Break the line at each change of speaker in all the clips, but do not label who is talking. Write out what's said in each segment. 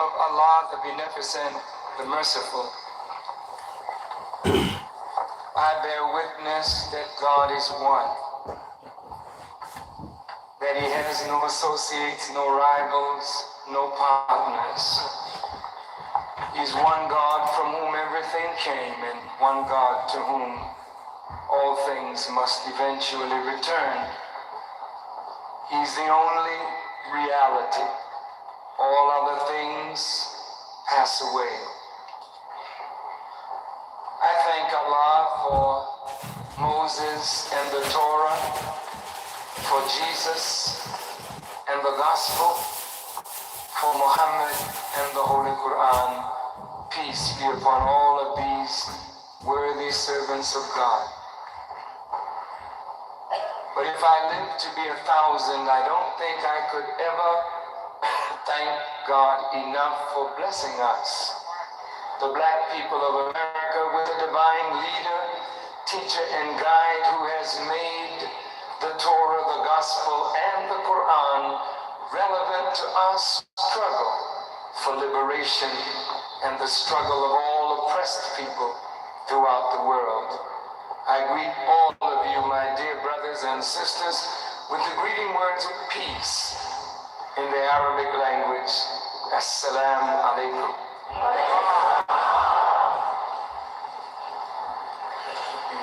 of Allah, the Beneficent, the Merciful, I bear witness that God is one, that He has no associates, no rivals, no partners. He's one God from whom everything came, and one God to whom all things must eventually return. He's the only reality. All other things pass away. I thank Allah for Moses and the Torah, for Jesus and the Gospel, for Muhammad and the Holy Quran. Peace be upon all of these worthy servants of God. But if I live to be 1,000, I don't think I could ever thank God enough for blessing us, the black people of America, with a divine leader, teacher, and guide who has made the Torah, the Gospel, and the Quran relevant to our struggle for liberation and the struggle of all oppressed people throughout the world. I greet all of you, my dear brothers and sisters, with the greeting words of peace in the Arabic language. Assalamu alaikum.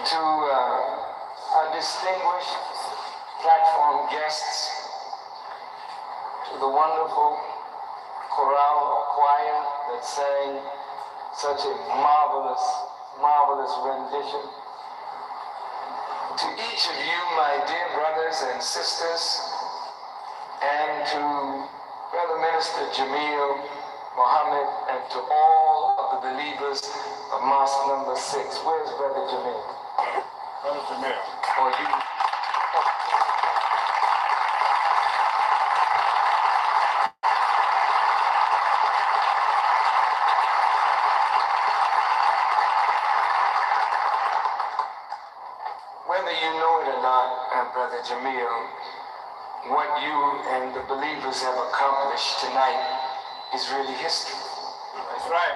To our distinguished platform guests, to the wonderful chorale or choir that sang such a marvelous rendition. To each of you, my dear brothers and sisters, and to Brother Minister Jamil, Muhammad, and to all of the believers of Mosque number 6. Where's Brother Jamil? Brother Jamil. Or you? Whether you know it or not, Brother Jamil, what you and the believers have accomplished tonight is really history. That's right.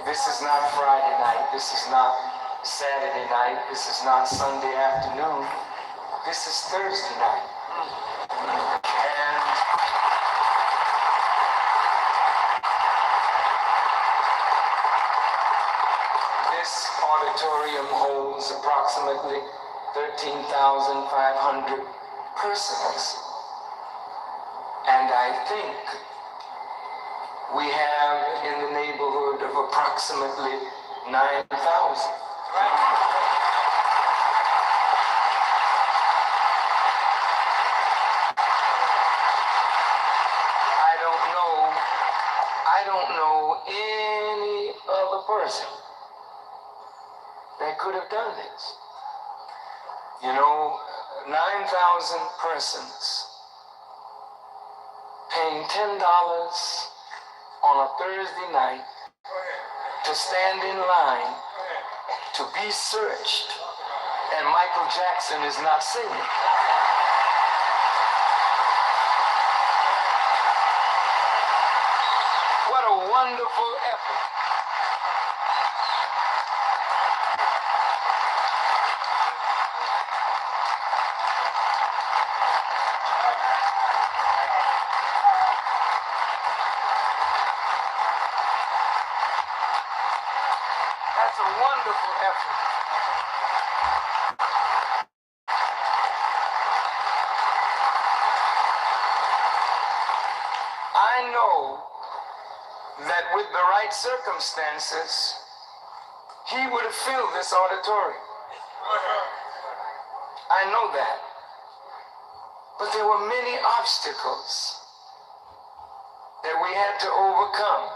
This is not Friday night. This is not Saturday night. This is not Sunday afternoon. This is Thursday night. And this auditorium holds approximately 13,500 persons. And I think we have in the neighborhood of approximately 9,000. I don't know any other person that could have done this. You know, 9,000 persons paying $10 on a Thursday night to stand in line to be searched, and Michael Jackson is not singing. What a wonderful effort. That's a wonderful effort. I know that with the right circumstances, he would have filled this auditorium. I know that. But there were many obstacles that we had to overcome.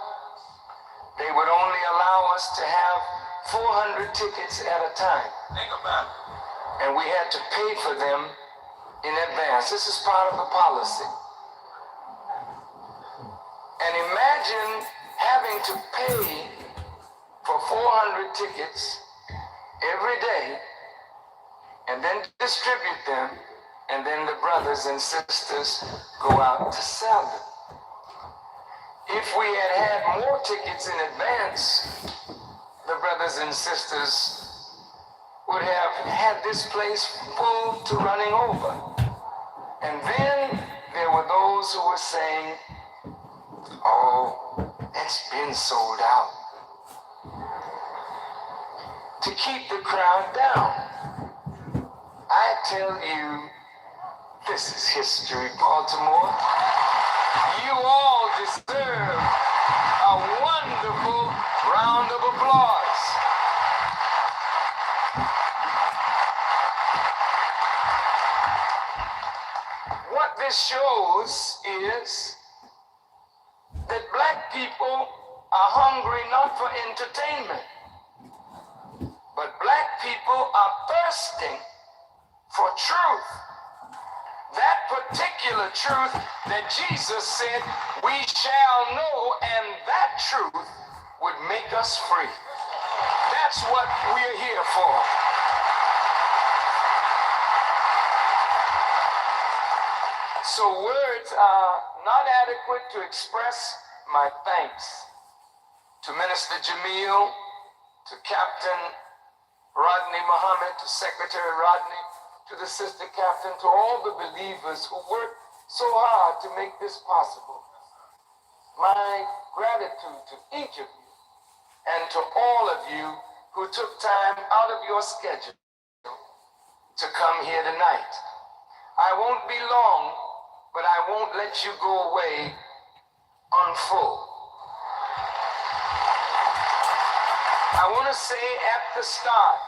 They would only allow us to have 400 tickets at a time. Think about it. And we had to pay for them in advance. This is part of the policy. And imagine having to pay for 400 tickets every day and then distribute them, and then the brothers and sisters go out to sell them. If we had had more tickets in advance, the brothers and sisters would have had this place full to running over. And then there were those who were saying, oh, it's been sold out. To keep the crowd down. I tell you, this is history, Baltimore. You all deserve a wonderful round of applause. What this shows is that black people are hungry not for entertainment, but black people are thirsting for truth. That particular truth that Jesus said we shall know, and that truth would make us free. That's what we're here for. So words are not adequate to express my thanks to Minister Jamil, to Captain Rodney Muhammad, to Secretary Rodney, to the sister captain, to all the believers who worked so hard to make this possible. My gratitude to each of you and to all of you who took time out of your schedule to come here tonight. I won't be long, but I won't let you go away unfull. I want to say at the start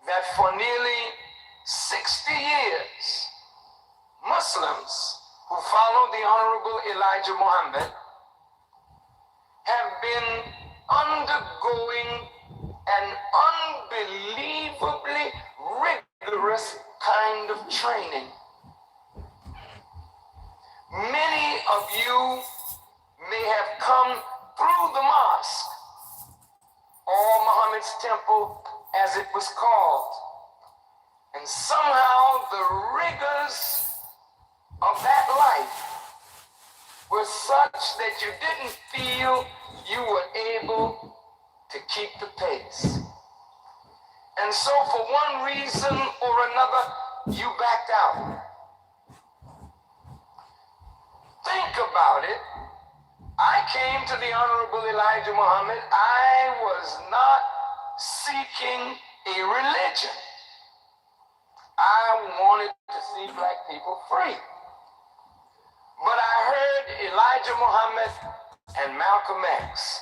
that for nearly 60 years, Muslims who follow the Honorable Elijah Muhammad have been undergoing an unbelievably rigorous kind of training. Many of you may have come through the mosque, or Muhammad's temple as it was called. And somehow the rigors of that life were such that you didn't feel you were able to keep the pace. And so for one reason or another, you backed out. Think about it. I came to the Honorable Elijah Muhammad. I was not seeking a religion. I wanted to see black people free. But I heard Elijah Muhammad and Malcolm X,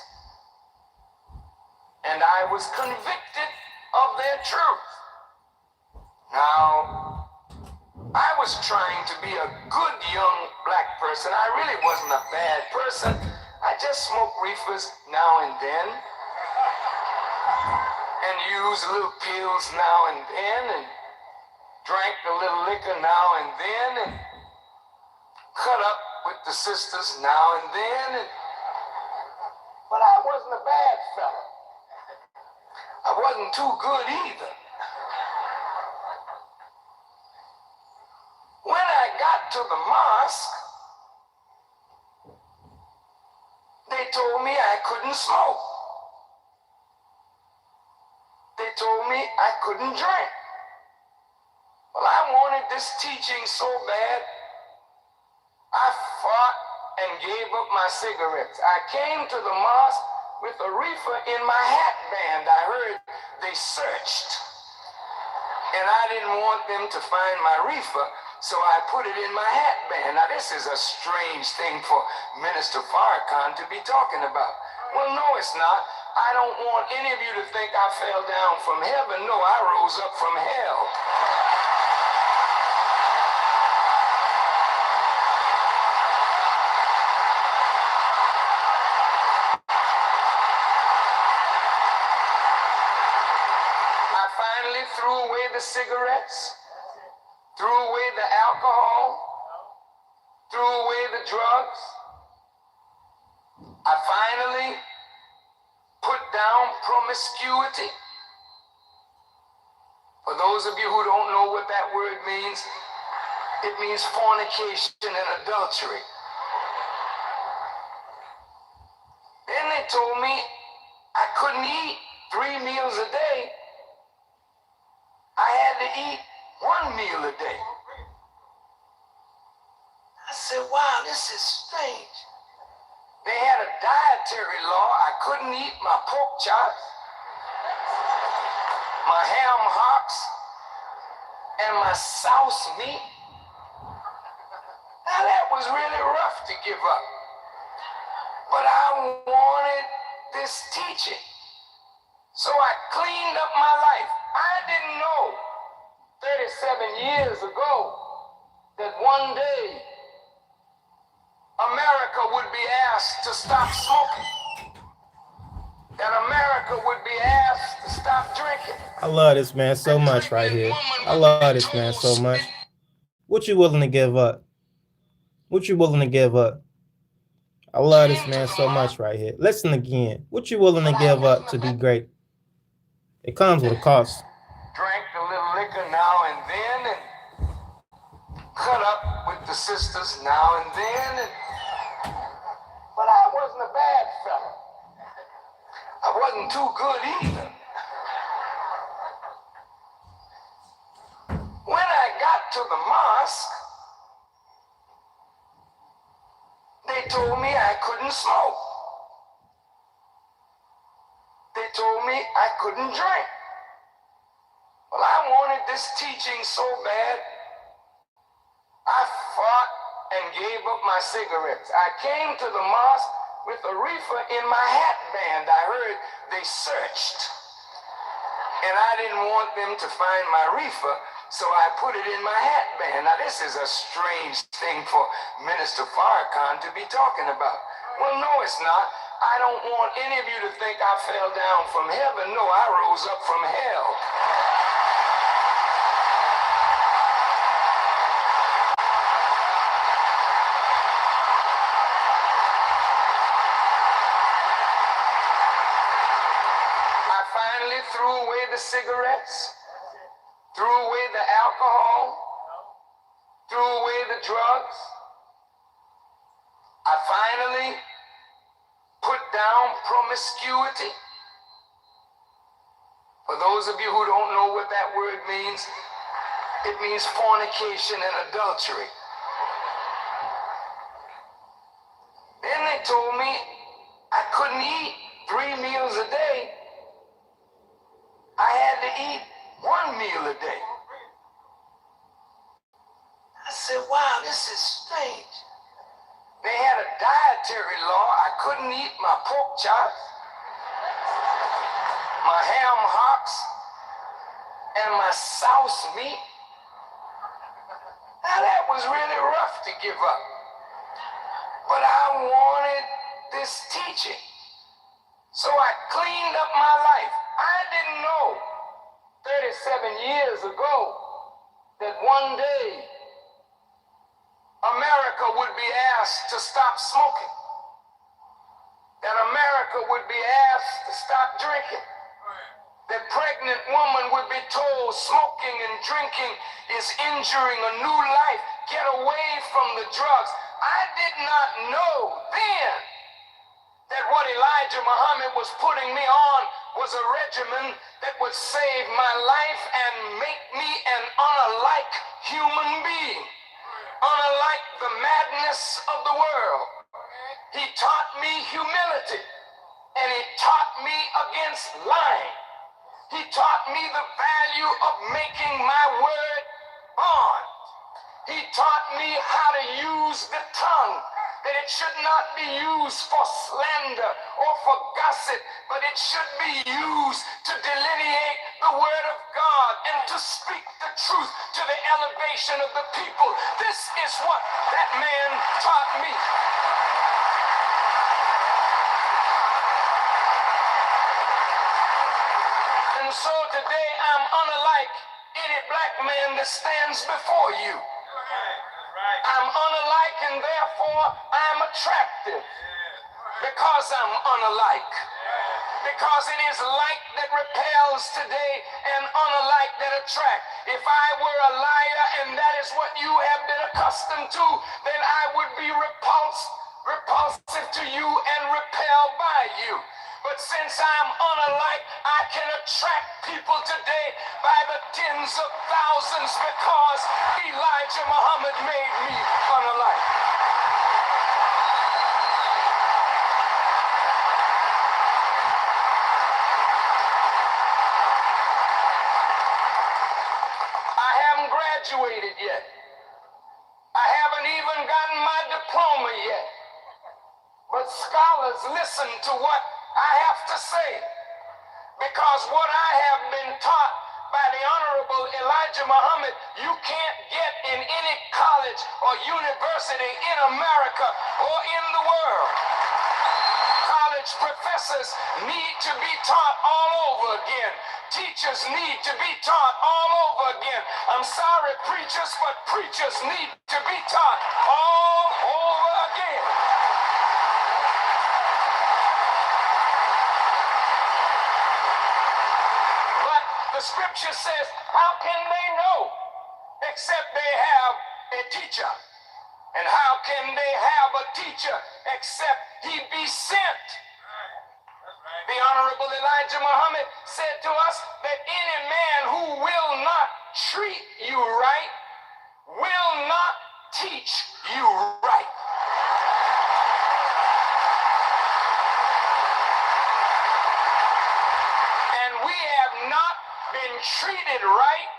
and I was convicted of their truth. Now, I was trying to be a good young black person. I really wasn't a bad person. I just smoked reefers now and then, and used little pills now and then, and drank a little liquor now and then, and cut up with the sisters now and then. But I wasn't a bad fella. I wasn't too good either. When I got to the mosque, they told me I couldn't smoke. They told me I couldn't drink. Well, I wanted this teaching so bad, I fought and gave up my cigarettes. I came to the mosque with a reefer in my hat band. I heard they searched, and I didn't want them to find my reefer, so I put it in my hat band. Now, this is a strange thing for Minister Farrakhan to be talking about. Well, no, it's not. I don't want any of you to think I fell down from heaven. No, I rose up from hell. I finally threw away the cigarettes, threw away the alcohol, threw away the drugs. I finally put down promiscuity. For those of you who don't know what that word means, it means fornication and adultery. they told me I couldn't eat 3 meals a day. I had to eat 1 meal a day. I said, wow, this is strange. They had a dietary law. I couldn't eat my pork chops, my ham hocks, and my souse meat. Now that was really rough to give up. But I wanted this teaching. So I cleaned up my life. I didn't know 37 years ago that one day America would be asked to stop smoking. That America would be asked to stop drinking.
I love this man so much right here. I love this man so much. What you willing to give up? What you willing to give up? I love this man so much right here. Listen again. What you willing to give up to be great? It comes with a cost.
Drank a little liquor now and then, and cut up with the sisters now and then. But I wasn't a bad fella. I wasn't too good either. When I got to the mosque, they told me I couldn't smoke. They told me I couldn't drink. Well, I wanted this teaching so bad, I fought and gave up my cigarettes. I came to the mosque with a reefer in my hat band. I heard they searched, and I didn't want them to find my reefer, so I put it in my hat band. Now, this is a strange thing for Minister Farrakhan to be talking about. Well, no, it's not. I don't want any of you to think I fell down from heaven. No, I rose up from hell. I finally threw away the cigarettes, threw away the alcohol, threw away the drugs. I finally put down promiscuity. For those of you who don't know what that word means, it means fornication and adultery. Then they told me I couldn't eat 3 meals a day. I had to eat 1 meal a day. I said, wow, this is strange. They had a dietary law. I couldn't eat my pork chops, my ham hocks, and my souse meat. Now that was really rough to give up. But I wanted this teaching. So I cleaned up my life. I didn't know 37 years ago that one day America would be asked to stop smoking. That America would be asked to stop drinking. That pregnant woman would be told smoking and drinking is injuring a new life. Get away from the drugs. I did not know then that what Elijah Muhammad was putting me on was a regimen that would save my life and make me an unlike human being, unlike the madness of the world. He taught me humility, and he taught me against lying. He taught me the value of making my word bond. He taught me how to use the tongue, that it should not be used for slander or for gossip, but it should be used to delineate the word of God and to speak the truth to the elevation of the people. This is what that man taught me. And so today I'm unlike any black man that stands before you. I'm unlike, and therefore I'm attractive because I'm unlike. Because it is like that repels today and unlike that attract. If I were a liar and that is what you have been accustomed to, then I would be repulsive to you and repelled by you. But since I'm unalike, I can attract people today by the tens of thousands because Elijah Muhammad made me unalike. I haven't graduated yet. I haven't even gotten my diploma yet. But scholars listen to what I have to say, because what I have been taught by the Honorable Elijah Muhammad, you can't get in any college or university in America or in the world. College professors need to be taught all over again. Teachers need to be taught all over again. I'm sorry, preachers, but preachers need to be taught all over again. But the scripture says, how can they know except they have a teacher? And how can they have a teacher except he be sent? The Honorable Elijah Muhammad said to us that any man who will not treat you right will not teach you right. And we have not been treated right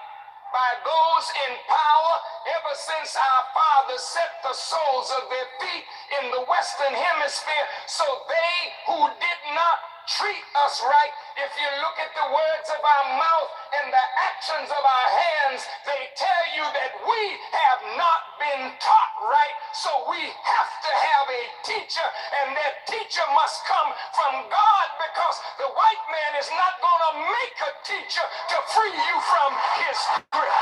by those in power ever since our fathers set the soles of their feet in the Western Hemisphere. So they who did not treat us right, if you look at the words of our mouth and the actions of our hands, they tell you that we have not been taught right. So we have to have a teacher, and that teacher must come from God, because the white man is not going to make a teacher to free you from his grip.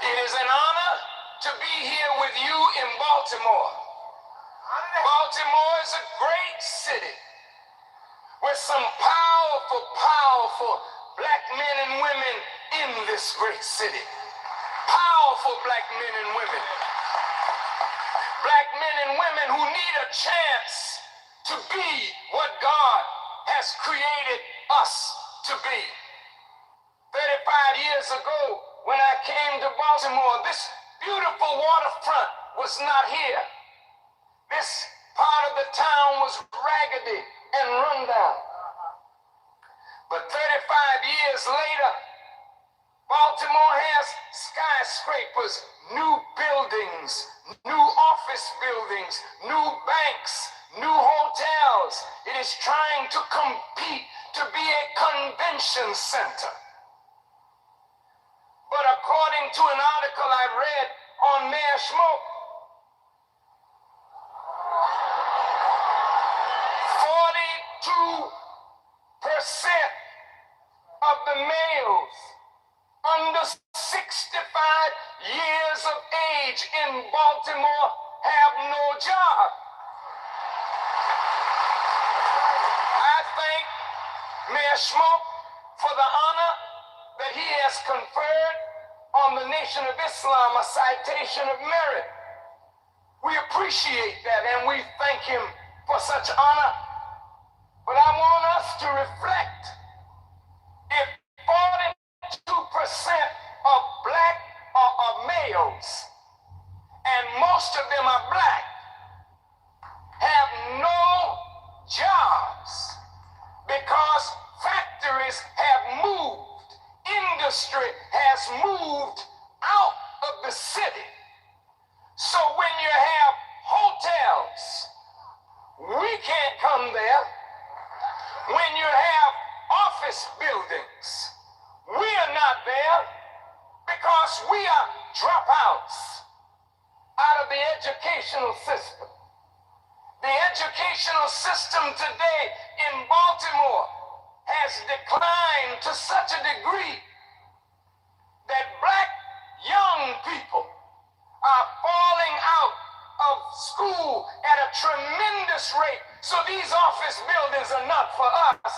It is an honor to be here with you in Baltimore. Baltimore is a great city with some powerful, powerful black men and women in this great city. Powerful black men and women. Black men and women who need a chance to be what God has created us to be. 35 years ago, when I came to Baltimore, this beautiful waterfront was not here. This part of the town was raggedy and run down. But 35 years later, Baltimore has skyscrapers, new buildings, new office buildings, new banks, new hotels. It is trying to compete to be a convention center. But according to an article I read on Mayor Schmoke, 42% of the males under 65 years of age in Baltimore have no job. I thank Mayor Schmoke for the honor that he has conferred on the Nation of Islam, a citation of merit. We appreciate that and we thank him for such honor. But I want us to reflect, if 42% of black are males, and most of them are black, have no jobs because factories have moved, industry has moved out of the city. So when you have hotels, we can't come there. When you have office buildings, we are not there because we are dropouts out of the educational system. The educational system today in Baltimore has declined to such a degree that black young people are falling out of school at a tremendous interest rate. So these office buildings are not for us.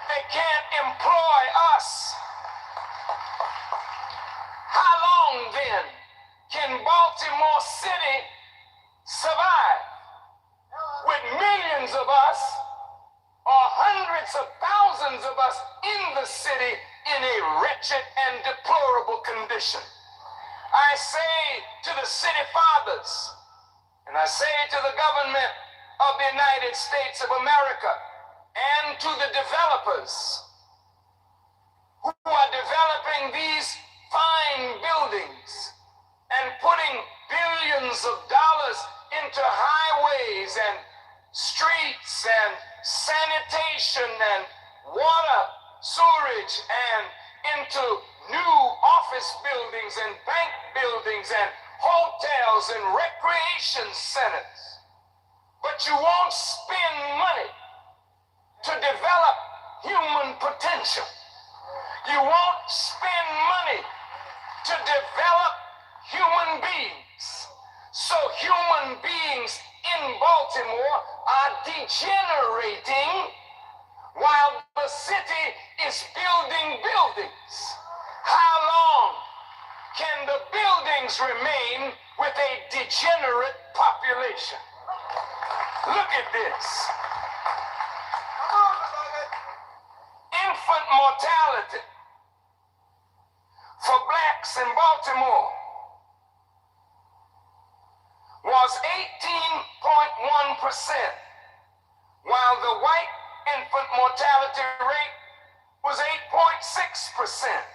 They can't employ us. How long then can Baltimore City survive with millions of us or hundreds of thousands of us in the city in a wretched and deplorable condition? I say to the city fathers, and I say to the government of the United States of America, and to the developers who are developing these fine buildings and putting billions of dollars into highways and streets and sanitation and water, sewerage, and into new office buildings and bank buildings and hotels and recreation centers. But you won't spend money to develop human potential. You won't spend money to develop human beings. So human beings in Baltimore are degenerating while the city is building buildings. How long can the buildings remain with a degenerate population? Look at this. Infant mortality for blacks in Baltimore was 18.1%, while the white infant mortality rate was 8.6%.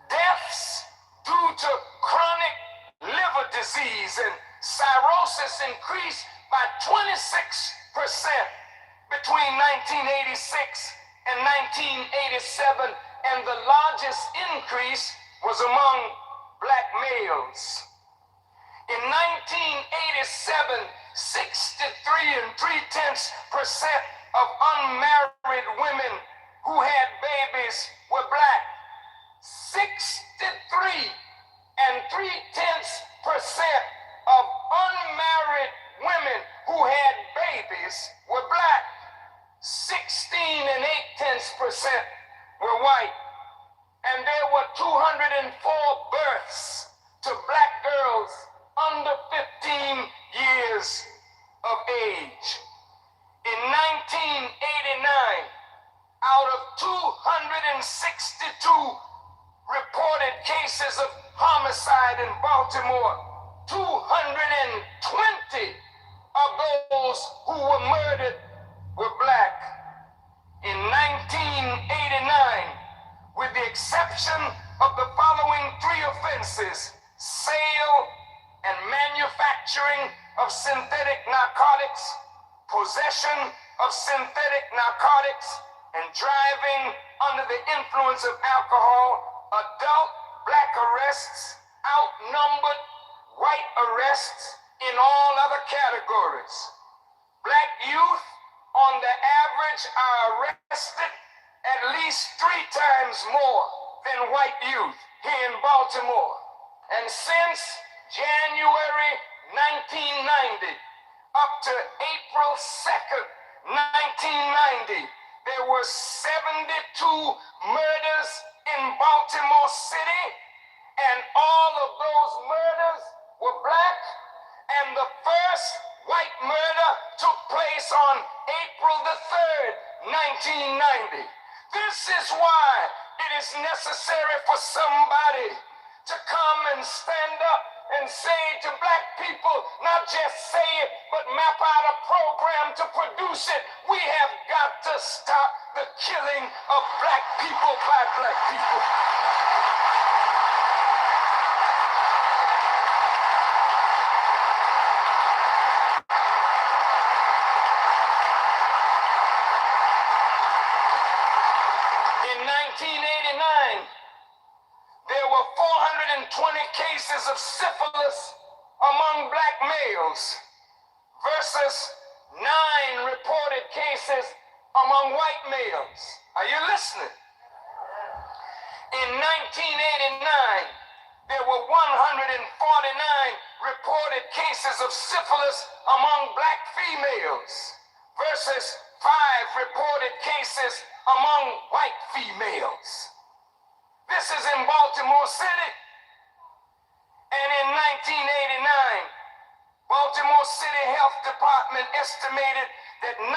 Deaths due to chronic liver disease and cirrhosis increased by 26% between 1986 and 1987, and the largest increase was among black males. In 1987, 63.3% of unmarried women who had babies were black. 63.3% of unmarried women who had babies were black. 16.8% were white. And there were 204 births to black girls under 15 years of age. In 1989, out of 262 reported cases of homicide in Baltimore, 220 of those who were murdered were black. In 1989, with the exception of the following three offenses: sale and manufacturing of synthetic narcotics, possession of synthetic narcotics, and driving under the influence of alcohol, adult black arrests outnumbered white arrests in all other categories. Black youth, on the average, are arrested at least 3 times more than white youth here in Baltimore. And since January 1990 up to April 2nd, 1990, there were 72 murders in Baltimore City, and all of those murders were black, and the first white murder took place on April the 3rd, 1990. This is why it is necessary for somebody to come and stand up and say to black people, not just say it, but map out a program to produce it. We have got to stop the killing of black people by black people. In 1989, there were 420 cases of syphilis among black males versus 9 reported cases among white males. Are you listening? In 1989, there were 149 reported reported cases of syphilis among black females versus 5 reported cases among white females. This is in Baltimore City. And in 1989, Baltimore City Health Department estimated that 96%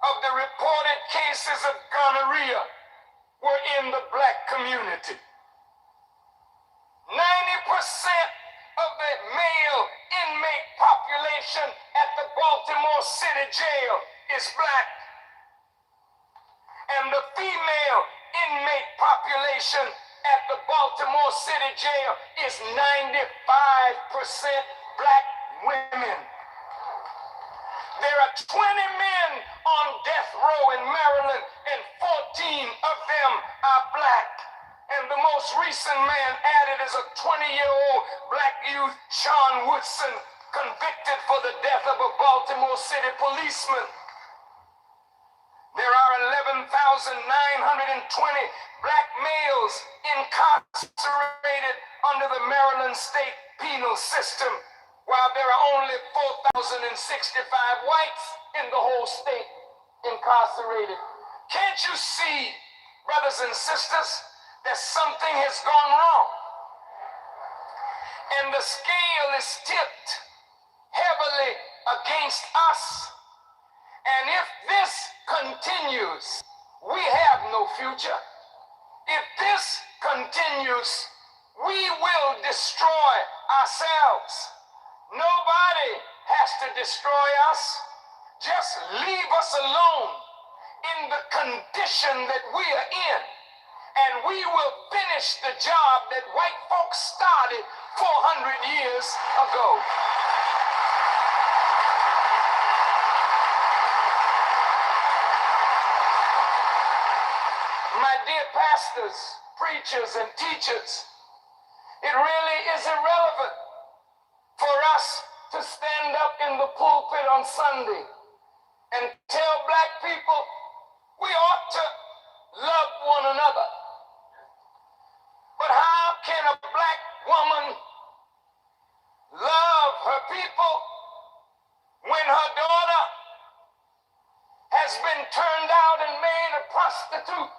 of the reported cases of gonorrhea were in the black community. 90% of the male inmate population at the Baltimore City Jail is black. And the female inmate population at the Baltimore City Jail is 95% black women. There are 20 men on death row in Maryland, and 14 of them are black. And the most recent man added is a 20-year-old black youth, Sean Woodson, convicted for the death of a Baltimore City policeman. There are 11,920 black males incarcerated under the Maryland state penal system, while there are only 4,065 whites in the whole state incarcerated. Can't you see, brothers and sisters, that something has gone wrong? And the scale is tipped heavily against us. And if this continues, we have no future. If this continues, we will destroy ourselves. Nobody has to destroy us. Just leave us alone in the condition that we are in, and we will finish the job that white folks started 400 years ago. My dear pastors, preachers, and teachers, it really is irrelevant for us to stand up in the pulpit on Sunday and tell black people we ought to love one another. But how can a black woman love her people when her daughter has been turned out and made a prostitute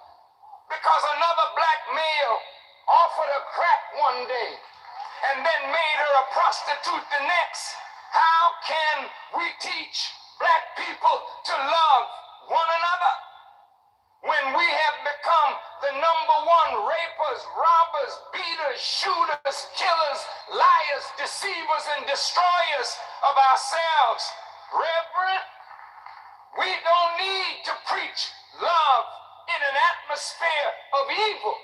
because another black male offered her crack one day and then made her a prostitute the next? How can we teach black people to love one another when we have become the #1 rapers, robbers, beaters, shooters, killers, liars, deceivers, and destroyers of ourselves? Reverend, we don't need to preach love in an atmosphere of evil,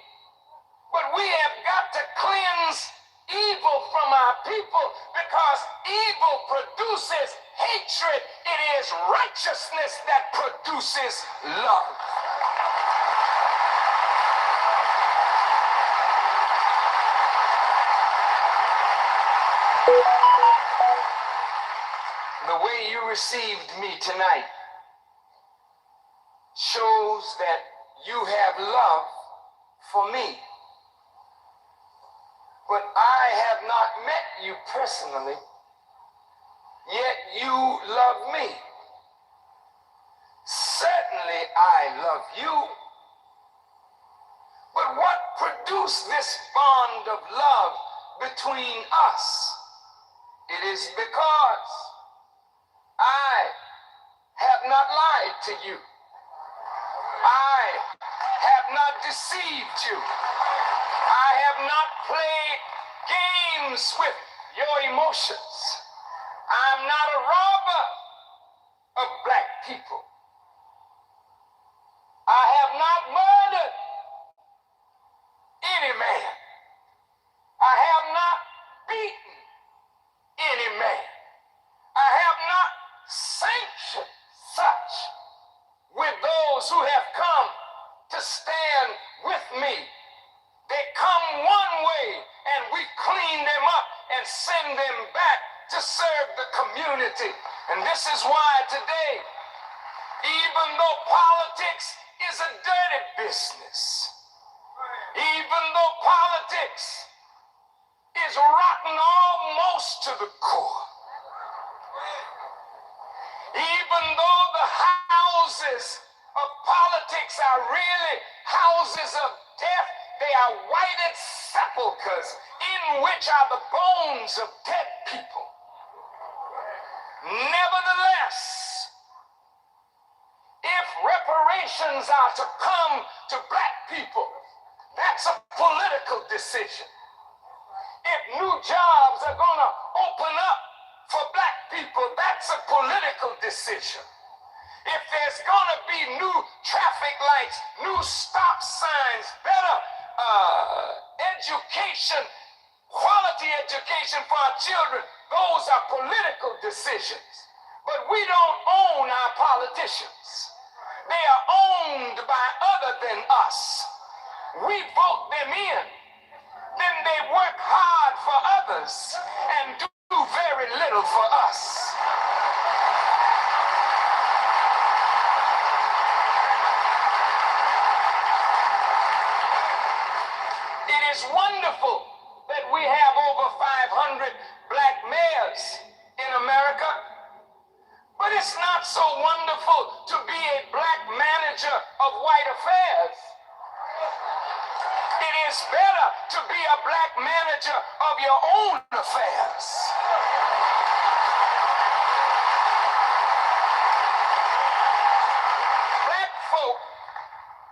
but we have got to cleanse evil from our people, because evil produces hatred. It is righteousness that produces love. The way you received me tonight shows that you have love for me. But I have not met you personally, yet you love me. Certainly I love you. But what produced this bond of love between us? It is because I have not lied to you. I have not deceived you. I have not played games with your emotions. I'm not a robber of black people. I have not murdered any man. I have not beaten any man. I have not sanctioned such with those who have come to stand with me. They come one way and we clean them up and send them back to serve the community. And this is why today, even though politics is a dirty business, even though politics is rotten almost to the core. Even though the houses of politics are really houses of death, they are whited sepulchres in which are the bones of dead people. Nevertheless, if reparations are to come to black people, that's a political decision. If new jobs are going to open up for black people, that's a political decision. If there's going to be new traffic lights, new stop signs, better education, quality education for our children, those are political decisions. But we don't own our politicians. They are owned by other than us. We vote them in. Then they work hard for others and do very little for us. It is wonderful that we have over 500 black mayors in America, but it's not so wonderful to be a black manager of white affairs. It is better to be a black manager of your own affairs. Black folk,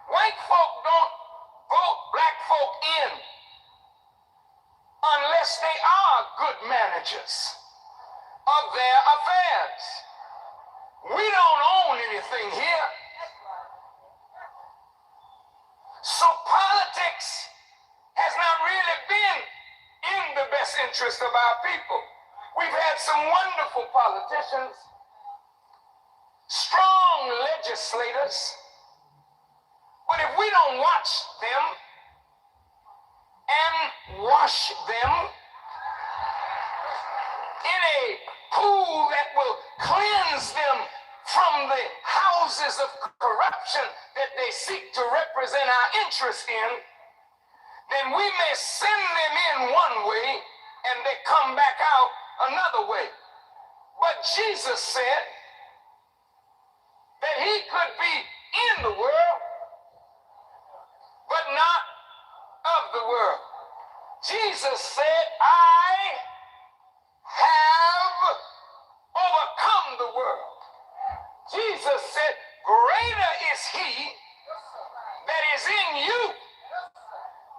white folk don't vote black folk in unless they are good managers of their affairs. We don't own anything here. So politics has not really been in the best interest of our people. We've had some wonderful politicians, strong legislators, but if we don't watch them and wash them in a pool that will cleanse them from the houses of corruption that they seek to represent our interest in, then we may send them in one way and they come back out another way. But Jesus said that he could be in the world, but not of the world. Jesus said, I have overcome the world. Jesus said, greater is he that is in you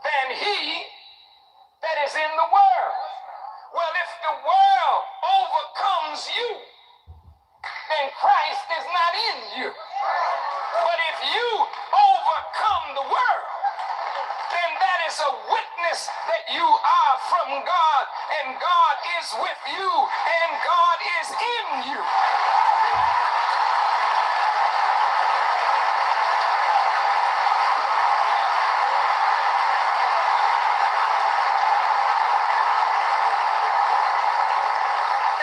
than he that is in the world. Well, if the world overcomes you, then Christ is not in you. But if you overcome the world, then that is a witness that you are from God, and God is with you, and God is in you.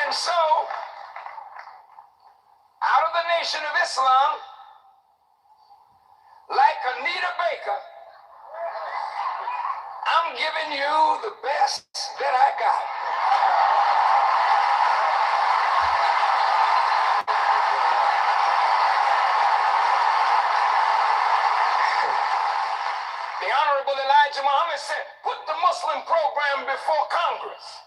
And so, out of the Nation of Islam, like Anita Baker, I'm giving you the best that I got. The Honorable Elijah Muhammad said, put the Muslim program before Congress.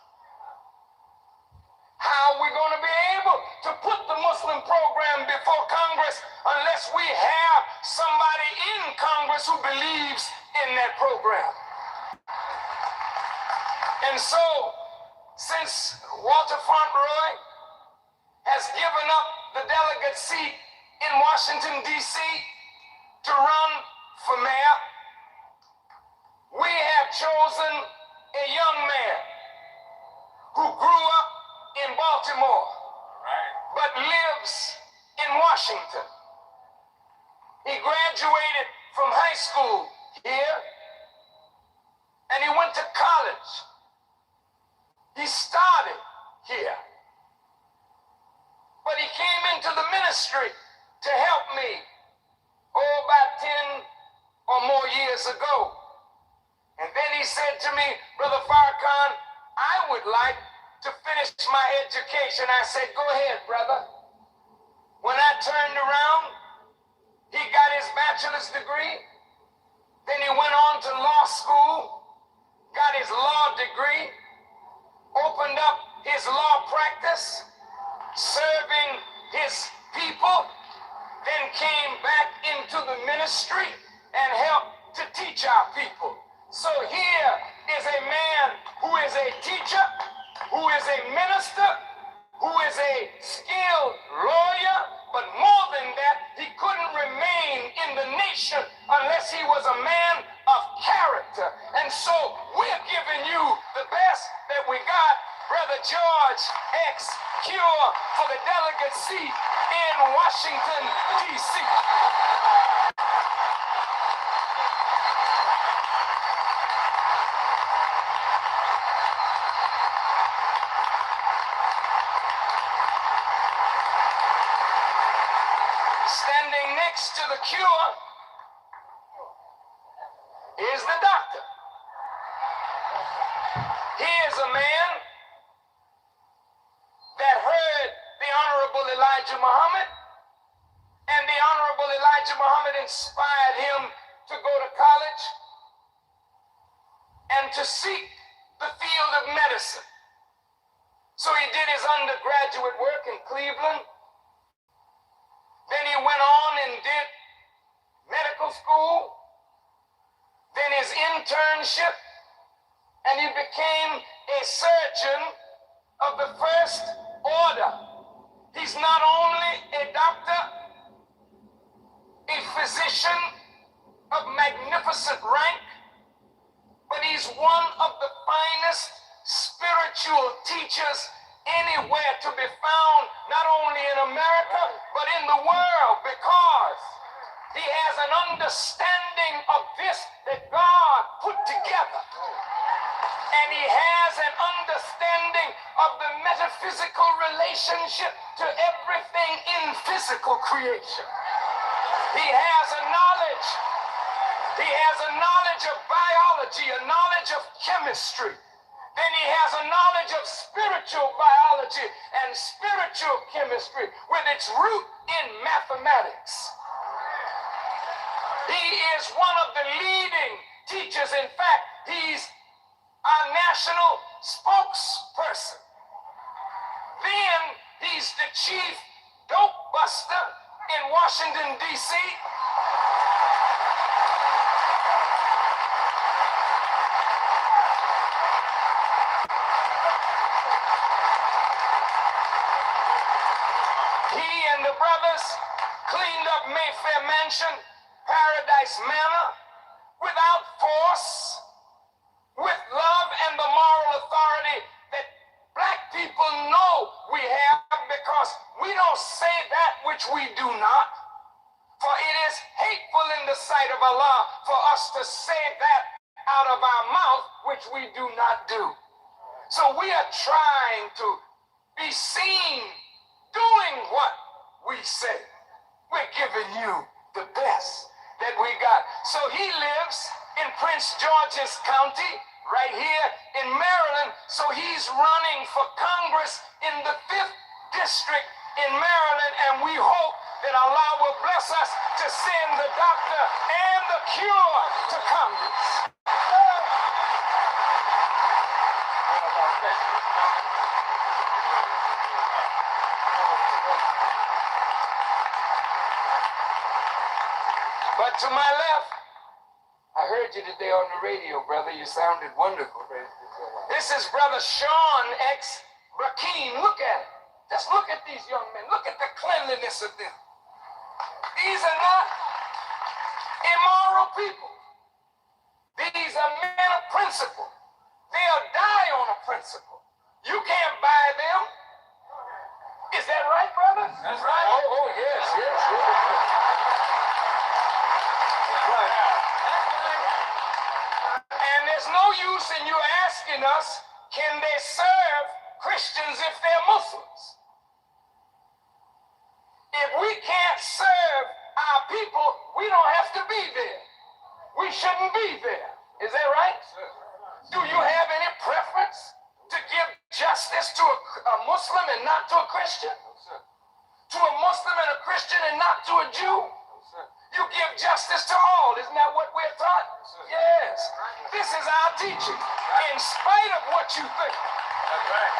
How are we going to be able to put the Muslim program before Congress unless we have somebody in Congress who believes in that program? And so, since Walter Fauntleroy has given up the delegate seat in Washington, D.C. to run for mayor, we have chosen a young man who grew up in Baltimore, but lives in Washington. He graduated from high school here, and he went to college. He started here, but he came into the ministry to help me, about 10 or more years ago. And then he said to me, Brother Farrakhan, I would like to finish my education. I said, go ahead, brother. When I turned around, he got his bachelor's degree. Then he went on to law school, got his law degree, opened up his law practice, serving his people, then came back into the ministry and helped to teach our people. So here is a man who is a teacher, who is a minister, who is a skilled lawyer, but more than that, he couldn't remain in the nation unless he was a man of character. And so we're giving you the best that we got, Brother George X. Cure, for the delegate seat in Washington, D.C. Standing next to the cure is the doctor. He is a man that heard the Honorable Elijah Muhammad, and the Honorable Elijah Muhammad inspired him to go to college and to seek the field of medicine. So he did his undergraduate work in Cleveland. Then he went on and did medical school, then his internship, and he became a surgeon of the first order. He's not only a doctor, a physician of magnificent rank, but he's one of the finest spiritual teachers anywhere to be found, not only in America, but in the world, because he has an understanding of this that God put together. And he has an understanding of the metaphysical relationship to everything in physical creation. He has a knowledge. He has a knowledge of biology, a knowledge of chemistry. Then he has a knowledge of spiritual biology and spiritual chemistry with its root in mathematics. He is one of the leading teachers. In fact, he's our national spokesperson. Then he's the chief dope buster in Washington, D.C. He and the brothers cleaned up Mayfair Mansion, Paradise Manor, without force, with love and the moral authority that black people know we have, because we don't say that which we do not. For it is hateful in the sight of Allah for us to say that out of our mouth which we do not do. So we are trying to be seen doing what we say. We're giving you the best that we got. So he lives in Prince George's County, right here in Maryland. So he's running for Congress in the 5th District in Maryland, and we hope that Allah will bless us to send the doctor and the cure to Congress. But to my left, I heard you today on the radio, brother. You sounded wonderful. This is Brother Sean X. Brakeem. Look at it. Just look at these young men. Look at the cleanliness of them. These are not immoral people. These are men of principle. They'll die on a principle. You can't buy them. Is that right, brother? That's right. Oh, yes. And there's no use in you asking us, can they serve Christians if they're Muslims? If we can't serve our people, we don't have to be there. We shouldn't be there. Is that right? Do you have any preference Christian? To a Muslim and a Christian and not to a Jew? You give justice to all. Isn't that what we're taught? Yes. This is our teaching. In spite of what you think. That's right.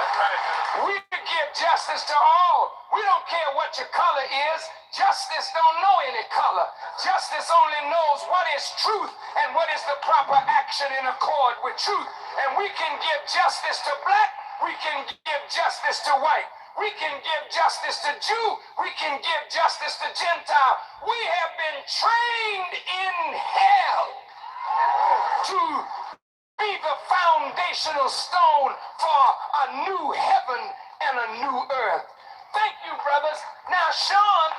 That's right. We give justice to all. We don't care what your color is. Justice don't know any color. Justice only knows what is truth and what is the proper action in accord with truth. And we can give justice to black. We can give justice to white. We can give justice to Jew. We can give justice to Gentile. We have been trained in hell to be the foundational stone for a new heaven and a new earth. Thank you, brothers. Now, Sean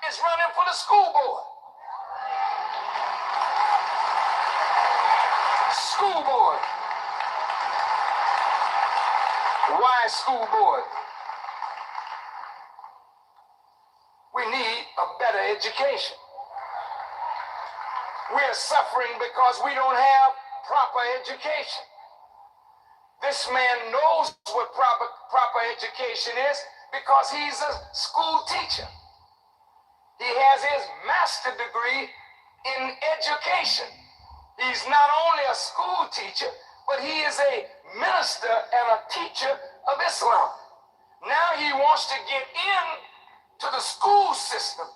is running for the school board. School board. Why school board? We need a better education. We're suffering because we don't have proper education. This man knows what proper education is because he's a school teacher. He has his master's degree in education. He's not only a school teacher, but he is a minister and a teacher of Islam. Now he wants to get in to the school system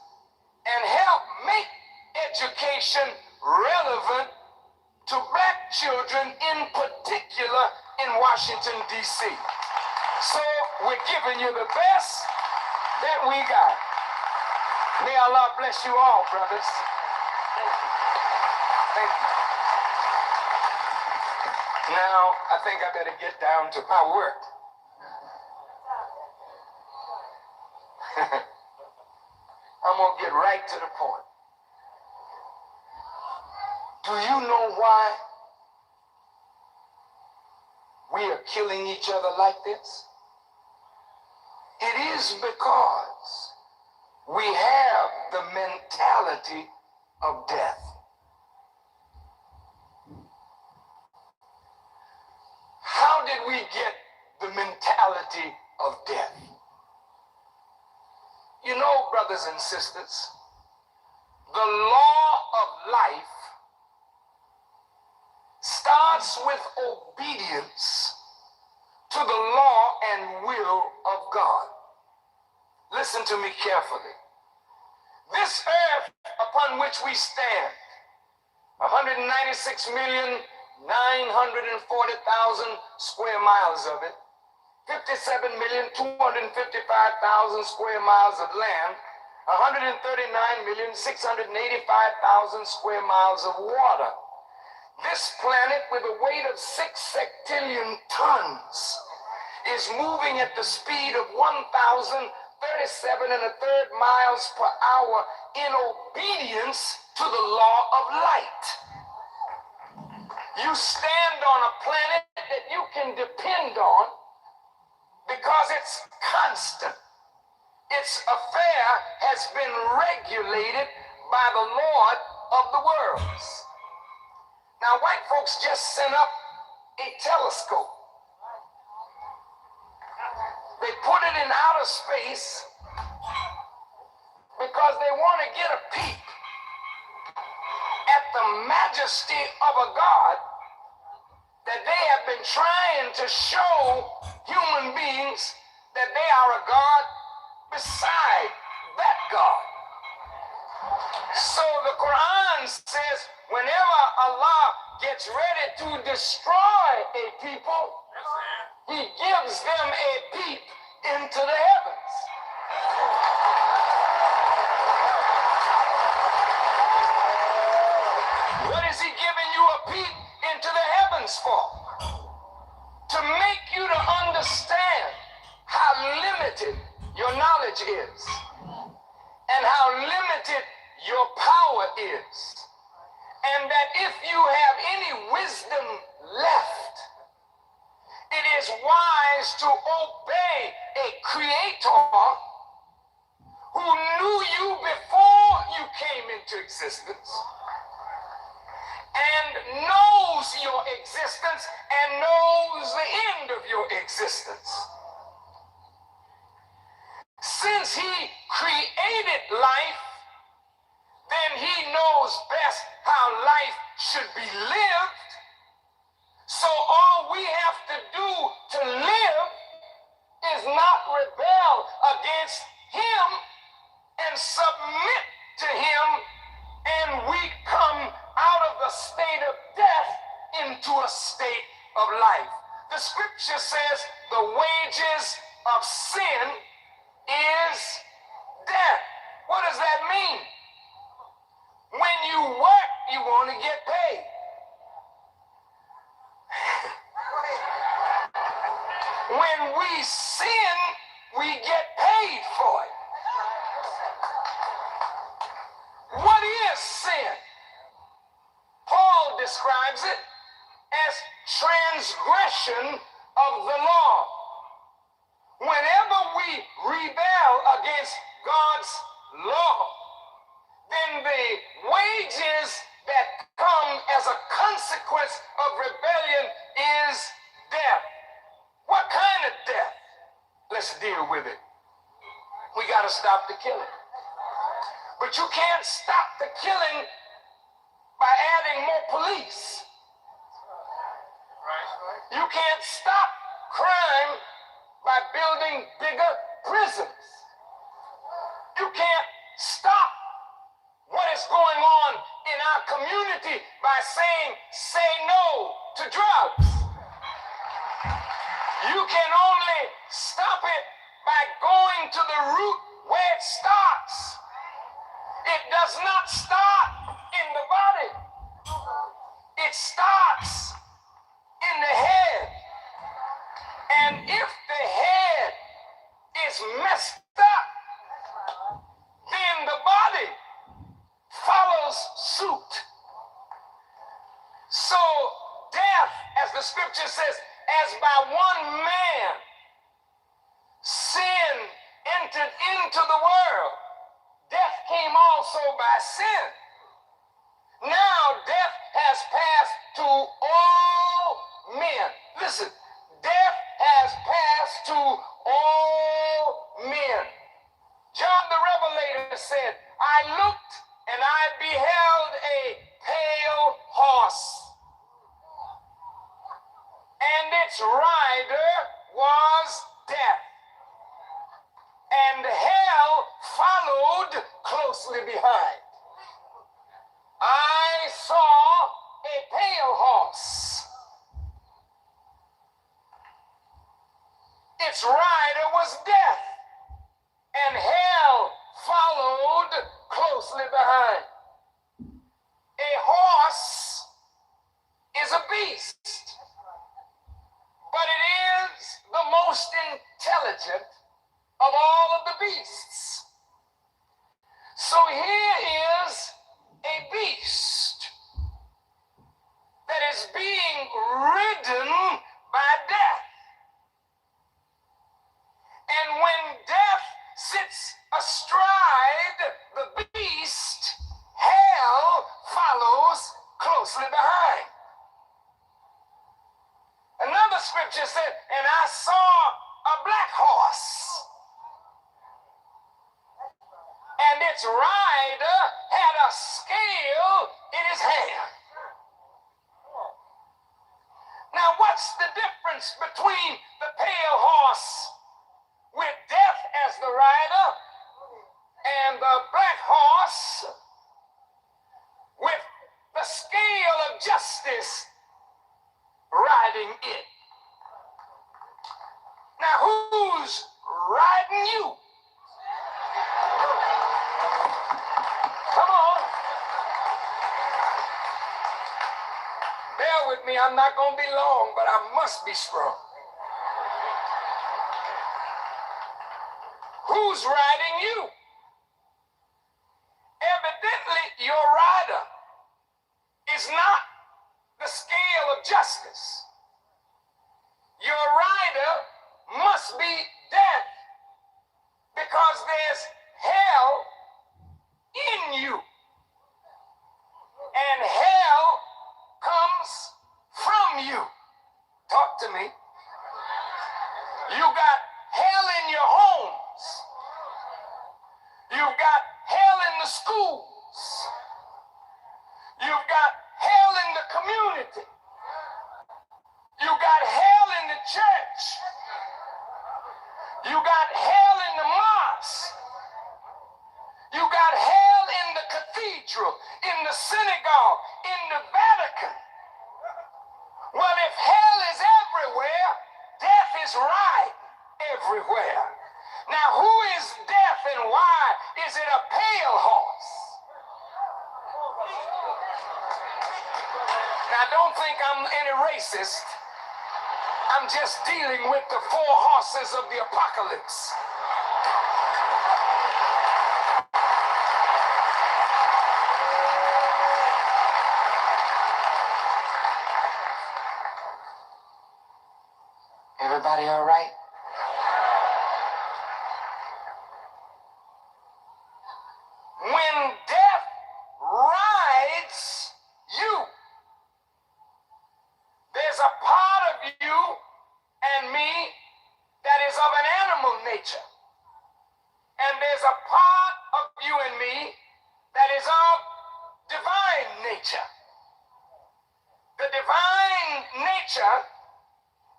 and help make education relevant to black children, in particular in Washington, D.C. So we're giving you the best that we got. May Allah bless you all, brothers. Thank you. Thank you. Now, I think I better get down to my work. I'm going to get right to the point. Do you know why we are killing each other like this? It is because we have the mentality of death. How did we get the mentality of death? You know, brothers and sisters, the law of life starts with obedience to the law and will of God. Listen to me carefully. This earth upon which we stand, 196,940,000 square miles of it, 57,255,000 square miles of land, 139,685,000 square miles of water. This planet, with a weight of 6 sextillion tons, is moving at the speed of 1,037 1/3 miles per hour in obedience to the law of light. You stand on a planet that you can depend on because it's constant. Its affair has been regulated by the Lord of the worlds. Now, white folks just sent up a telescope. They put it in outer space because they want to get a peek at the majesty of a God that they have been trying to show human beings that they are a God beside that God. So the Quran says whenever Allah gets ready to destroy a people, He gives them a peep into the heavens. What is He giving you a peep into the heavens for? To make you to understand how limited your knowledge is and how limited your power is, and that if you have any wisdom left, it is wise to obey a creator who knew you before you came into existence and knows your existence and knows the end of your existence. since he created life, then he knows best how life should be lived. So all we have to do to live is not rebel against him and submit to him, and we come out of the state of death into a state of life. The scripture says the wages of sin is death. What does that mean? When you work, you want to get paid. When we sin, we get paid for it. What is sin? Paul describes it as transgression of the law. Whenever we rebel against God's law, then the wages that come as a consequence of rebellion is death. What kind of death? Let's deal with it. We got to stop the killing. But you can't stop the killing by adding more police. You can't stop crime by building bigger prisons. You can't stop what is going on in our community by saying, say no to drugs. You can only stop it by going to the root where it starts. It does not start in the body. It starts in the head. And if the head is messed up, then the body follows suit. So death, as the scripture says, as by one man sin entered into the world, death came also by sin. Now death has passed to all men. Listen, death has passed to all men. John the Revelator said, I looked and I beheld a pale horse, and its rider was death, and hell followed closely behind. I saw a pale horse. Its rider was death, and hell followed closely behind. A horse is a beast, but it is the most intelligent of all of the beasts. So here is a beast that is being ridden by death. And when death sits astride the beast, hell follows closely behind. Another scripture said, and I saw a black horse, and its rider had a scale in his hand. Now, what's the difference between the pale horse with death as the rider and the black horse with the scale of justice riding it? Now, who's riding you? Come on. Bear with me, I'm not going to be long, but I must be strong. Who's riding you? Evidently, your rider is not the scale of justice. Your rider must be death, because there's hell in you. And hell comes from you. Talk to me. You got hell in your homes. You've got hell in the schools. You've got hell in the community. You got hell in the church. You got hell in the mosque. You got hell in the cathedral, in the synagogue, in the Vatican. Well, if hell is everywhere, death is right everywhere. Now, who is death and why is it a pale horse? Now, don't think I'm any racist. I'm just dealing with the four horses of the apocalypse. Everybody all right? When death rides you, there's a part of you and me that is of an animal nature. And there's a part of you and me that is of divine nature. The divine nature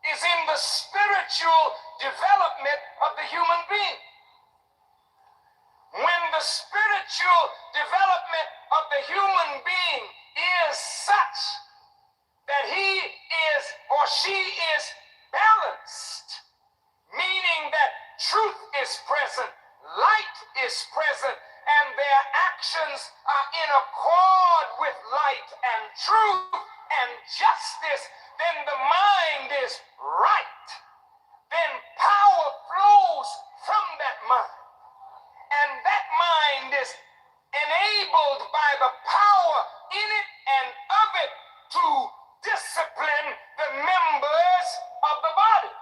is in the spiritual development of the human being. When the spiritual development of the human being is such that he is or she is balanced, meaning that truth is present, light is present, and their actions are in accord with light and truth and justice, then the mind is right. Then power flows from that mind. And that mind is enabled by the power in it and of it to discipline the members of the body.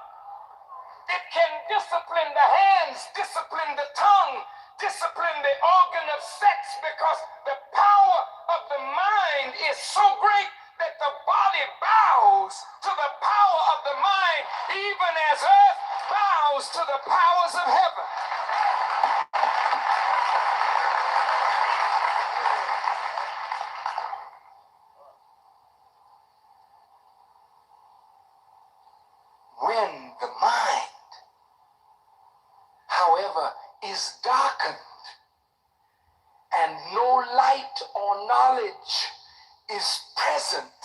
It can discipline the hands, discipline the tongue, discipline the organ of sex, because the power of the mind is so great that the body bows to the power of the mind, even as earth bows to the powers of heaven. When the mind, however, is darkened and no light or knowledge is present,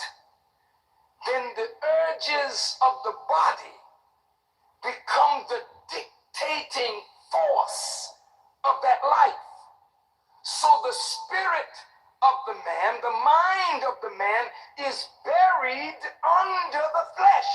then the urges of the body become the dictating force of that life. So the spirit of the man, the mind of the man, is buried under the flesh.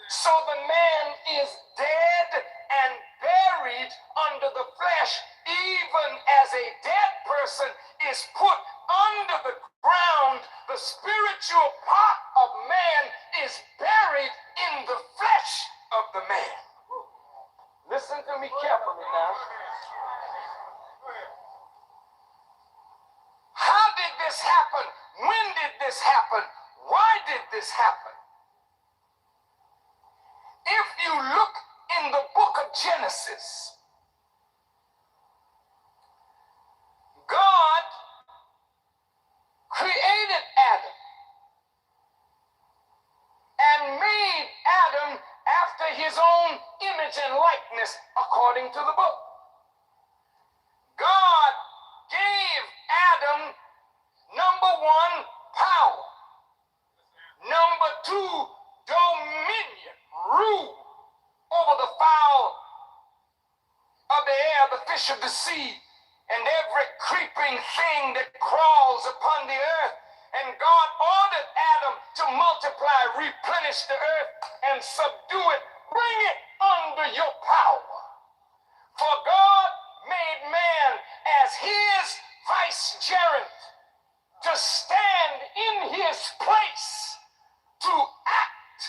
So the man is dead and buried under the flesh, even as a dead person is put under the ground. The spiritual part of man is buried in the flesh of the man. Listen to me carefully now. How did this happen? When did this happen? Why did this happen? If you look in the book of Genesis, God created Adam and made Adam after his own image and likeness, according to the book. God gave Adam, number one, power. Number two, dominion, rule over the fowl of the air, the fish of the sea, and every creeping thing that crawls upon the earth. And God ordered Adam to multiply, replenish the earth, and subdue it. Bring it under your power. For God made man as his vicegerent to stand in his place, to act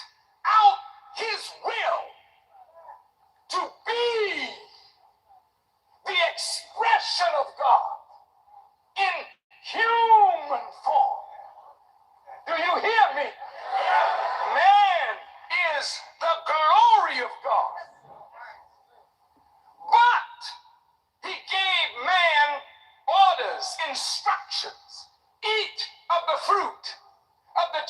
out his will, to be the expression of God in human form. Do you hear me? Man is the glory of God. But he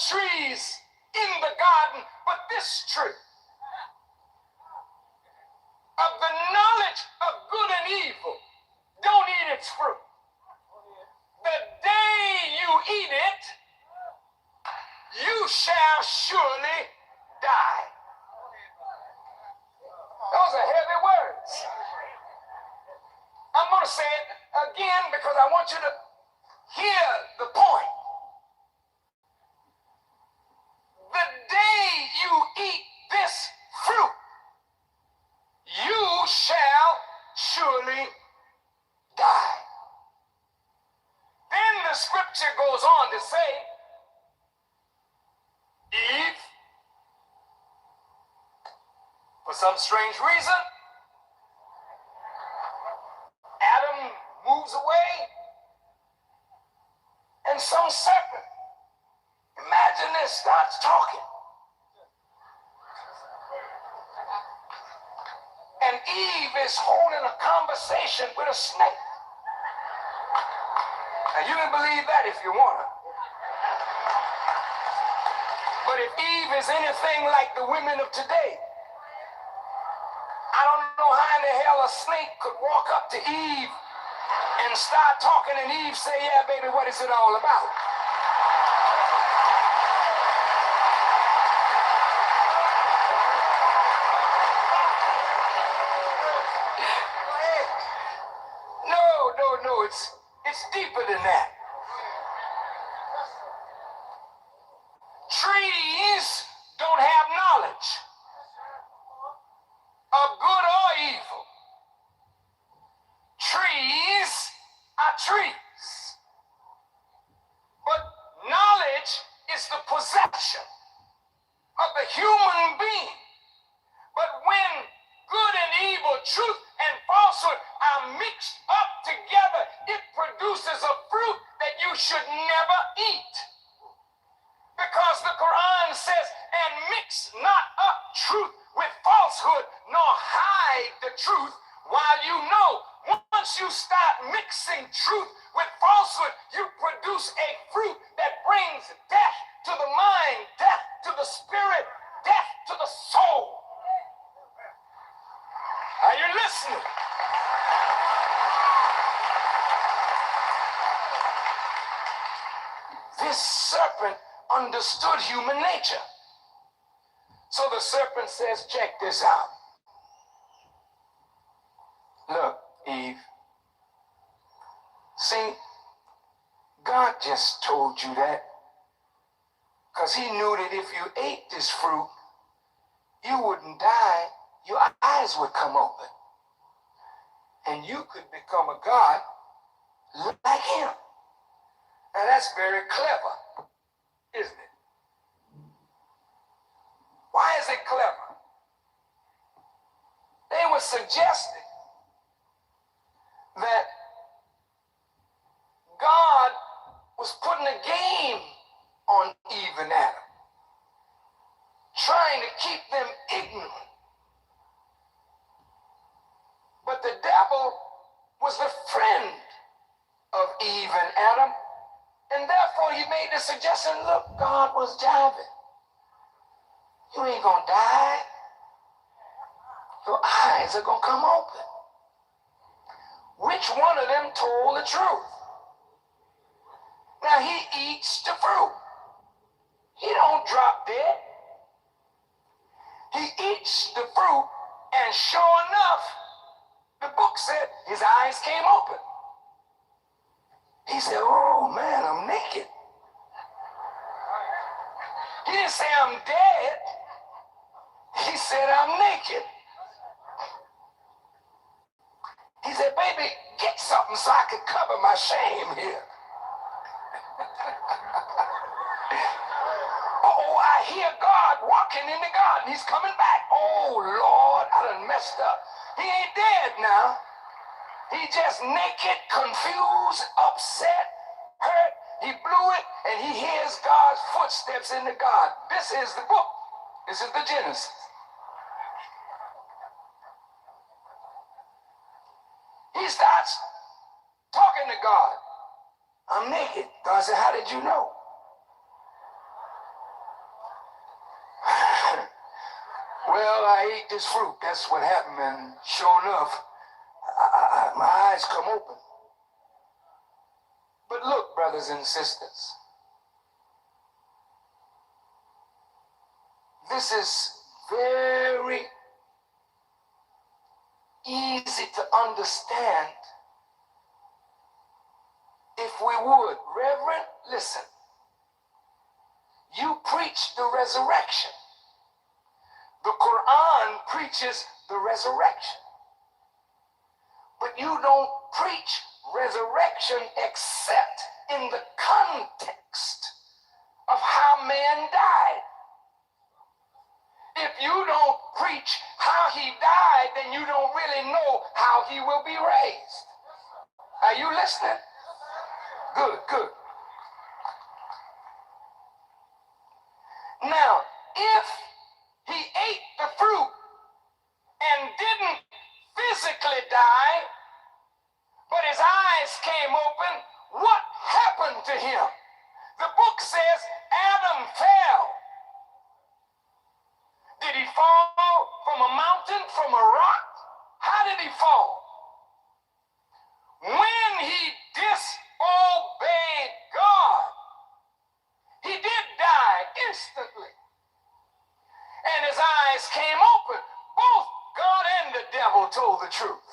trees in the garden, but this tree of the knowledge of good and evil, don't eat its fruit. The day you eat it, you shall surely die. Those are heavy words. I'm going to say it again because I want you to hear the point. The day you eat this fruit, you shall surely die. Then the scripture goes on to say, Eve, for some strange reason, Adam moves away, and some serpent, imagine this, starts talking. And Eve is holding a conversation with a snake. Now you can believe that if you want to. But if Eve is anything like the women of today, I don't know how in the hell a snake could walk up to Eve and start talking and Eve say, yeah, baby, what is it all about? No, it's deeper than that. Trees don't have knowledge of good or evil. Trees are trees. But knowledge is the possession of the human being. But when good and evil, truth and falsehood are mixed up together, it produces a fruit that you should never eat. Because the Quran says, and mix not up truth with falsehood, nor hide the truth, while you know once you start mixing truth with falsehood, you produce a fruit that brings death to the mind, death to the spirit, death to the soul. Are you listening? This serpent understood human nature. So the serpent says, check this out. Look, Eve. See, God just told you that because he knew that if you ate this fruit, you wouldn't die. Your eyes would come open. And you could become a God like him. Now that's very clever, isn't it? Why is it clever? They were suggesting that God was putting a game on Eve and Adam, trying to keep them ignorant. But the devil was the friend of Eve and Adam, and therefore he made the suggestion, look, God was jiving. You ain't gonna die. Your eyes are gonna come open. Which one of them told the truth? Now he eats the fruit. He don't drop dead. He eats the fruit, and sure enough, the book said his eyes came open. He said, oh man, I'm naked. He didn't say I'm dead. He said I'm naked. He said, baby, get something so I can cover my shame here. Oh, I hear God walking in the garden. He's coming back. Oh, Lord, I done messed up. He ain't dead now. He just naked, confused, upset, hurt. He blew it, and he hears God's footsteps in the garden. This is the book. This is the Genesis. He starts talking to God. I'm naked. God said, how did you know? Well, I ate this fruit. That's what happened, and sure enough, my eyes come open. But look, brothers and sisters, this is very easy to understand if we would. Reverend, listen. You preach the resurrection. The Quran preaches the resurrection. But you don't preach resurrection except in the context of how man died. If you don't preach how he died, then you don't really know how he will be raised. Are you listening? Good, good. Now, if he ate the fruit and didn't physically die, but his eyes came open, what happened to him? The book says Adam fell. Did he fall from a mountain, from a rock? How did he fall? When he disobeyed God, he did die instantly. And his eyes came open. Both God and the devil told the truth.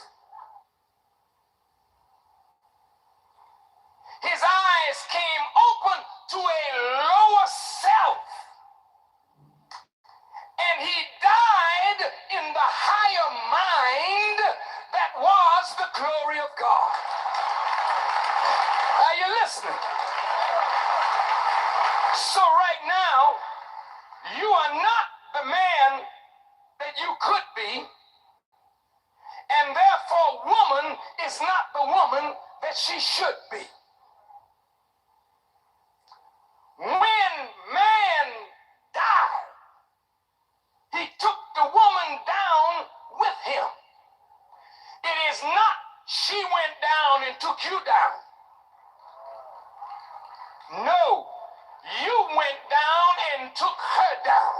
His eyes came open to a lower self. And he died in the higher mind that was the glory of God. Are you listening? So right now, you are not the man that you could be, and therefore woman is not the woman that she should be. When man died, he took the woman down with him. It is not she went down and took you down. No, you went down and took her down.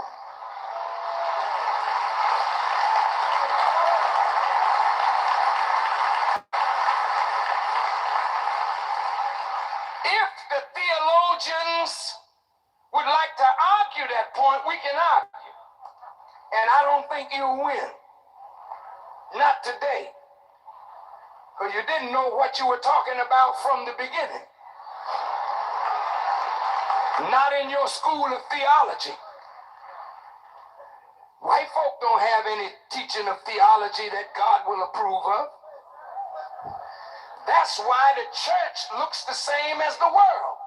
If the theologians would like to argue that point, we can argue. And I don't think you'll win. Not today. Because you didn't know what you were talking about from the beginning. Not in your school of theology. White folk don't have any teaching of theology that God will approve of. That's why the church looks the same as the world.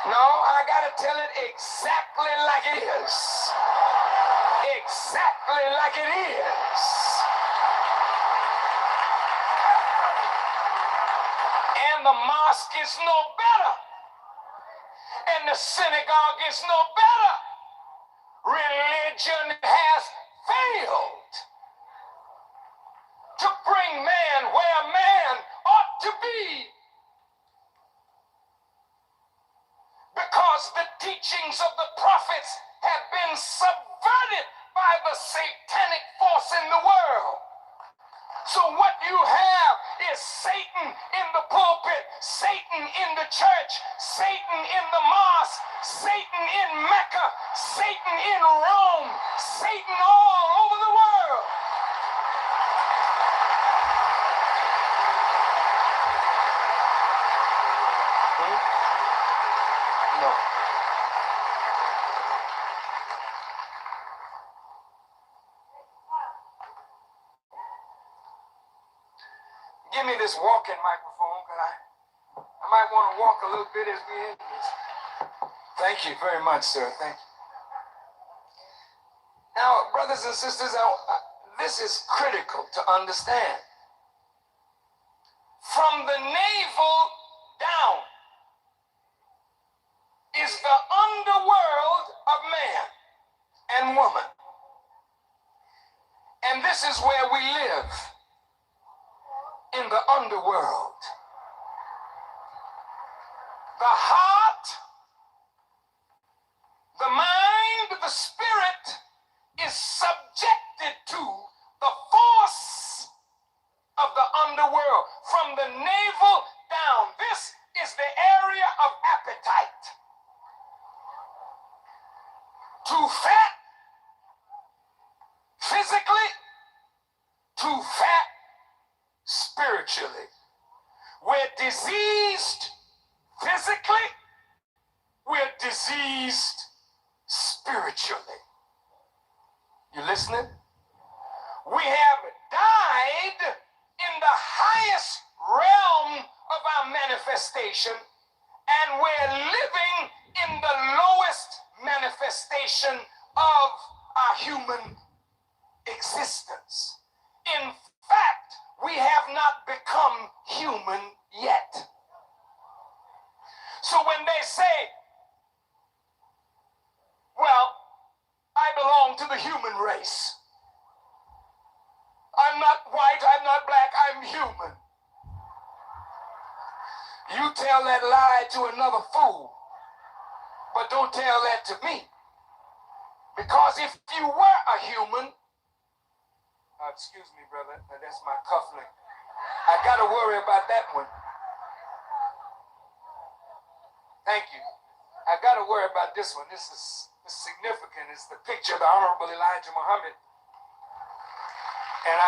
No, I gotta tell it exactly like it is. Exactly like it is. And the mosque is no better. And the synagogue is no better. Religion has failed to bring man where man ought to be. Because the teachings of the prophets have been subverted by the satanic force in the world. So what you have is Satan in the pulpit, Satan in the church, Satan in the mosque, Satan in Mecca, Satan in Rome, Satan all over the world. No. Give me this walking microphone, because I might want to walk a little bit as we end this. Thank you very much, sir. Thank you. Now, brothers and sisters, this is critical to understand. From the navel down is the underworld of man and woman. And this is where we live. In the underworld. The heart the spirit is subjected to the force of the underworld from the navel down. This is the area of appetite. Too fat physically, too fat spiritually. We're diseased physically, we're diseased spiritually. You listening? We have died in the highest realm of our manifestation, and we're living in the lowest manifestation of our human existence. In fact, we have not become human yet. So when they say, well, I belong to the human race, I'm not white, I'm not black, I'm human. You tell that lie to another fool, but don't tell that to me. Because if you were a human, excuse me, brother, that's my cufflink. I got to worry about that one. Thank you. I got to worry about this one. This is significant. It's the picture of the Honorable Elijah Muhammad. And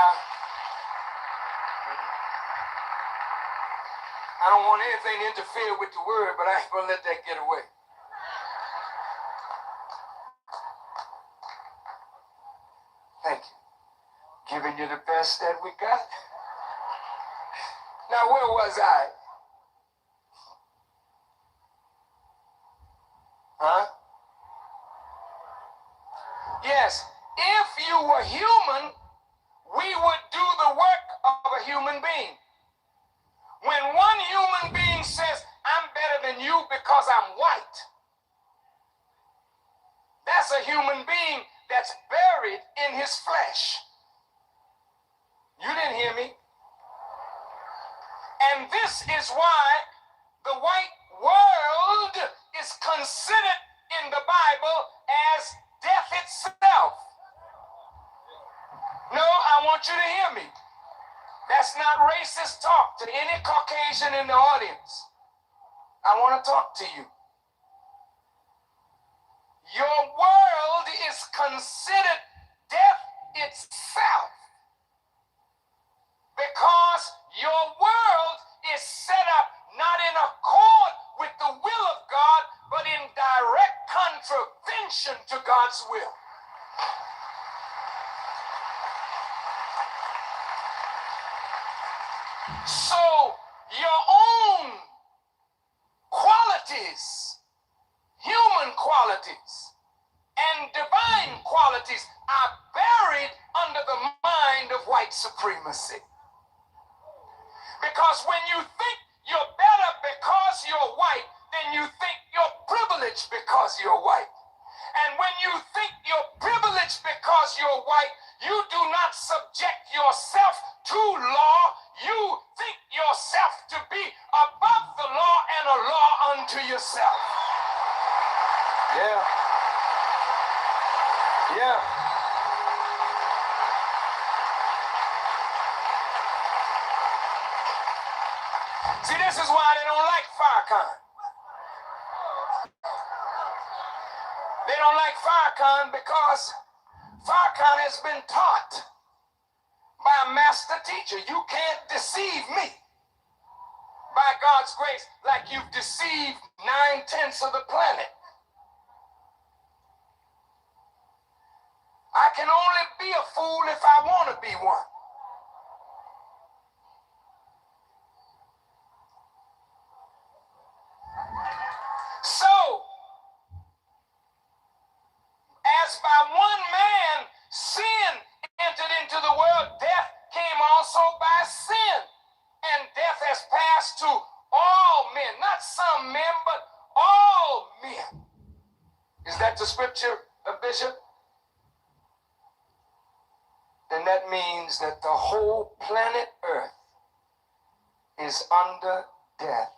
I don't want anything to interfere with the word, but I ain't going to let that get away. Thank you. Giving you the best that we got. Now, where was I? Huh? Yes, if you were human, we would do the work of a human being. When one human being says, I'm better than you because I'm white, that's a human being that's buried in his flesh. You didn't hear me. And this is why the white world is considered in the Bible as death itself. No, I want you to hear me. That's not racist talk to any Caucasian in the audience. I want to talk to you. Your world is considered death itself because your world is set up not in accord with the will of God, but in direct contravention to God's will. So your own qualities, human qualities, and divine qualities are buried under the mind of white supremacy. Because when you think you're better because you're white, then you think you're privileged because you're white. And when you think you're privileged because you're white, you do not subject yourself to law. You think yourself to be above the law and a law unto yourself. Yeah. Yeah. See, this is why they don't like Farrakhan. They don't like Farrakhan because Farrakhan has been taught by a master teacher. You can't deceive me by God's grace like you've deceived 9/10 of the planet. I can only be a fool if I want to be one. So, as by one man sin entered into the world, death came also by sin. And death has passed to all men, not some men, but all men. Is that the scripture, Bishop? Then that means that the whole planet Earth is under death.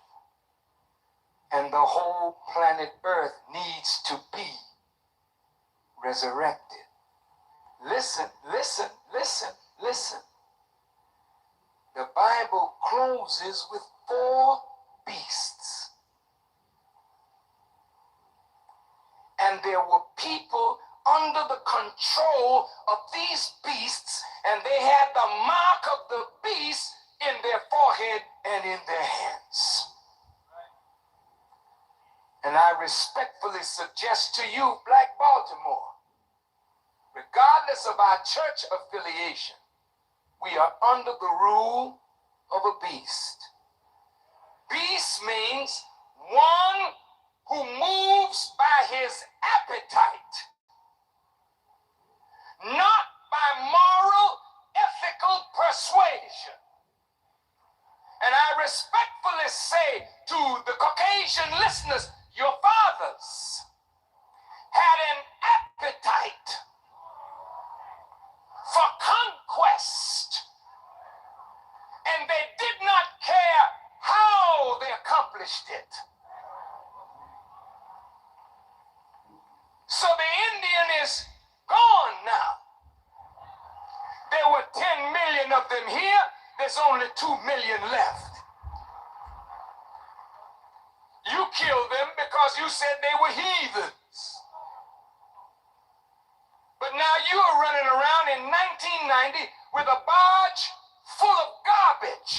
And the whole planet Earth needs to be resurrected. Listen, listen, listen, listen. The Bible closes with 4 beasts. And there were people under the control of these beasts, and they had the mark of the beast in their forehead and in their hands. And I respectfully suggest to you, Black Baltimore, regardless of our church affiliation, we are under the rule of a beast. Beast means one who moves by his appetite, not by moral, ethical persuasion. And I respectfully say to the Caucasian listeners, your fathers had an appetite for conquest, and they did not care how they accomplished it. So the Indian is gone now. There were 10 million of them here. There's only 2 million left. You killed them because you said they were heathens. But now you are running around in 1990 with a barge full of garbage,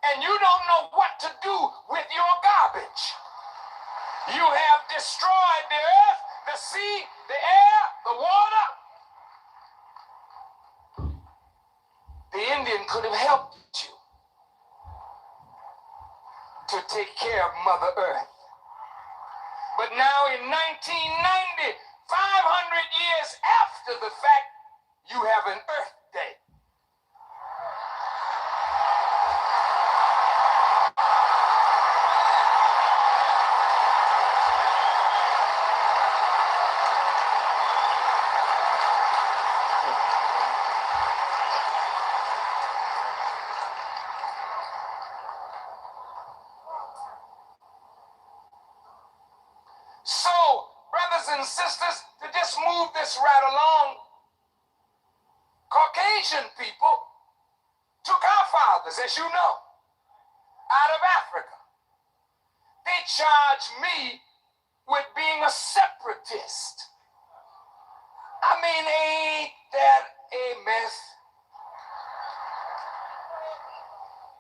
and you don't know what to do with your garbage. You have destroyed the earth, the sea, the air, the water. The Indian could have helped you to take care of Mother Earth. But now in 1990, 500 years after the fact, you have an Earth Day. So, brothers and sisters, to just move this right along, Caucasian people took our fathers, as you know, out of Africa. They charged me with being a separatist. I mean, ain't that a mess?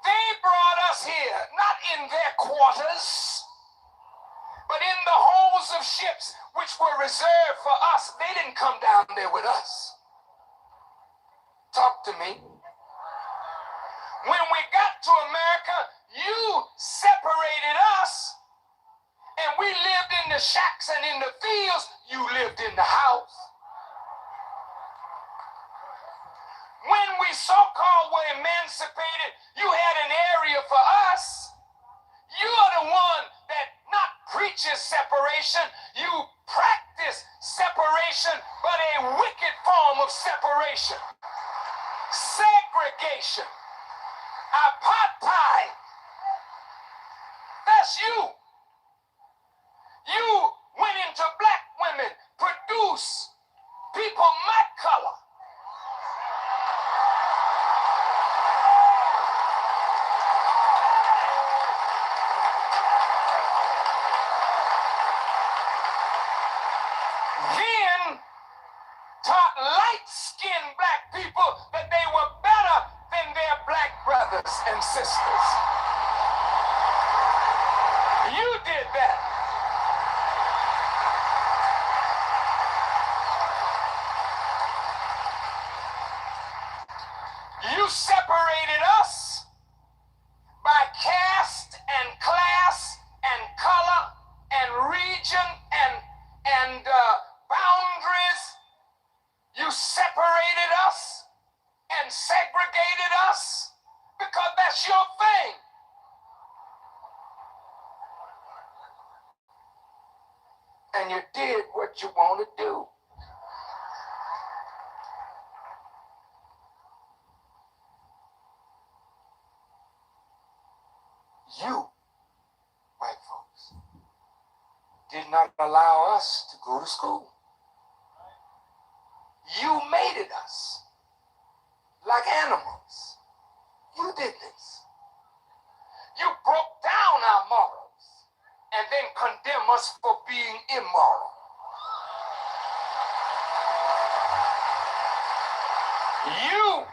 They brought us here, not in their quarters, but in the holds of ships which were reserved for us. They didn't come down there with us. Talk to me. When we got to America, you separated us, and we lived in the shacks and in the fields. You lived in the house. When we so-called were emancipated, you had an area for us. You are the one that not preaches separation. You practice separation, but a wicked form of separation. Segregation. Apartheid. That's you. You went into black women, produce people my color. Then taught light-skinned black people that they were better than their black brothers and sisters. You did that. You separated us by caste and class and color and region and boundaries. You separated us and segregated us because that's your thing. And you did what you want to do. You, white folks, did not allow us to go to school. You made us like animals. You did this. You broke down our morals and then condemn us for being immoral. You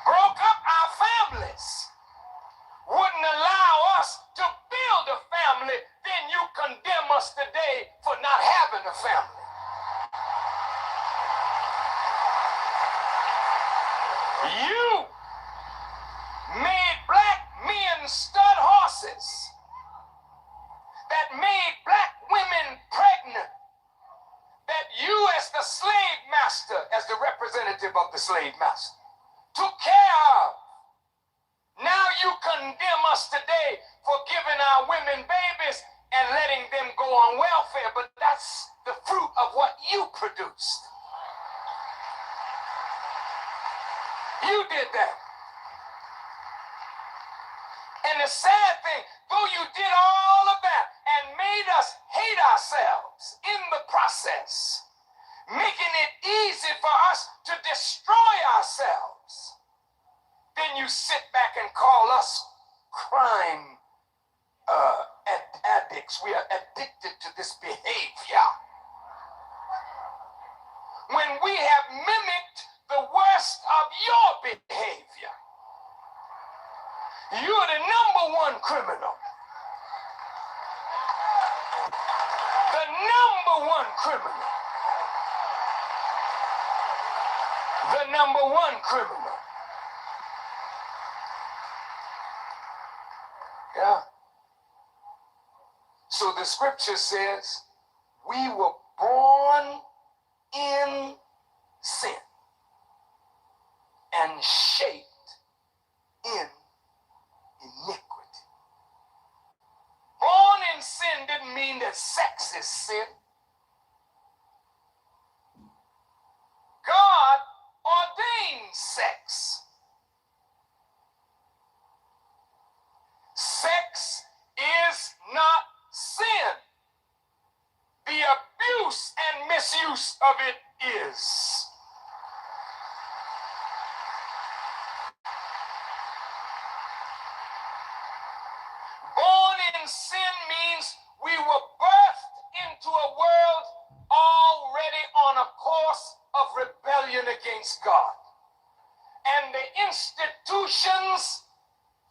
broke up our families, wouldn't allow us to build a family, then you condemn us today for not having a family. You made black men stud horses that made black women pregnant, that you as the slave master, as the representative of the slave master, took care of. Now you condemn us today for giving our women babies and letting them go on welfare, but that's the fruit of what you produced. You did that. And the sad thing, though you did all of that and made us hate ourselves in the process, making it easy for us to destroy ourselves, then you sit back and call us crime addicts. We are addicted to this behavior. When we have mimicked the worst of your behavior. You're the #1 criminal. The #1 criminal. The #1 criminal. Yeah. So the scripture says, we were born in sin and shaped in iniquity. Born in sin didn't mean that sex is sin. God ordained sex. Sex is not sin. The abuse and misuse of it is. Born in sin means we were birthed into a world already on a course of rebellion against God. And the institutions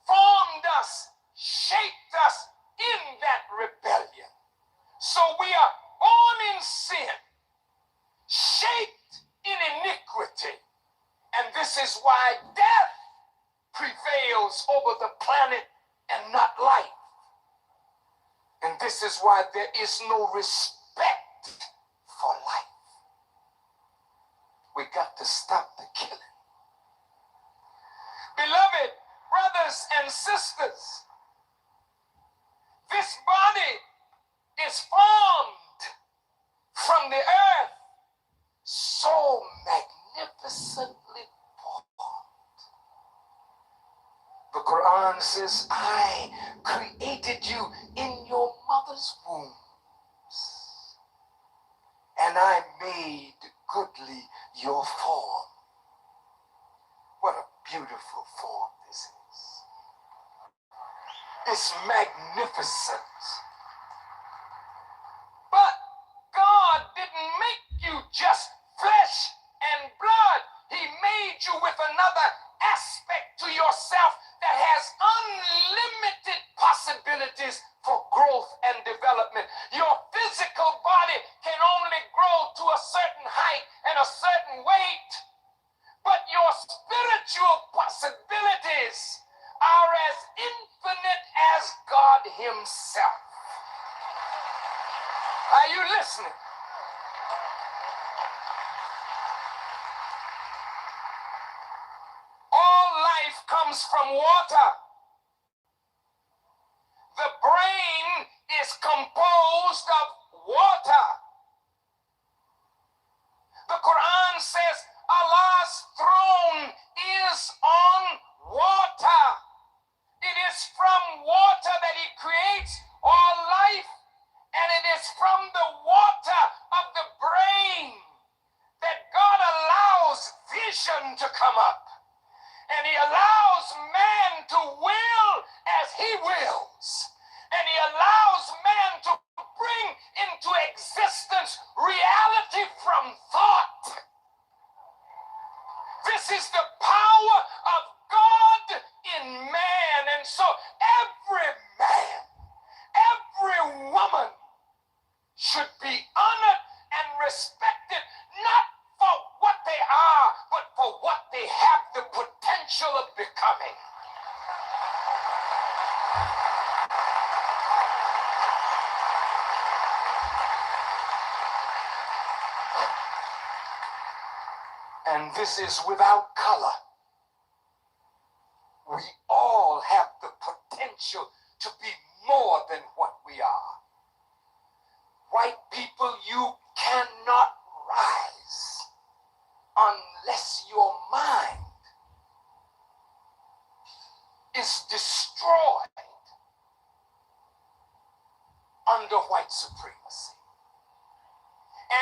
formed us, shaped us in that rebellion. So we are born in sin, shaped in iniquity. And this is why death prevails over the planet and not life. And this is why there is no respect for life. We got to stop the killing. Beloved brothers and sisters, this body is formed from the earth, so magnificently formed. The Quran says, I created you in your mother's wombs, and I made goodly your form. What a beautiful form this is. It's magnificent. But God didn't make you just flesh and blood. He made you with another aspect to yourself that has unlimited possibilities for growth and development. Your physical body can only grow to a certain height and a certain weight, but your spiritual possibilities are as infinite as God Himself. Are you listening? All life comes from water. The brain is composed of water. The Quran says Allah's throne is on water. It is from water that He creates all life, and it is from the water of the brain that God And this is without color. We all have the potential to be more than what we are. White people, you cannot rise unless your mind is destroyed under white supremacy.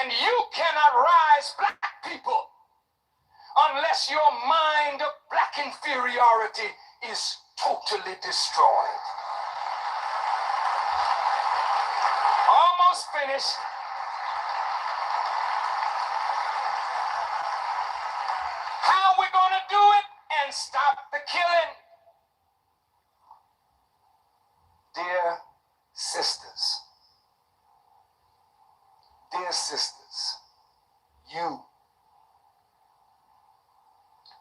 And you cannot rise, black people, unless your mind of black inferiority is totally destroyed. Almost finished. How are we going to do it and stop the killing? Dear sisters, you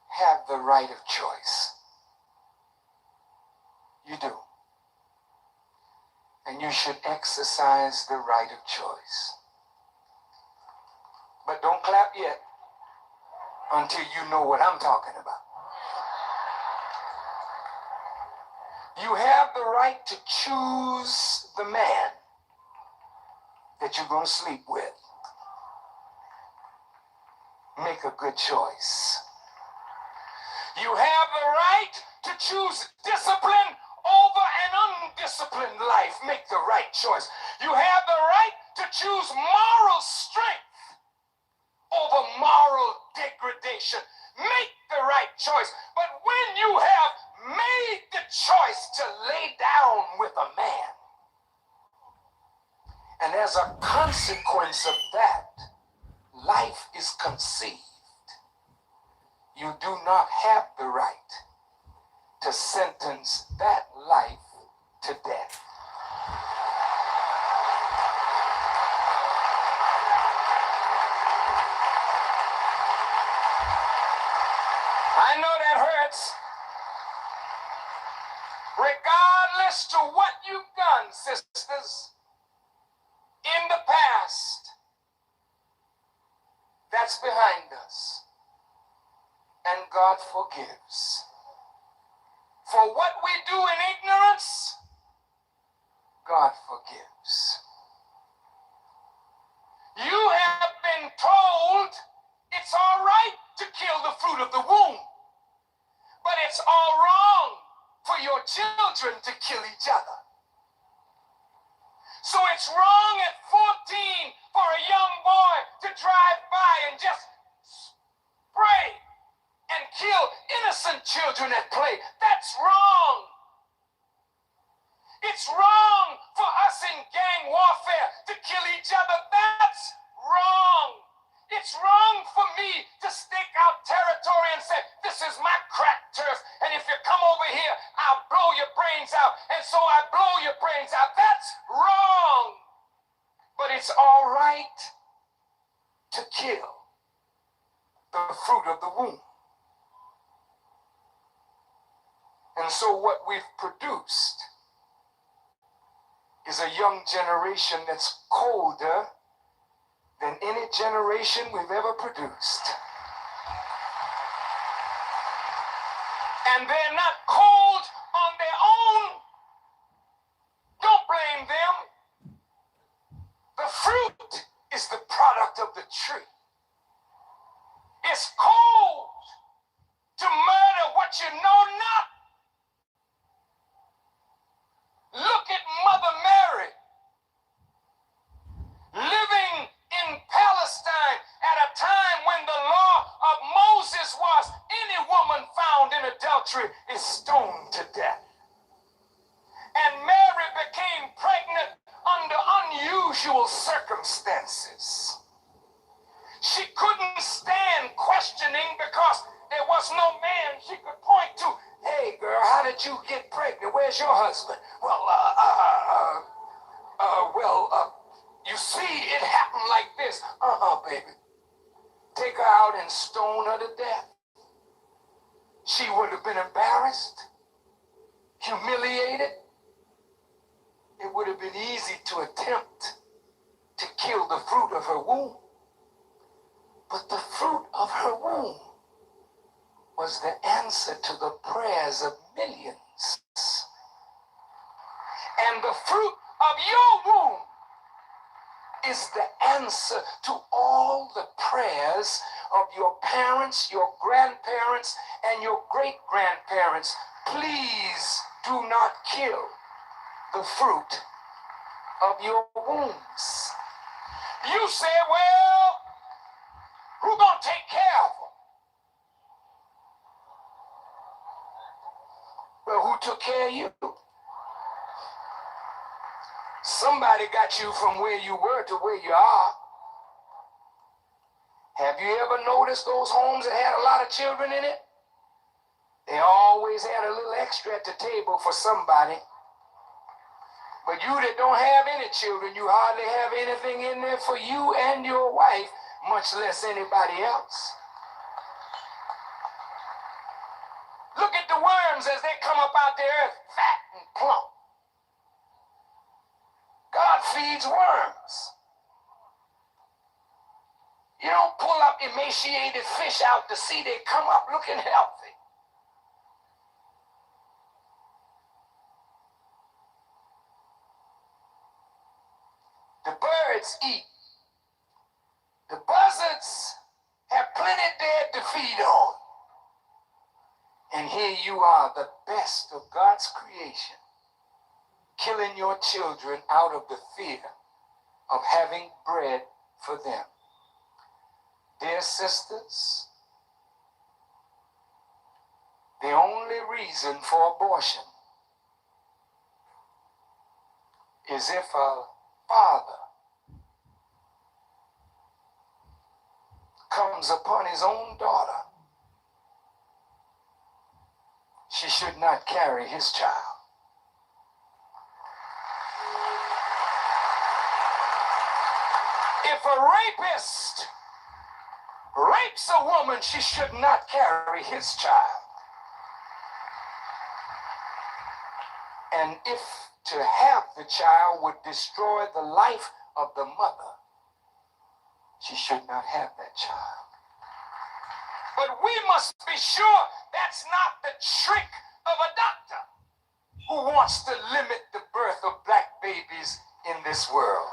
have the right of choice. You do. And you should exercise the right of choice. But don't clap yet until you know what I'm talking about. You have the right to choose the man that you're going to sleep with. Make a good choice. You have the right to choose discipline over an undisciplined life. Make the right choice. You have the right to choose moral strength over moral degradation. Make the right choice. But when you have made the choice to lay down with a man, and as a consequence of that, life is conceived, you do not have the right to sentence that life to death. I know that hurts. Regardless to what you've done, sisters, in the past, that's behind us. And God forgives. For what we do in ignorance, God forgives. You have been told it's all right to kill the fruit of the womb, but it's all wrong for your children to kill each other. So it's wrong at 14 for a young boy to drive by and just spray and kill innocent children at play. That's wrong. It's wrong for us in gang warfare to kill each other. That's wrong. It's wrong for me to stake out territory and say, this is my crack turf, and if you come over here, I'll blow your brains out, and so I blow your brains out. That's wrong. But it's all right to kill the fruit of the womb. And so what we've produced is a young generation that's colder than any generation we've ever produced. And they're not cold on their own. Don't blame them. The fruit is the product of the tree. It's cold to murder what you know not. Look at Mother Mary living in Palestine at a time when the law of Moses was any woman found in adultery is stoned to death. And Mary became pregnant under unusual circumstances. She couldn't stand questioning because there was no man she could point to. Hey girl, how did you get pregnant? Where's your husband? You see, it happened like this. Baby. Take her out and stone her to death. She would have been embarrassed, humiliated. It would have been easy to attempt to kill the fruit of her womb. But the fruit of her womb was the answer to the prayers of millions. And the fruit of your womb is the answer to all the prayers of your parents, your grandparents, and your great-grandparents. Please do not kill the fruit of your wombs. You say, well, who's going to take care of them? Well, who took care of you? Somebody got you from where you were to where you are. Have you ever noticed those homes that had a lot of children in it? They always had a little extra at the table for somebody. But you that don't have any children, you hardly have anything in there for you and your wife, much less anybody else. Look at the worms as they come up out the earth, fat and plump. God feeds worms. You don't pull up emaciated fish out to sea. They come up looking healthy. The birds eat. The buzzards have plenty dead to feed on. And here you are, the best of God's creation, killing your children out of the fear of having bread for them. Dear sisters, the only reason for abortion is if a father comes upon his own daughter, she should not carry his child. If a rapist rapes a woman, she should not carry his child. And if to have the child would destroy the life of the mother, she should not have that child. But we must be sure that's not the trick of a doctor who wants to limit the birth of black babies in this world.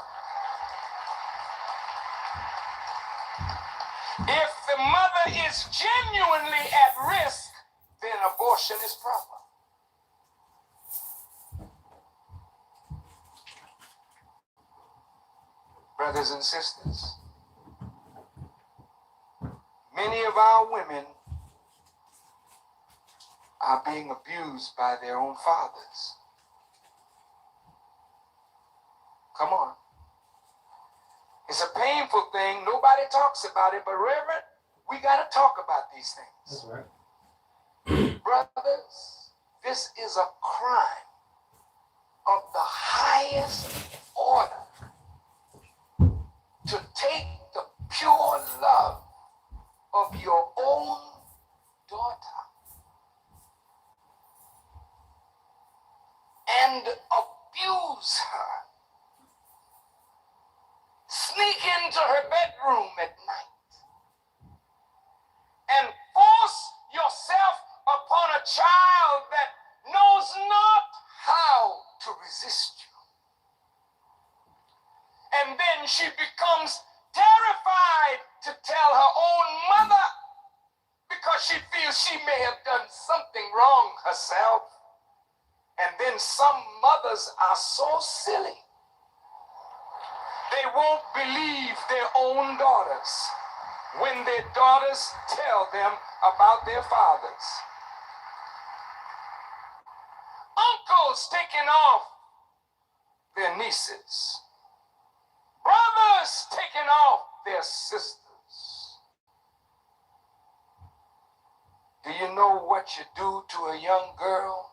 If the mother is genuinely at risk, then abortion is proper. Brothers and sisters, many of our women are being abused by their own fathers. Come on. It's a painful thing. Nobody talks about it, but Reverend, we got to talk about these things.
That's right.
Brothers, this is a crime of the highest order to take the pure love of your own daughter and abuse her. Sneak into her bedroom at night and force yourself upon a child that knows not how to resist you. And then she becomes terrified to tell her own mother because she feels she may have done something wrong herself. And then some mothers are so silly, they won't believe their own daughters when their daughters tell them about their fathers. Uncles taking off their nieces. Brothers taking off their sisters. Do you know what you do to a young girl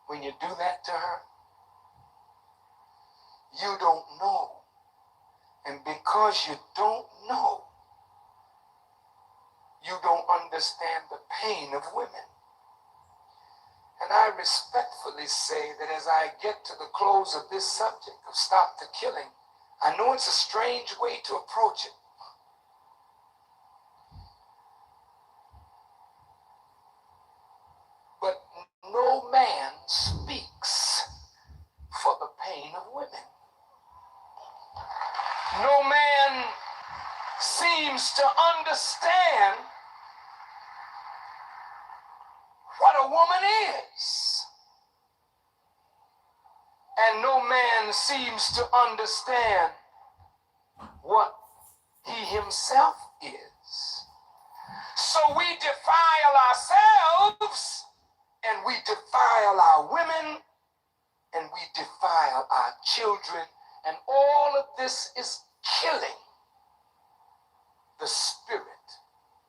when you do that to her? You don't know. And because you don't know, you don't understand the pain of women. And I respectfully say that as I get to the close of this subject of stop the killing, I know it's a strange way to approach it. no man speaks for the pain of women. No man seems to understand what a woman is. And no man seems to understand what he himself is. So we defile ourselves, and we defile our women, and we defile our children, and all of this is killing the spirit,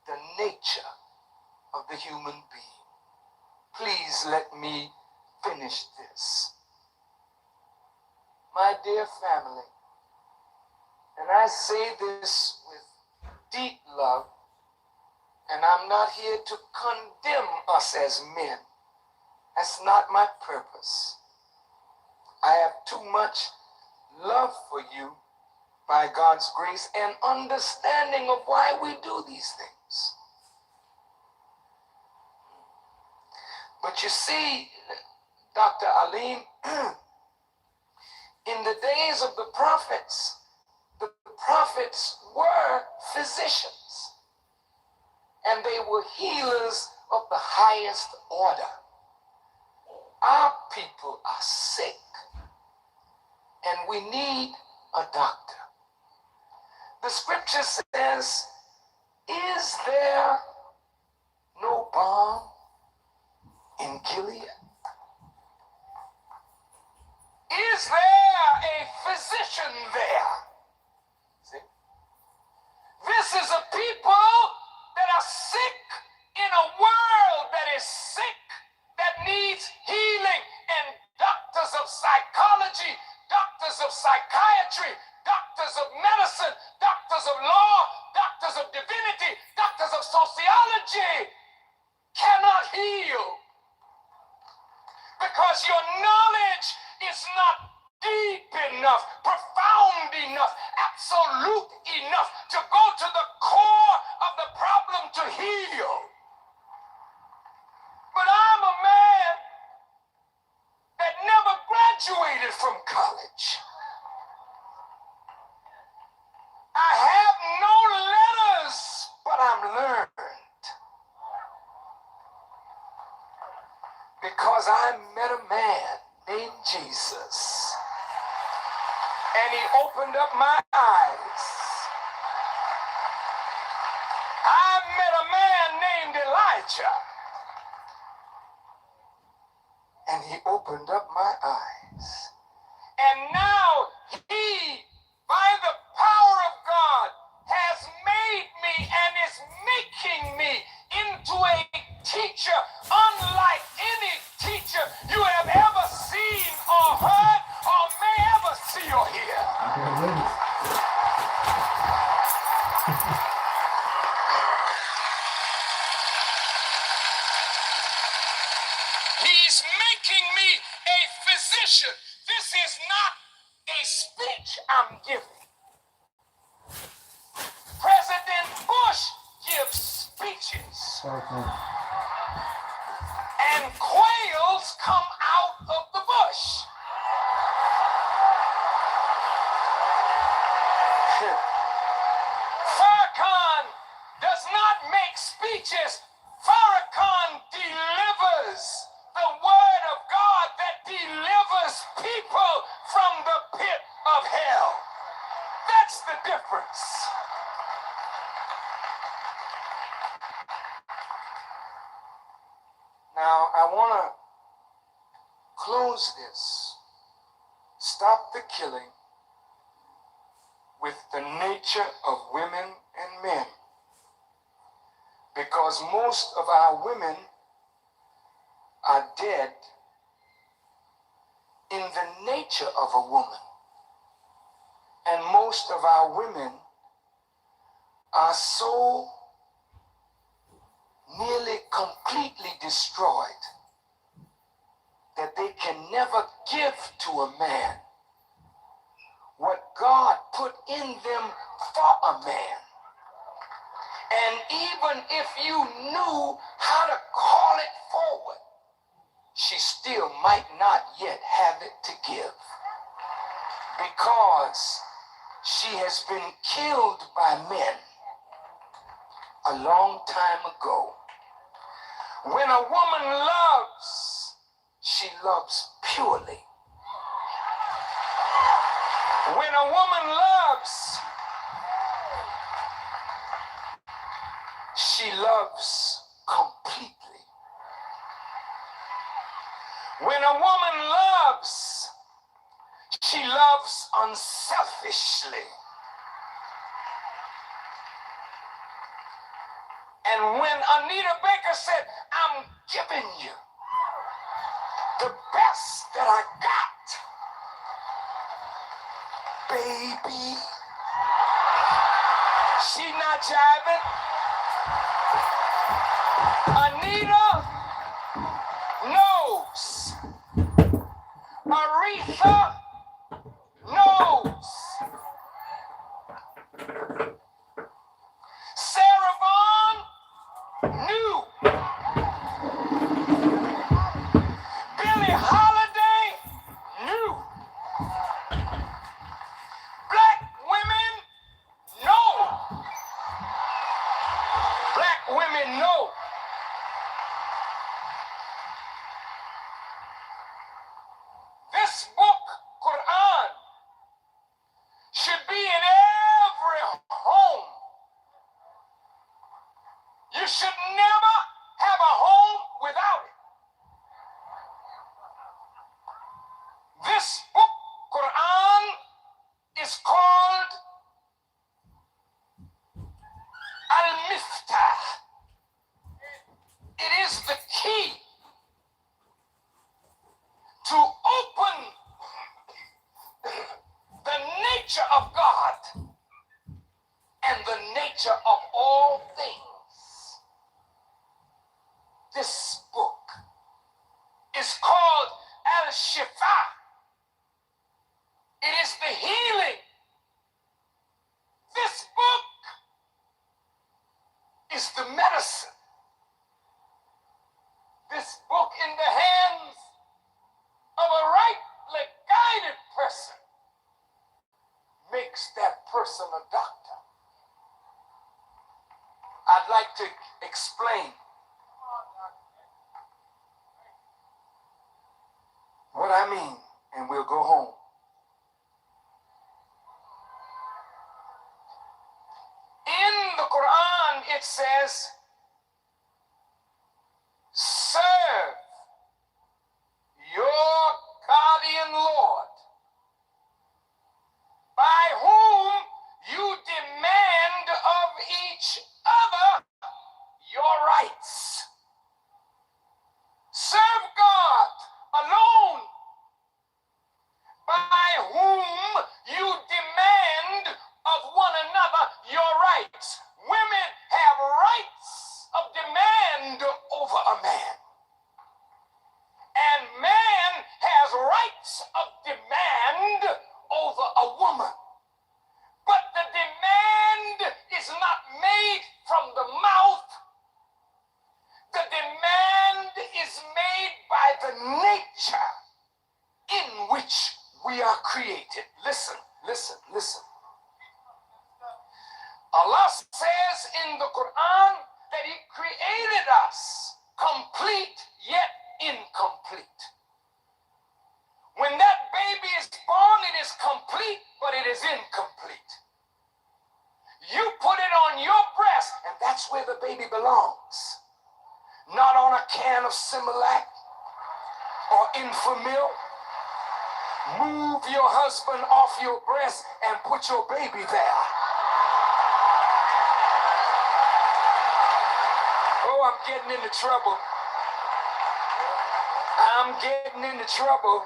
the nature of the human being. Please let me finish this. My dear family, and I say this with deep love, and I'm not here to condemn us as men. That's not my purpose. I have too much love for you by God's grace and understanding of why we do these things. But you see, Dr. Alim, in the days of the prophets were physicians, and they were healers of the highest order. Our people are sick, and we need a doctor. The scripture says, is there no balm in Gilead? Is there a physician there? See? This is a people that are sick in a world that is sick, that needs healing, and doctors of psychology, doctors of psychiatry, doctors of medicine, doctors of law, doctors of divinity, doctors of sociology cannot heal, because your knowledge is not deep enough, profound enough, absolute enough to go to the core of the problem to heal. But I'm a man that never graduated from college. I have no letters, but I'm learned. Because I met a man named Jesus, and he opened up my eyes. I met a man named Elijah, and he opened up my eyes. And now he, by the power of God, has made me and is making me into a teacher unlike any teacher you have ever seen or heard or may ever see or hear. He's making me a physician. This is not a speech I'm giving. President Bush gives speeches. And quails come out of the bush. Farrakhan does not make speeches. Farrakhan delivers the word of God that delivers people from the pit of hell. That's the difference. Now, I want to close this. Stop the killing with the nature of women and men. Because most of our women are dead in the nature of a woman. And most of our women are so nearly completely destroyed that they can never give to a man what God put in them for a man. And even if you knew how to call it forward, she still might not yet have it to give, because she has been killed by men a long time ago. When a woman loves, she loves purely. When a woman loves, she loves completely. When a woman loves, she loves unselfishly. And when Anita Baker said, I'm giving you the best that I got, baby, she not jiving. Anita knows. Aretha knows. Sarah Vaughan knew. Billie Holiday knew. Black women know. Black women know. This book, Quran, should be in every home. You should never have a home without it. This book, Quran, is called Al-Miftah. It is the key to open the nature of God and the nature of all things. This book is called Al-Shifa. It is the healing. This book is the medicine. This book in the hands of a rightly guided person makes that person a doctor. I'd like to explain what I mean, and we'll go home. In the Quran, it says, serve your guardian Lord, by whom you demand of each other your rights. Serve God alone, by whom you demand of one another your rights. Women have rights of demand over a man, and man has rights of demand over a woman. But the demand is not made from the mouth. The demand is made by the nature in which we are created. Listen, listen, listen. Allah says in the Quran that He created us complete yet incomplete. When that baby is born, it is complete, but it is incomplete. You put it on your breast, and that's where the baby belongs. Not on a can of Similac or Infamil. Move your husband off your breast and put your baby there. Oh, I'm getting into trouble. I'm getting into trouble.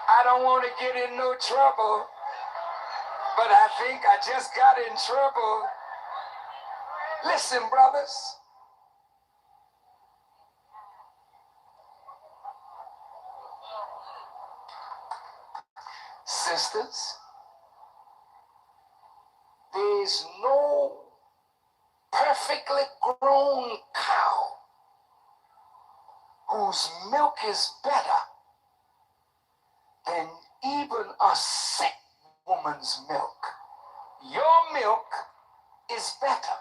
I don't want to get in no trouble, but I think I just got in trouble. Listen, brothers. Sisters, there's no perfectly grown cow whose milk is better than even a sick woman's milk. Your milk is better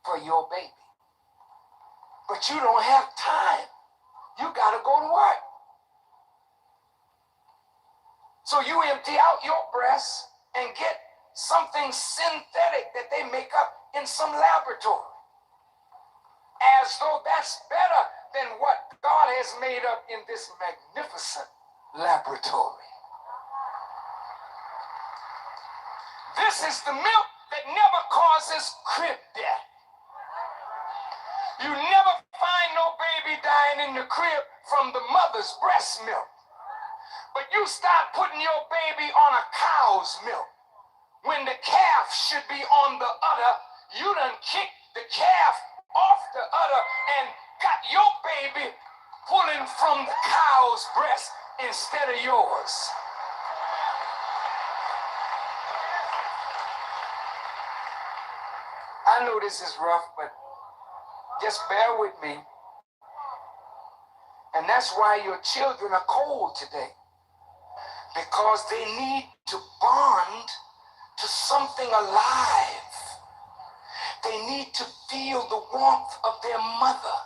for your baby. But you don't have time. You got to go to work. So you empty out your breast and get something synthetic that they make up in some laboratory, as though that's better than what God has made up in this magnificent laboratory. This is the milk that never causes crib death. You never find no baby dying in the crib from the mother's breast milk. But you start putting your baby on a cow's milk when the calf should be on the udder. You done kicked the calf off the udder and got your baby pulling from the cow's breast instead of yours. I know this is rough, but just bear with me. And that's why your children are cold today, because they need to bond to something alive. They need to feel the warmth of their mother,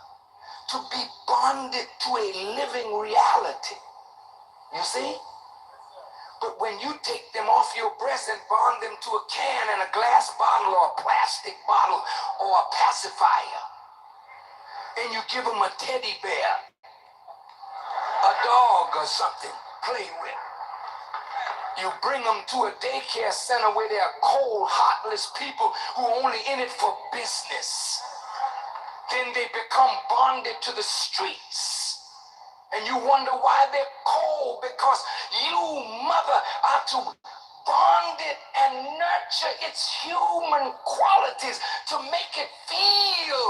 to be bonded to a living reality. You see? But when you take them off your breast and bond them to a can and a glass bottle or a plastic bottle or a pacifier, and you give them a teddy bear, a dog or something, play with. You bring them to a daycare center where there are cold, heartless people who are only in it for business. Then they become bonded to the streets. And you wonder why they're cold, because you, mother, are to bond it and nurture its human qualities to make it feel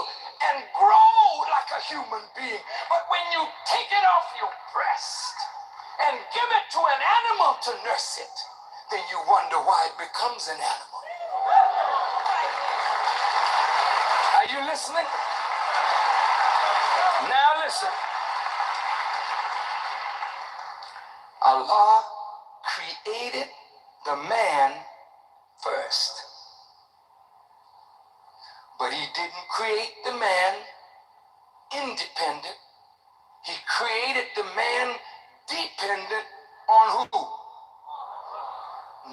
and grow like a human being. But when you take it off your breast and give it to an animal to nurse it, then you wonder why it becomes an animal. Are you listening? Now listen. Allah created the man first. But he didn't create the man independent. He created the man dependent on who?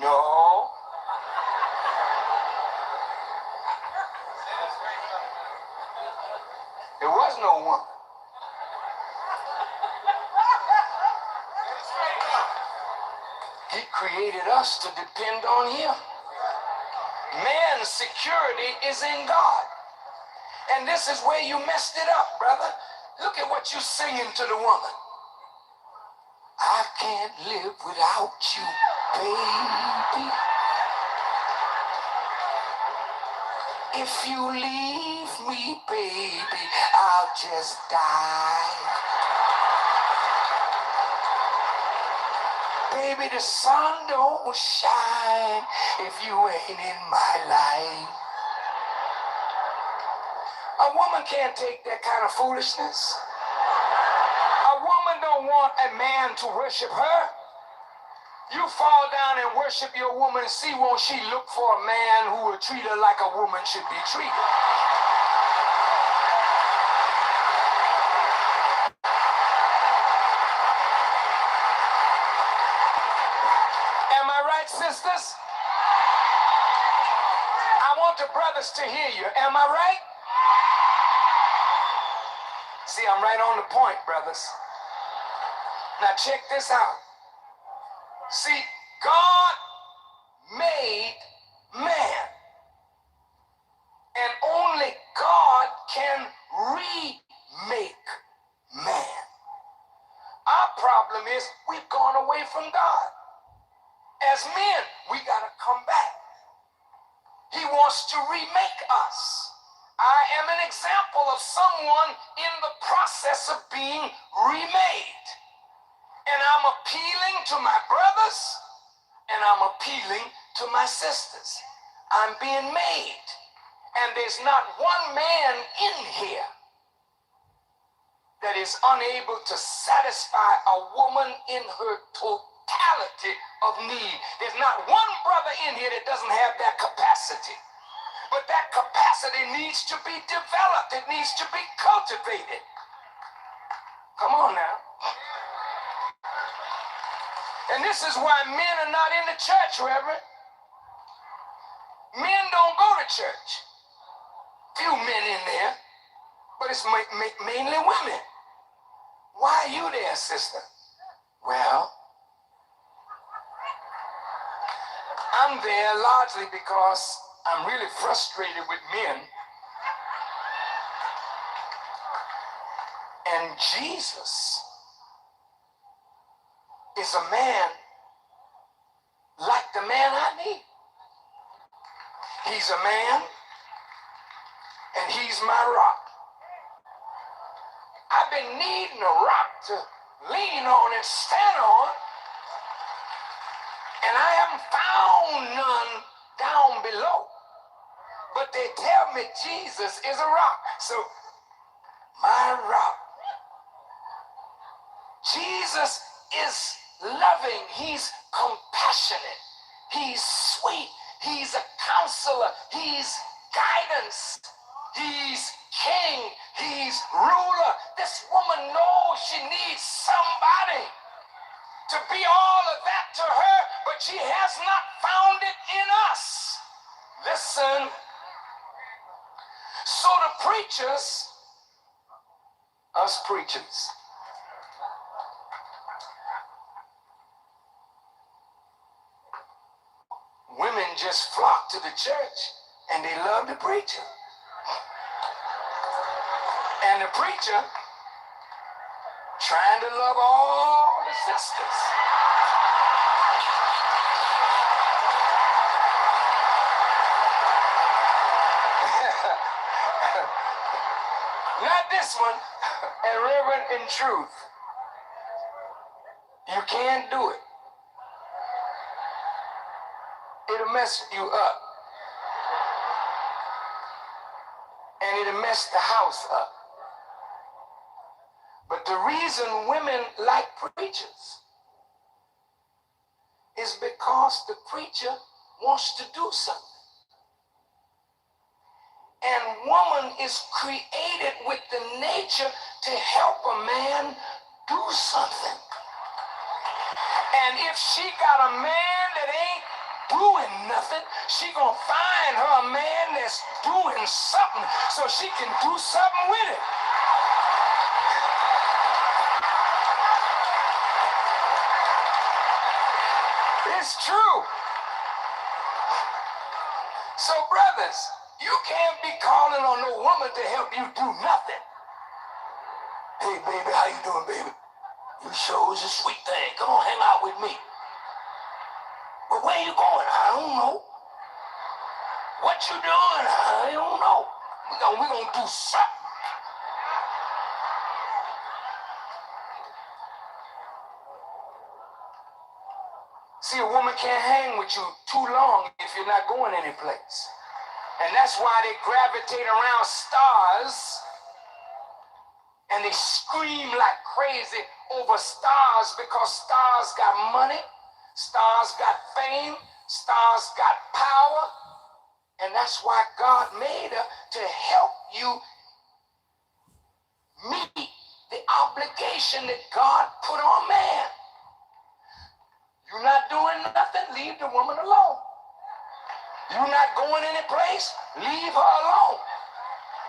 No. There was no woman. He created us to depend on him. Man's security is in God. And this is where you messed it up, brother. Look at what you're singing to the woman. I can't live without you, baby. If you leave me, baby, I'll just die. Baby, the sun don't shine if you ain't in my life. A woman can't take that kind of foolishness. A woman don't want a man to worship her. You fall down and worship your woman, see, won't she look for a man who will treat her like a woman should be treated? Am I right, sisters? I want the brothers to hear you. Am I right? See, I'm right on the point, brothers. Now check this out. See, God made man. And only God can remake man. Our problem is we've gone away from God. As men, we got to come back. He wants to remake us. I am an example of someone in the process of being remade. And I'm appealing to my brothers, and I'm appealing to my sisters. I'm being made. And there's not one man in here that is unable to satisfy a woman in her totality of need. There's not one brother in here that doesn't have that capacity. But that capacity needs to be developed. It needs to be cultivated. Come on now. And this is why men are not in the church, Reverend. Men don't go to church. Few men in there, but it's mainly women. Why are you there, sister? Well, I'm there largely because I'm really frustrated with men. And Jesus is a man like the man I need. He's a man, and he's my rock. I've been needing a rock to lean on and stand on, and I haven't found none down below. But they tell me Jesus is a rock. So, my rock. Jesus is loving. He's compassionate. He's sweet. He's a counselor. He's guidance. He's king. He's ruler. This woman knows she needs somebody to be all of that to her, but she has not found it in us. Listen. So the preachers, us preachers, women just flock to the church and they love the preacher. And the preacher trying to love all the sisters. Not this one. And Reverend, in truth, you can't do it. It'll mess you up. And it'll mess the house up. But the reason women like preachers is because the preacher wants to do something. And woman is created with the nature to help a man do something. And if she got a man that ain't doing nothing, she gonna find her a man that's doing something so she can do something with it. It's true. So brothers, you can't be calling on no woman to help you do nothing. Hey baby, how you doing, baby? You sure is a sweet thing. Come on, hang out with me. But where you going? I don't know. What you doing? I don't know. We're gonna do something. See, a woman can't hang with you too long if you're not going anyplace. And that's why they gravitate around stars and they scream like crazy over stars, because stars got money, stars got fame, stars got power. And that's why God made her to help you meet the obligation that God put on man. You're not doing nothing, leave the woman alone. You're not going any place, leave her alone.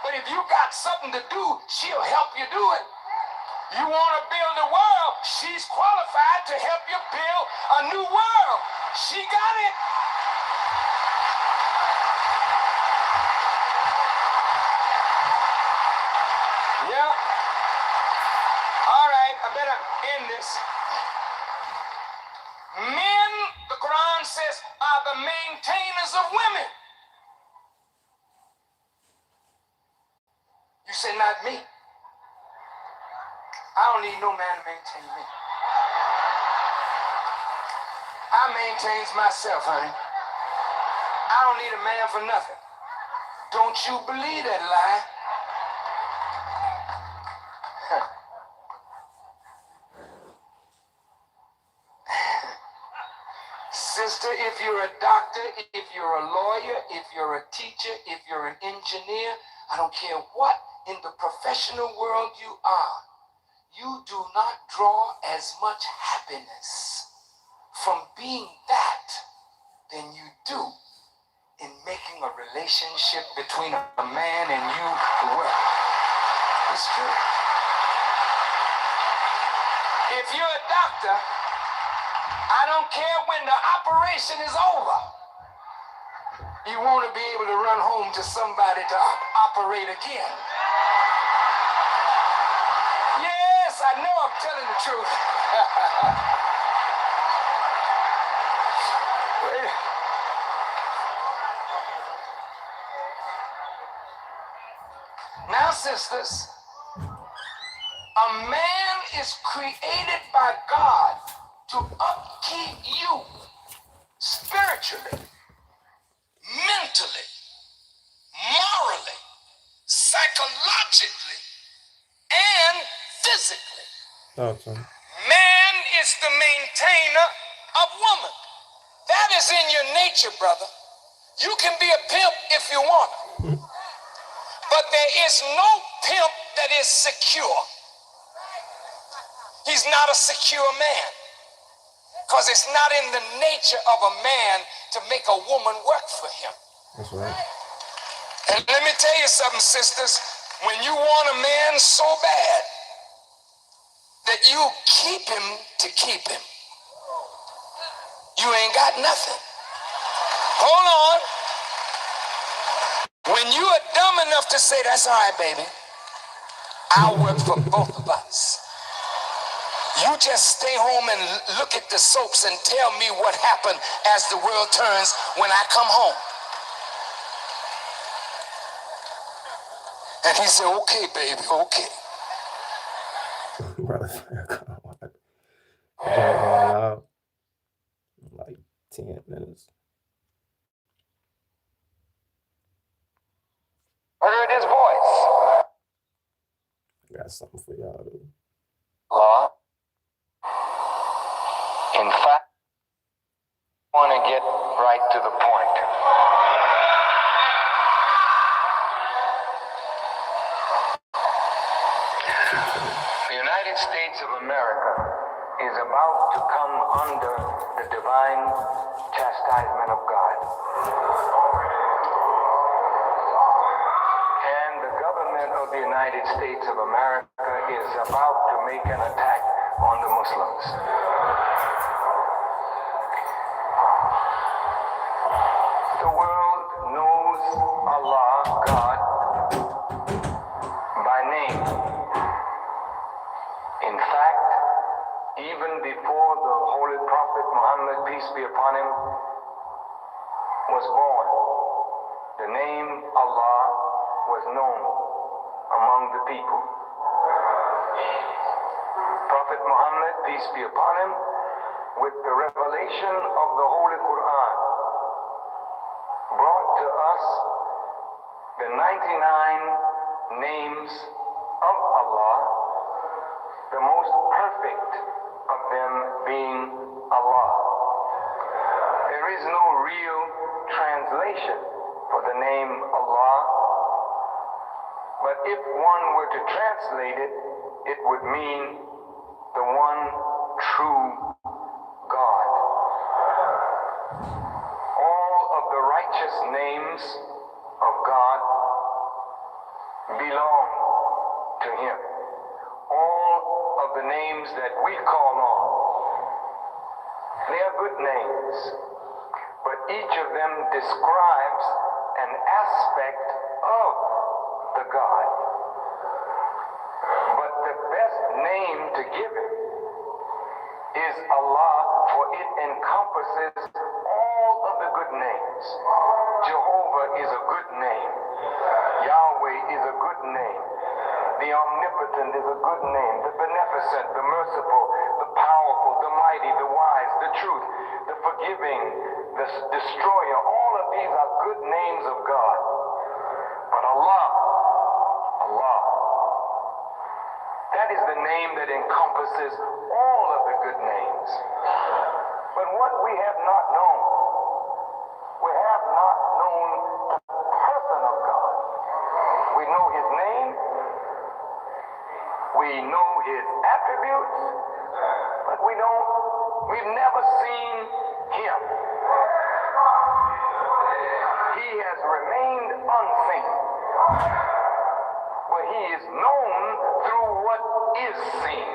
But if you got something to do, she'll help you do it. You want to build a world, she's qualified to help you build a new world. She got it. Yeah. All right, I better end this. Men, the Quran says, are the maintainers of women. You say, not me. I don't need no man to maintain me. I maintains myself, honey. I don't need a man for nothing. Don't you believe that lie? sister, if you're a doctor, if you're a lawyer, if you're a teacher, if you're an engineer, I don't care what in the professional world you are, you do not draw as much happiness from being that than you do in making a relationship between a man and you work. It's true. If you're a doctor, I don't care when the operation is over. You want to be able to run home to somebody to operate again. Yes, I know I'm telling the truth. Now, sisters, a man is created by God to upkeep you spiritually, mentally, morally, psychologically, and physically.
Awesome.
Man is the maintainer of woman. That is in your nature, brother. You can be a pimp if you want to. But there is no pimp that is secure. He's not a secure man. Because it's not in the nature of a man to make a woman work for him.
That's right.
And let me tell you something, sisters. When you want a man so bad that you keep him to keep him, you ain't got nothing. Hold on. When you are dumb enough to say, that's all right, baby, I'll work for both of us. You just stay home and look at the soaps and tell me what happened as the world turns when I come home. And he said, okay, baby, okay.
Brother, going out like 10 minutes.
Heard his voice.
I got something for y'all, dude.
Law. In fact, I want to get right to the point. The United States of America is about to come under the divine chastisement of God. And the government of the United States of America is about to make an attack on the Muslims. The world knows Allah, God, by name. In fact, even before the Holy Prophet Muhammad, peace be upon him, was born, the name Allah was known among the people. Prophet Muhammad, peace be upon him, with the revelation of the Holy Quran, brought to us the 99 names of Allah, the most perfect of them being Allah. There is no real translation for the name Allah, but if one were to translate it, it would mean the one true God. All of the righteous names of God belong to him. All of the names that we call on, they are good names, but each of them describes an aspect of the God. But the best name to give him is Allah, for it encompasses all of the good names. Jehovah is a good name. Yahweh is a good name. The omnipotent is a good name. The beneficent, the merciful, the powerful, the mighty, the wise, the truth, the forgiving, the destroyer. All of these are good names of God. But Allah, that is the name that encompasses all of the good names. But what we have not known. We have not known the person of God. We know his name. We know his attributes, but we've never seen him. He has remained unseen, but he is known through what is seen.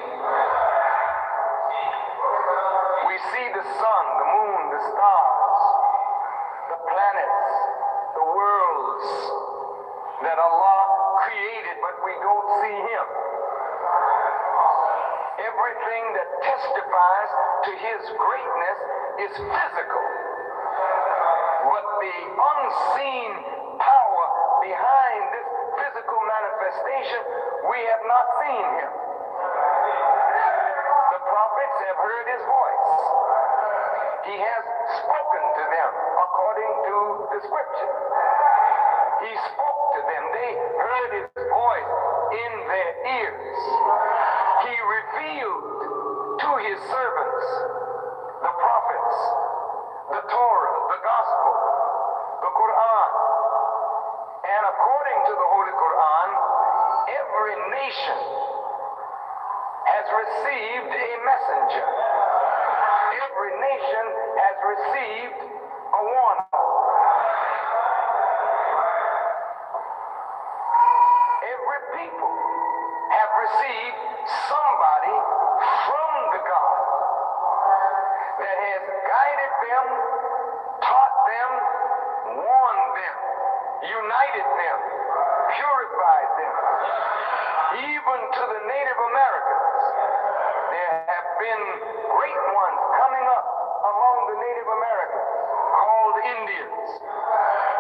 We see the sun, the moon, the stars, the planets, the worlds that Allah created, but we don't see him. Everything that testifies to his greatness is physical, but the unseen power behind this physical manifestation, we have not seen him. The prophets have heard his voice. He has spoken to them according to the scripture. He spoke to them. They heard his voice in their ears. He revealed to his servants, the prophets, the Torah, the gospel, the Quran. And according to the Holy Quran, every nation has received a messenger. Every nation has received a warning. Every people have received somebody from the God that has guided them, taught them, warned them, united them, purified them. Even to the Native Americans, there have been great ones coming up among the Native Americans called Indians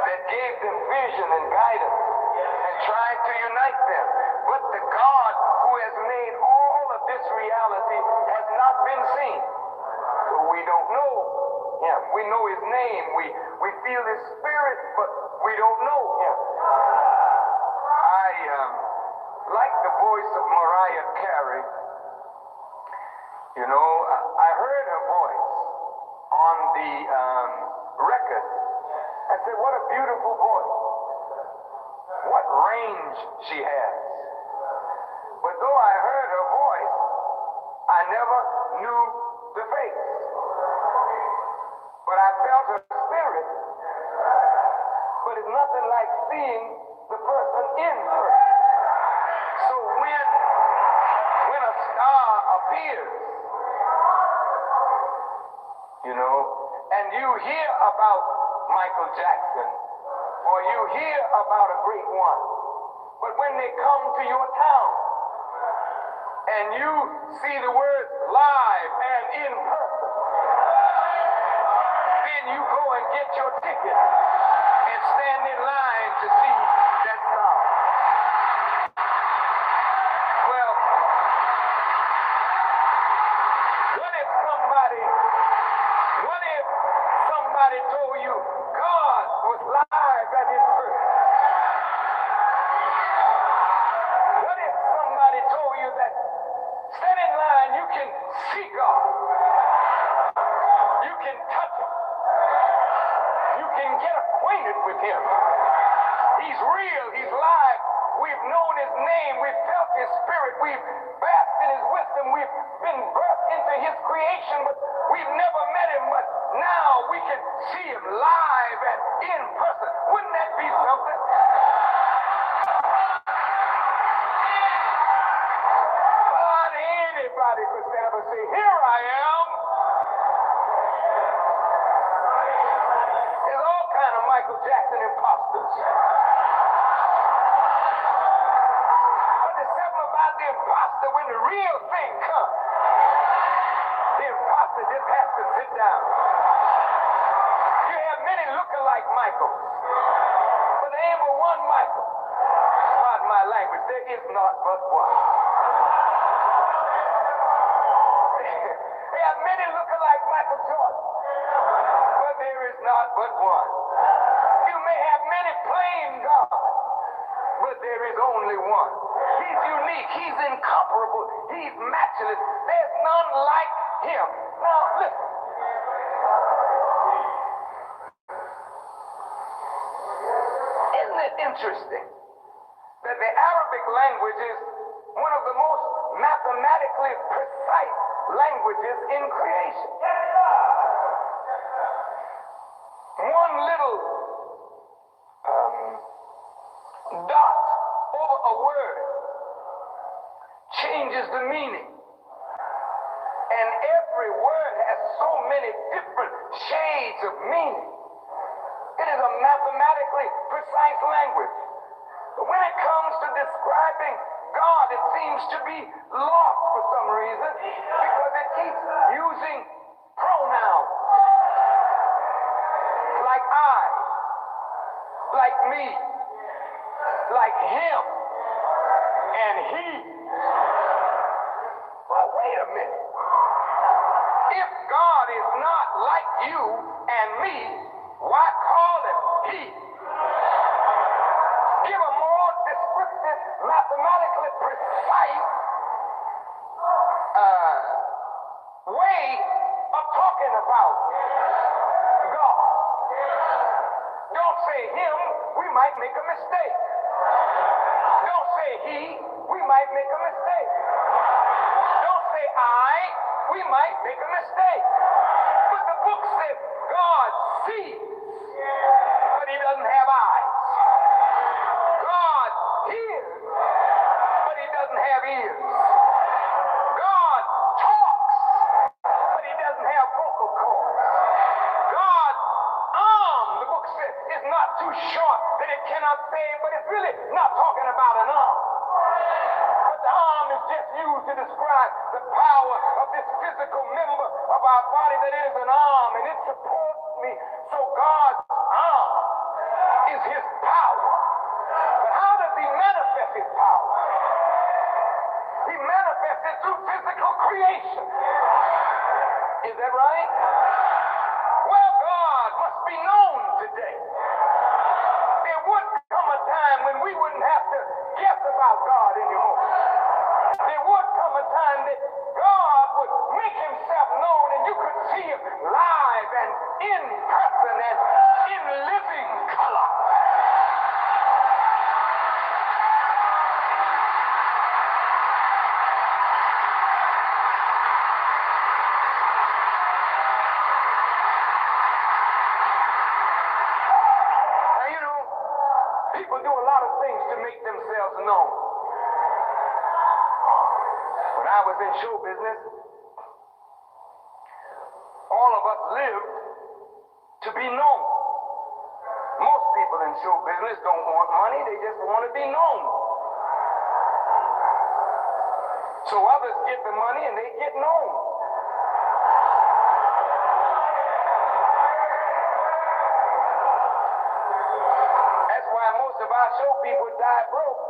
that gave them vision and guidance and tried to unite them. But the God who has made all of this reality has not been seen. So we don't know him. We know his name. We feel his spirit, but we don't know him. I like the voice of Mariah Carey. You know, I heard her voice on the record. I said, what a beautiful voice. What range she has. But though I heard her voice, I never knew the face. But I felt her spirit. But it's nothing like seeing the person in person. So when a star appears, you know, and you hear about Michael Jackson, or you hear about a great one, but when they come to your town, and you see the words live and in person, then you go and get your ticket and stand in line to see that star. Well, what if somebody told you God was live and in person? What if somebody told you that stand in line, you can see God, you can touch him, you can get acquainted with him. He's real, he's live. We've known his name, we've felt his spirit, we've basked in his wisdom, we've been birthed into his creation, but we've never met him. But now we can see him live and in person. Wouldn't that be something? But anybody could stand up and say, here I am. There's all kind of Michael Jackson imposters. But there's something about the imposter when the real thing comes. The imposter just has to sit down. You have many lookalike Michaels, but there ain't but one Michael. Pardon my language, there is not but one. There are many lookalike Michael Jordan, but there is not but one. You may have many plain gods, but there is only one. He's unique, he's incomparable, he's matchless. There's none like him. Now listen, it interesting that the Arabic language is one of the most mathematically precise languages in creation? One little dot over a word changes the meaning. And every word has so many different shades of meaning. It is a mathematically precise language. But when it comes to describing God, it seems to be lost for some reason because it keeps using pronouns like I, like me, like him, and he. Well, wait a minute. If God is not like you and me, why call him he? Give a more descriptive, mathematically precise way of talking about God. Don't say him, we might make a mistake. Don't say he, we might make a mistake. Don't say I, we might make a mistake. But the book says God sees, but he doesn't have eyes. God hears, but he doesn't have ears. God talks, but he doesn't have vocal cords. God's arm, the book says, is not too short that it cannot save, but it's really not talking about an arm. But the arm is just used to describe the power of this physical member of our body that is an arm, and it supports me. So God's arm is his power. But how does he manifest his power? He manifests it through physical creation. Is that right? Well, God must be known today. There would come a time when we wouldn't have to guess about God anymore. There would come a time that God would make himself known and you could see him live and in person and in living color. Now, you know, people do a lot of things to make themselves known. When I was in show business, all of us lived to be known. Most people in show business don't want money, they just want to be known. So others get the money and they get known. That's why most of our show people die broke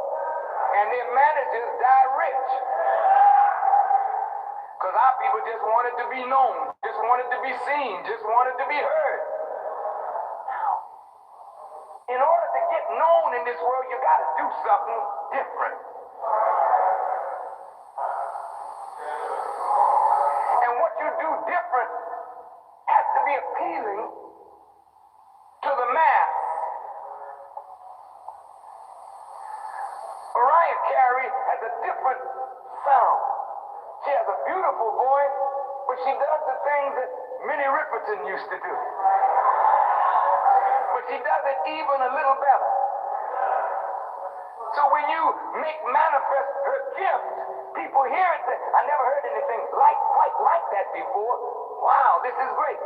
and their managers die rich. Because our people just wanted to be known, just wanted to be seen, just wanted to be heard. Now, in order to get known in this world, you got to do something different. And what you do different has to be appealing to the mass. Mariah Carey has a different sound. She has a beautiful voice, but she does the things that Minnie Riperton used to do. But she does it even a little better. So when you make manifest her gift, people hear it say, I never heard anything quite like that before. Wow, this is great.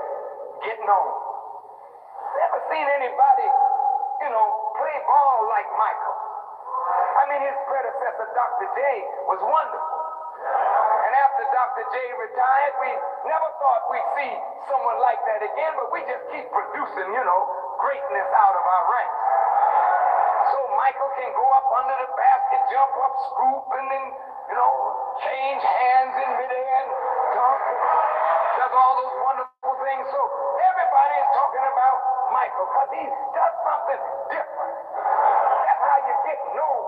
Get known. Never seen anybody, play ball like Michael. I mean, his predecessor, Dr. J, was wonderful. And after Dr. J retired, we never thought we'd see someone like that again, but we just keep producing, greatness out of our ranks. So Michael can go up under the basket, jump up, scoop, and then, change hands in midair and dunk, does all those wonderful things. So everybody is talking about Michael because he does something different. That's how you get known.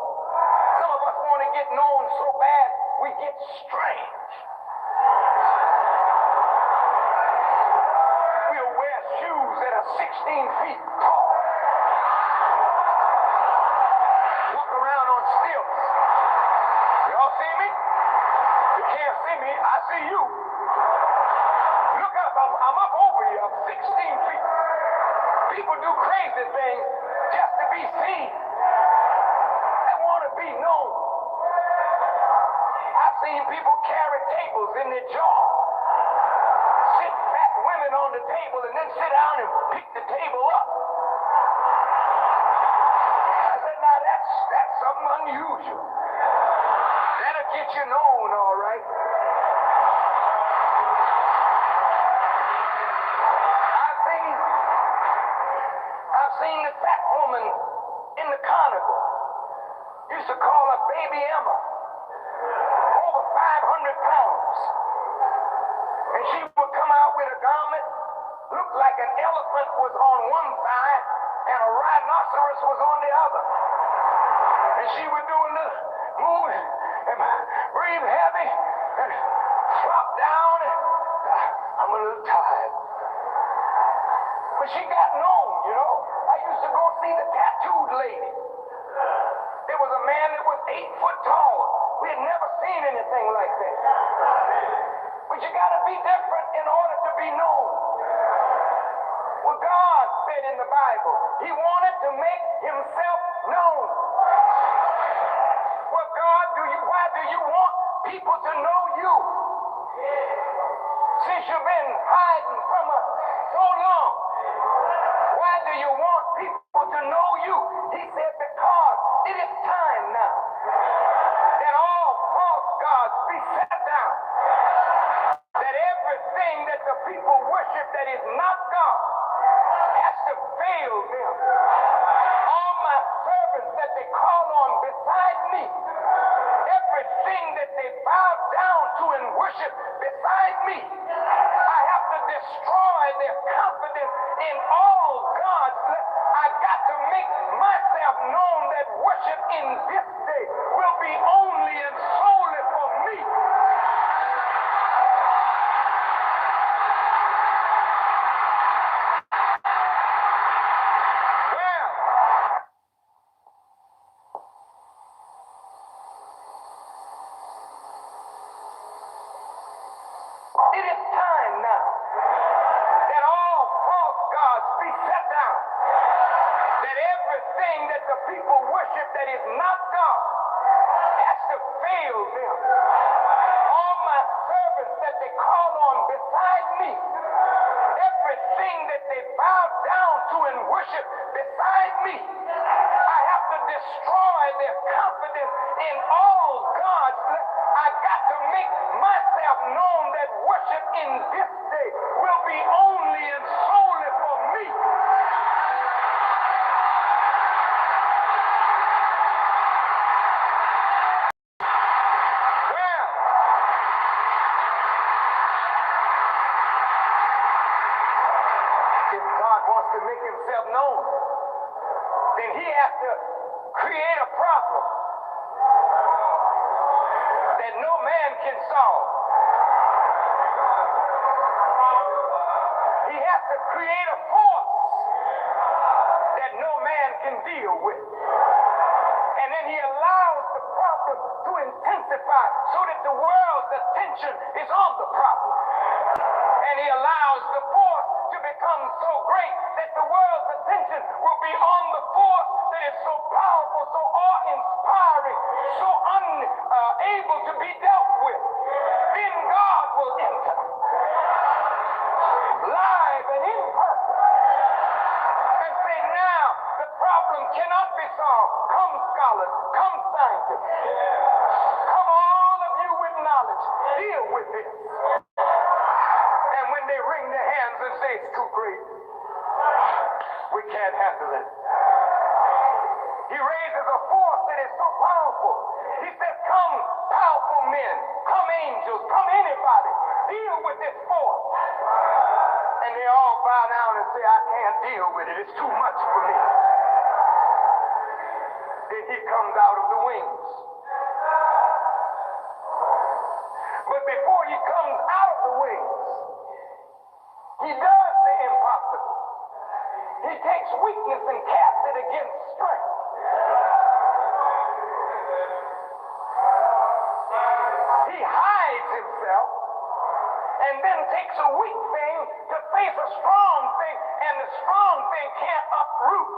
Some of us want to get known so bad, we get strange. We'll wear shoes that are 16 feet tall. crazy things just to be seen. They want to be known. I've seen people carry tables in their jaw, sit fat women on the table, and then sit down and pick the table up. I said, now that's something unusual. That'll get you known, all right. I've seen the fat woman in the carnival. Used to call her Baby Emma. Over 500 pounds. And she would come out with a garment, looked like an elephant was on one side and a rhinoceros was on the other. And she would do a little move and breathe heavy and flop down. And I'm a little tired. But she got known, you know. I used to go see the tattooed lady. There was a man that was 8 foot tall. We had never seen anything like that. But you got to be different in order to be known. Well, God said in the Bible, he wanted to make himself known. Well, God, why do you want people to know you? Since you've been hiding from us so long, why do you want people to know you? He said, because it is time now that all false gods be set down. That everything that the people worship that is not God has to fail them. All my servants that they call on beside me, everything that they bow down to and worship beside me, I have to destroy their confidence in all gods. I got to make myself known that worship in this day will be only and solely for me. It is time now that all false gods be set down. That everything that the people worship that is not God has to fail them. All my servants that they call on beside me, everything that they bow down to and worship beside me, I have to destroy their confidence in all gods. I got to make myself known that worship in this day will be only and solely for me. Well, if God wants to make himself known, then he has to create a problem that no man can solve. He has to create a force that no man can deal with. And then he allows the problem to intensify so that the world's attention is on the problem. And he allows the force to become so great that the world's attention will be on the force that is so powerful, so awe-inspiring, so unable to be dealt with. Then God will enter, live and in person, and say, now the problem cannot be solved. Come scholars, come scientists, come all of you with knowledge, deal with this. And when they wring their hands and say it's too great, we can't handle it, he raises a force that is so powerful. He says, come powerful men, come angels, come anybody, deal with this force. And they all bow down and say, I can't deal with it, it's too much for me. Then he comes out of the wings. But before he comes out of the wings, he does the impossible. He takes weakness and casts it against strength. He hides himself and then takes a weak thing to face a strong thing, and the strong thing can't uproot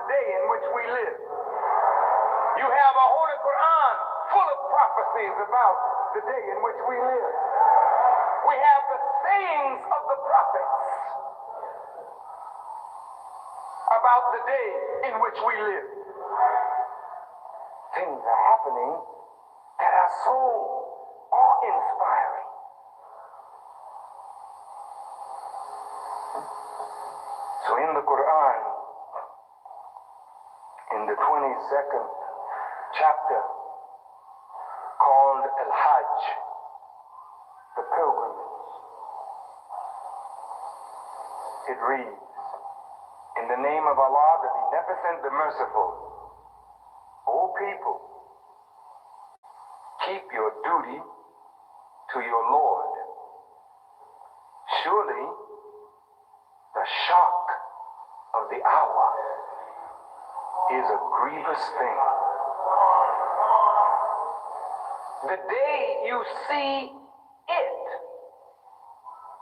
the day in which we live. You have a Holy Quran full of prophecies about the day in which we live. We have the sayings of the prophets about the day in which we live. Things are happening that are so awe-inspiring. So in the Quran, in the 22nd chapter, called Al-Hajj, the pilgrimage, it reads, in the name of Allah, the Beneficent, the Merciful, O people, keep your duty to your Lord. Surely the shock of the hour is a grievous thing. The day you see it,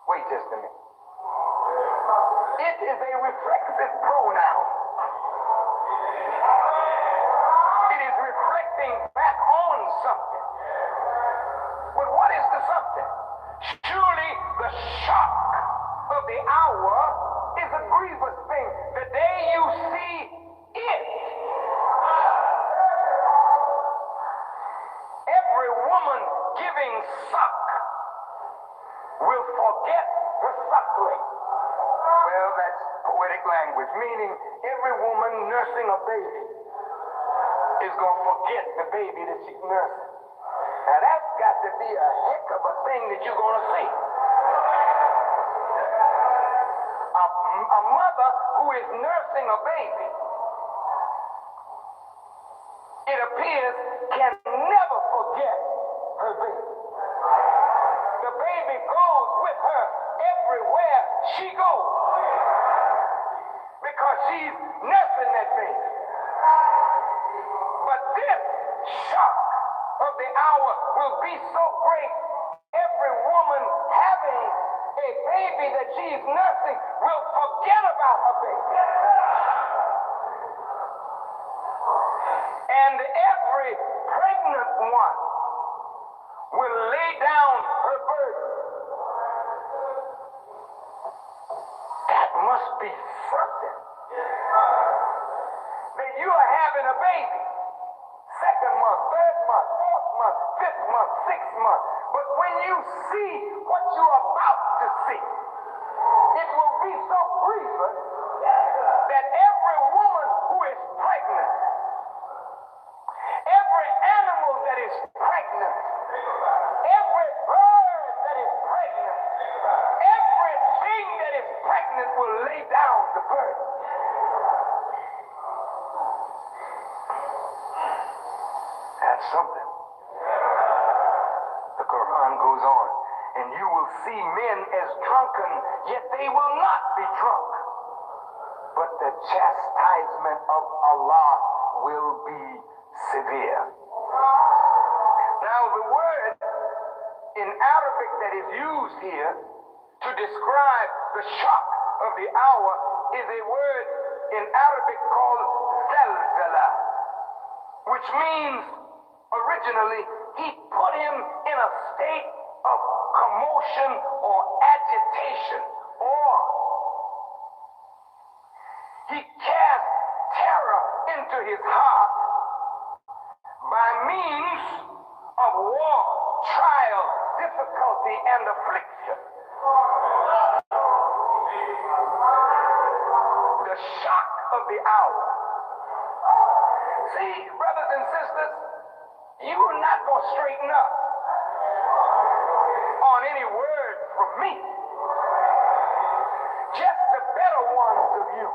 wait just a minute. It is a reflexive pronoun. It is reflecting back on something. But what is the something? Surely the shock of the hour is a grievous thing. The day you see it. Every woman giving suck will forget her suckling. Well, that's poetic language, meaning every woman nursing a baby is going to forget the baby that she's nursing. Now that's got to be a heck of a thing that you're going to see. A mother who is nursing a baby, it appears, can never forget her baby. The baby goes with her everywhere she goes because she's nursing that baby. But this shock of the hour will be so great, every woman having a baby that she's nursing will forget about her baby. And every pregnant one will lay down her burden. That must be something. That you are having a baby. Second month, third month, fourth month, fifth month, sixth month. But when you see what you're about to see, it will be so grievous that every woman who is pregnant, every animal that is pregnant, every bird that is pregnant, everything that is pregnant will lay down the burden. That's something. The Quran goes on, and you will see men as drunken, yet they will not be drunk. But the chastisement of Allah will be severe. Now the word in Arabic that is used here to describe the shock of the hour is a word in Arabic called zalzala, which means originally he put him in a state of commotion or agitation, or he cast terror into his heart by means of war, trial, difficulty, and affliction. The shock of the hour. See, brothers and sisters, you are not going to straighten up on any word from me. Just the better ones of you.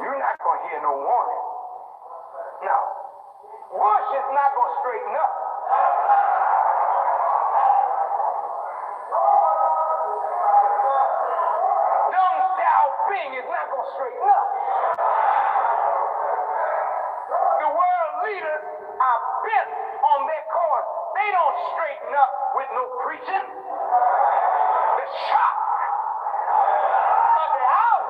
You're not going to hear no warning. No. Bush is not going to straighten up. Deng Xiaoping is not going to straighten up. The world leaders are bent on their course. They don't straighten up with no preaching. The shock of the hour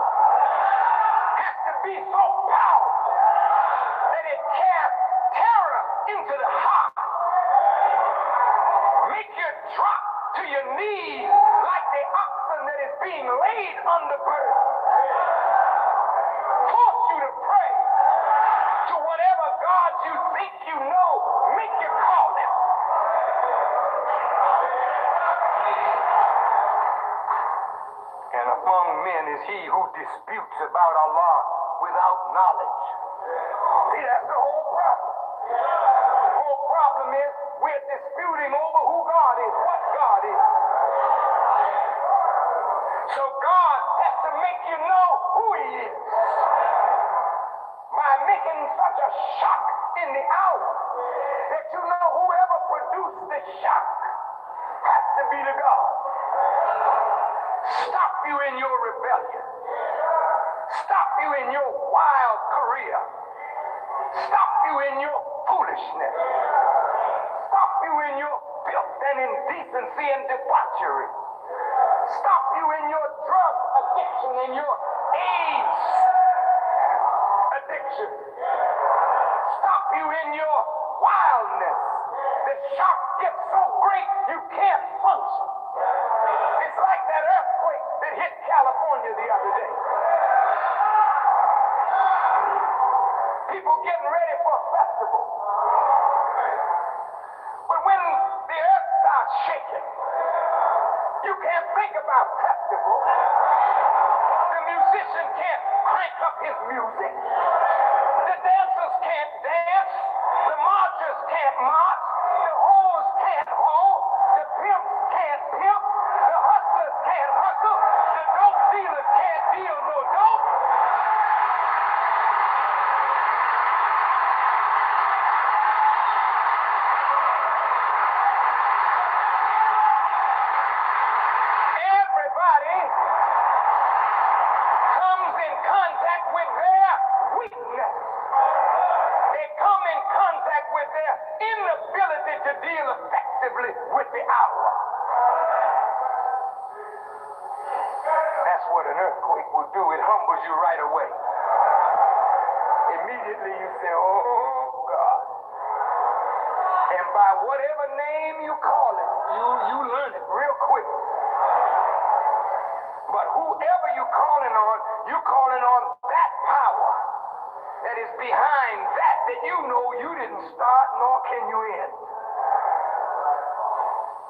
has to be so powerful that it casts terror into the heart, make you drop to your knees like the oxen that is being laid under burden, force you to pray to whatever God you think you know, make you call him. And among men is he who disputes about Allah without knowledge. See, that's the whole problem. The whole problem is we're disputing over who God is, what God is. So God has to make you know who he is by making such a shock in the hour that you know whoever produced the shock has to be the God. Stop you in your rebellion. Stop you in your wild career. Stop you in your foolishness. Stop you in your filth and indecency and debauchery. Stop you in your drug addiction and your AIDS addiction. Stop you in your wildness. The shock gets so great you can't function. It's like that earthquake that hit California the other day. People getting ready for a festival. But when the earth starts shaking, you can't think about festival. The musician can't crank up his music. The dancers can't dance. The marchers can't march. The hoes can't hoe. The pimps can't pimp. The hustlers can't hustle. The dope dealers can't deal no dope. Everybody comes in contact with their weakness. They come in contact with their inability to deal effectively with the hour. That's what an earthquake will do. It humbles you right away. Immediately you say, oh God. And by whatever name you call it, you learn it real quick. But whoever you're calling on that power that is behind that you know you didn't start nor can you end.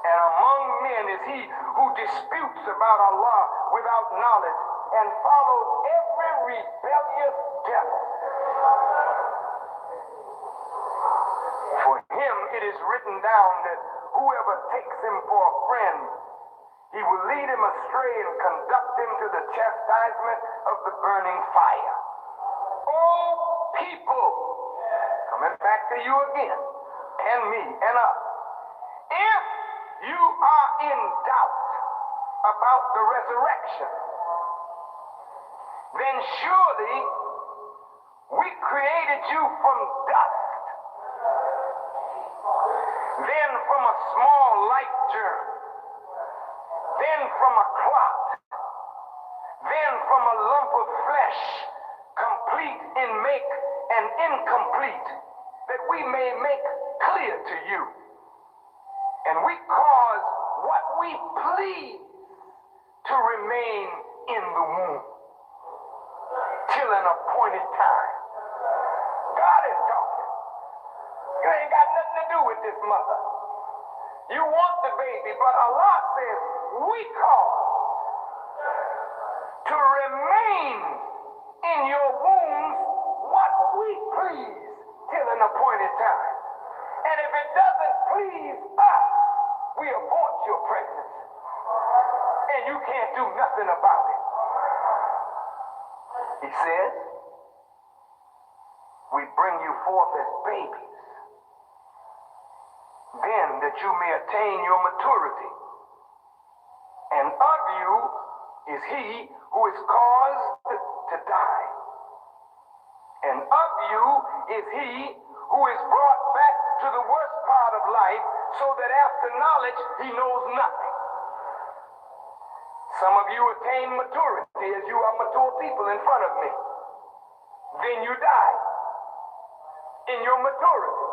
And among men is he who disputes about Allah without knowledge and follows every rebellious devil. For him it is written down that whoever takes him for a friend, he will lead him astray and conduct him to the chastisement of the burning fire. Oh, people, coming back to you again, and me, and us. If you are in doubt about the resurrection, then surely we created you from dust, then from a small light germ, then from a clot, then from a lump of flesh, complete in make and incomplete, that we may make clear to you. And we cause what we please to remain in the womb till an appointed time. God is talking. You ain't got nothing to do with this mother. You want the baby, but Allah says we cause to remain in your wombs what we please till an appointed time. And if it doesn't please us, we abort your pregnancy. And you can't do nothing about it. He says, we bring you forth as babies, then that you may attain your maturity. And of you is he who is caused to die. And of you is he who is brought back to the worst part of life, so that after knowledge he knows nothing. Some of you attain maturity as you are mature people in front of me. Then you die in your maturity.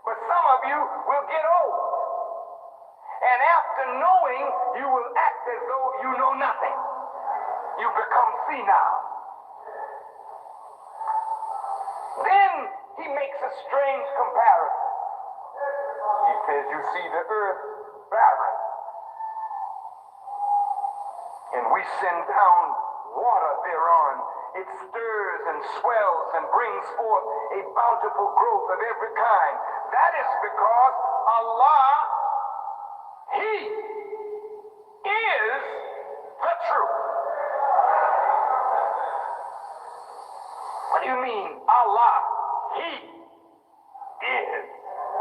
But some of you will get old. And after knowing, you will act as though you know nothing. You become senile. Then he makes a strange comparison. He says, you see the earth barren, and we send down water thereon. It stirs and swells and brings forth a bountiful growth of every kind. That is because Allah, He is the truth. What do you mean, Allah? He is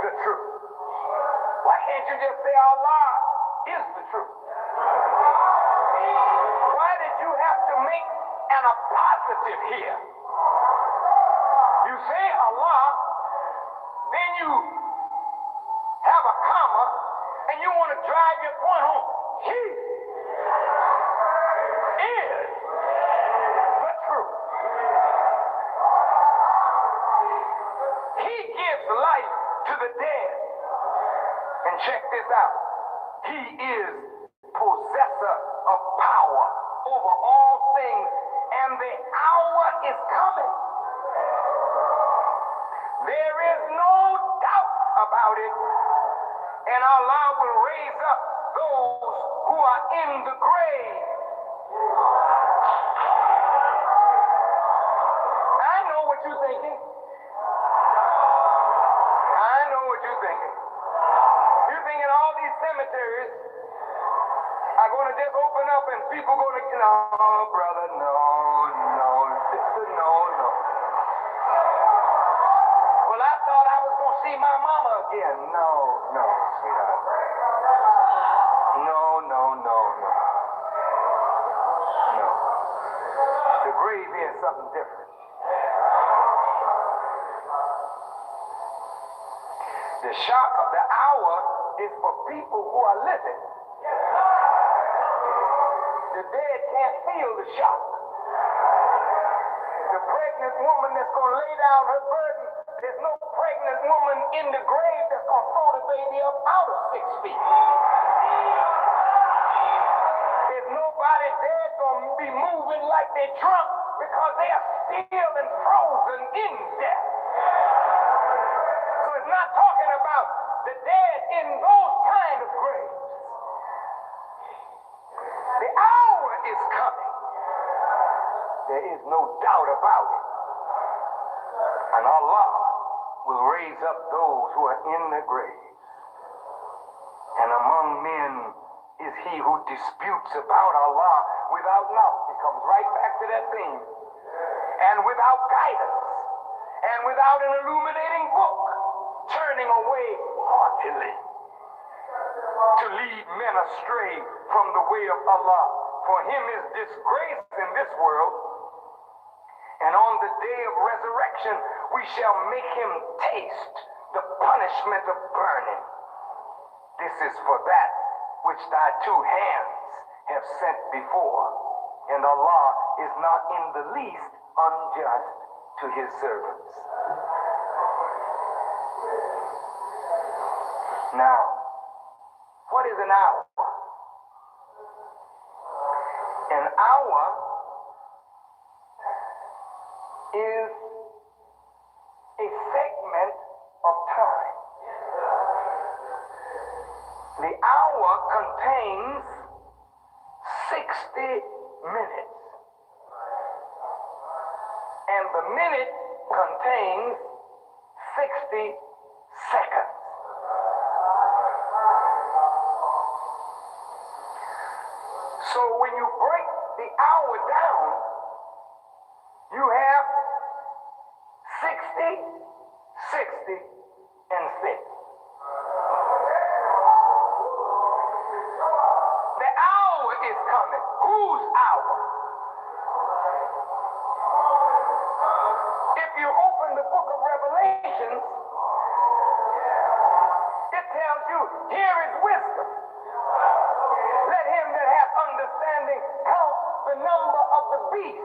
the truth. Why can't you just say Allah is the truth? Why did you have to make an appositive here? You say Allah, then you have a comma, and you want to drive your point home. He is the truth. He gives life to the dead. And check this out. He is possessor of power over all things, and the hour is coming. There is no doubt about it, and Allah will raise up those who are in the grave. I know what you're thinking. I know what you're thinking. You're thinking all these cemeteries are going to just open up and people going to, no, brother, no, sister, no. Well, I thought I was going to see my mama again. No, sweetheart. No. The grave is something different. The shock of the hour is for people who are living. The dead can't feel the shock. The pregnant woman that's going to lay down her burden, there's no pregnant woman in the grave that's going to throw the baby up out of 6 feet. There's nobody dead going to be moving like they're drunk because they are still and frozen in death. So it's not talking about the dead in those kind of graves. The hour is coming. There is no doubt about it. And Allah will raise up those who are in the graves. And among men is he who disputes about Allah without knowledge. It comes right back to that theme. And without guidance. And without an illuminating book. Turning away haughtily to lead men astray from the way of Allah. For him is disgrace in this world, and on the day of resurrection we shall make him taste the punishment of burning. This is for that which thy 2 hands have sent before, and Allah is not in the least unjust to his servants. Now, what is an hour? An hour is a segment of time. The hour contains 60 minutes. And the minute contains 60 seconds. So when you break the hour down, you have 60, 60, and 6. The hour is coming. Whose hour? If you open the book of Revelation, it tells you, here is wisdom. Let him that hath understanding beast.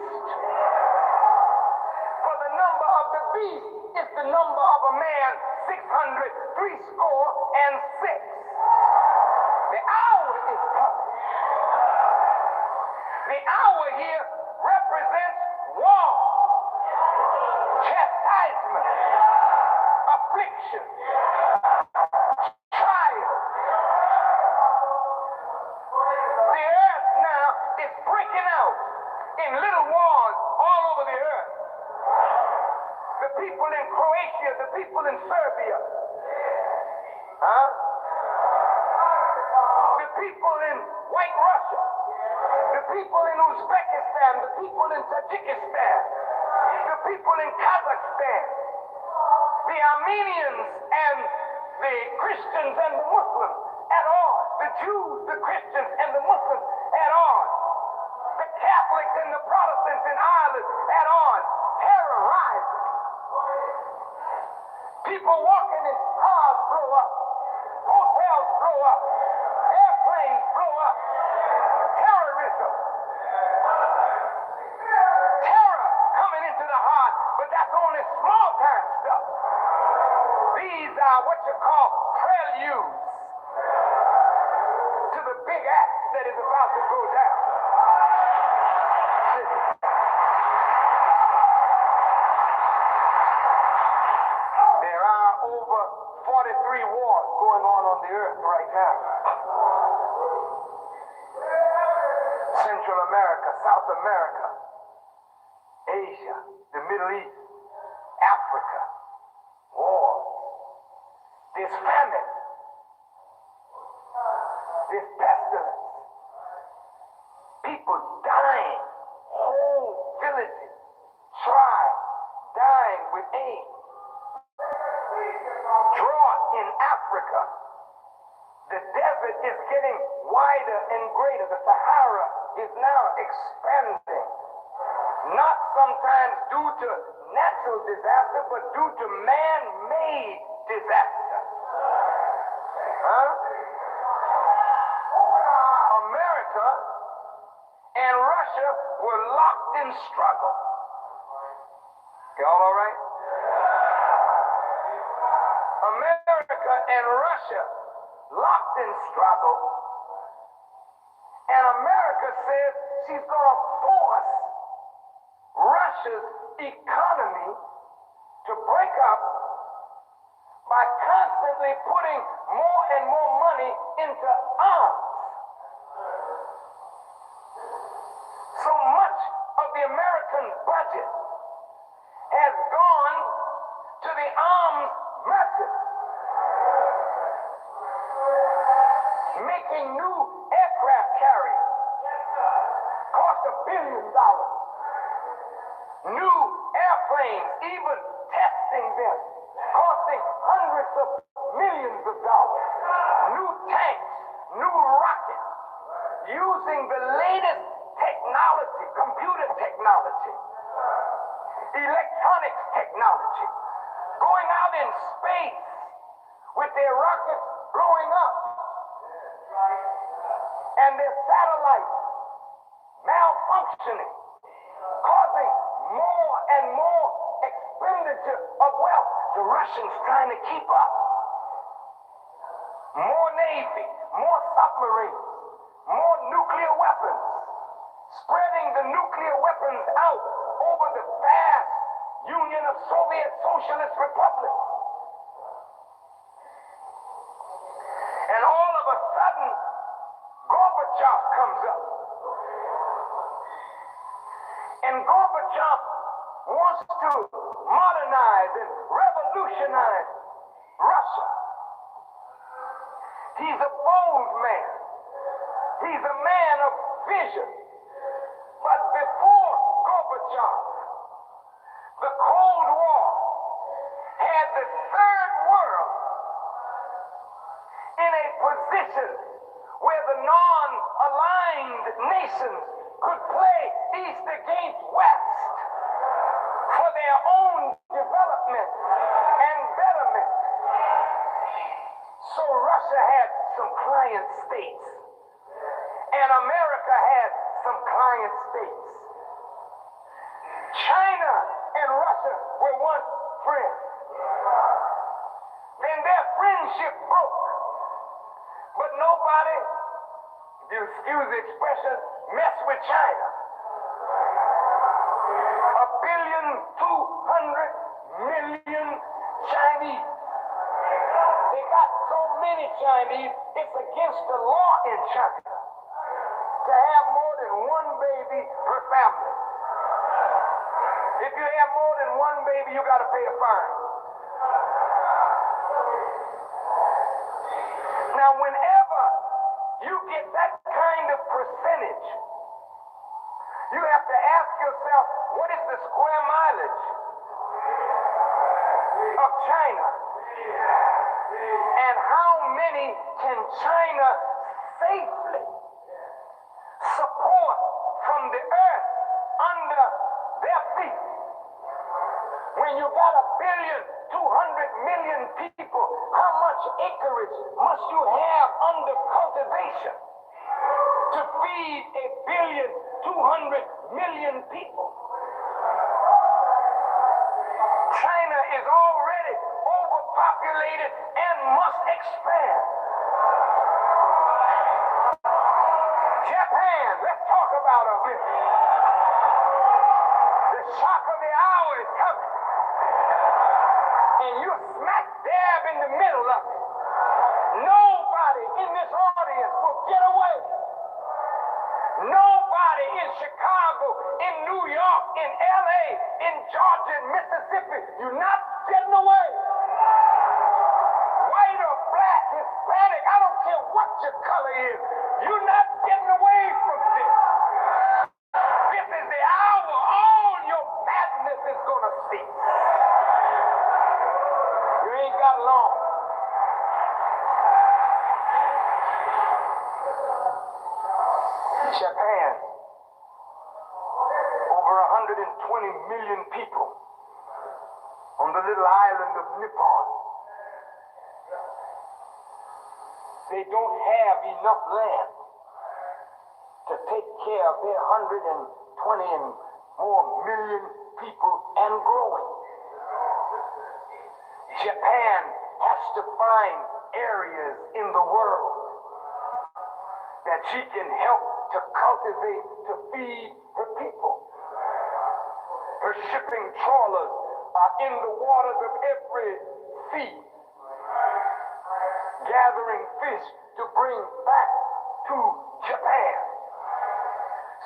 For the number of the beast is the number of a man, 666. The hour is coming. The hour here represents war, chastisement, affliction, trial. The earth now is breaking out in little wars all over the earth. The people in Croatia, the people in Serbia, the people in White Russia, the people in Uzbekistan, the people in Tajikistan, the people in Kazakhstan, the Armenians and the Christians and the Muslims at odds, the Jews, the Christians and the Muslims at odds, the Catholics and the Protestants in Ireland at odds, terrorizing. People walking in cars blow up, hotels blow up, airplanes blow up, terrorism, terror coming into the heart, but that's only small time stuff. These are what you call preludes to the big act that is about to go down. There are over 43 wars going on the earth right now. Central America, South America, Asia, the Middle East, Africa, war. There's famine. There's pestilence. People dying. Whole villages, tribes dying with AIDS. Drought in Africa. The desert is getting wider and greater. The Sahara is now expanding. Not sometimes due to natural disaster, but due to man-made disaster. America and Russia were locked in struggle. Y'all all right? America and Russia locked in struggle. And America says she's going to force Russia's economy to break up by constantly putting more and more money into arms. So much of the American budget has gone to the arms merchants, making new aircraft carriers cost $1 billion. New airplanes, even testing them, costing hundreds of millions of dollars. New tanks, new rockets, using the latest technology, computer technology, electronics technology, going out in space with their rockets blowing up and their satellites malfunctioning, causing more and more expenditure of wealth. The Russians trying to keep up. More navy, more submarines, more nuclear weapons, spreading the nuclear weapons out over the vast Union of Soviet Socialist Republics. And all of a sudden, Gorbachev comes up. And Gorbachev wants to modernize and revolutionize Russia. He's a bold man. He's a man of vision. But before Gorbachev, the Cold War had the third world in a position where the non-aligned nations could play East against West for their own development and betterment. So Russia had some client states, and America had some client states. and Russia were once friends. Then their friendship broke. But nobody, if you excuse the expression, mess with China. 1,200,000,000 Chinese. They got so many Chinese, it's against the law in China to have more than one baby per family. If you have more than one baby, you got to pay a fine. Now, whenever you get that kind of percentage, you have to ask yourself, what is the square mileage of China? And how many can China safely support from the earth under their feet? When you got 1,200,000,000 people, how much acreage must you have under cultivation to feed 1,200,000,000 people? China is already overpopulated and must expand. Japan, let's talk about a bit. The shock of the hour is coming. And you're smack dab in the middle of it. Nobody in this audience will get away. Nobody in Chicago, in New York, in LA, in Georgia, in Mississippi, you're not getting away. White or black, Hispanic, I don't care what your color is, you're not getting away from this. This is the hour all your madness is going to cease. You ain't got long. Japan, over 120,000,000 people on the little island of Nippon. They don't have enough land to take care of their 120 and more million people and growing. Japan has to find areas in the world that she can help to cultivate, to feed her people. Her shipping trawlers are in the waters of every sea, gathering fish to bring back to Japan.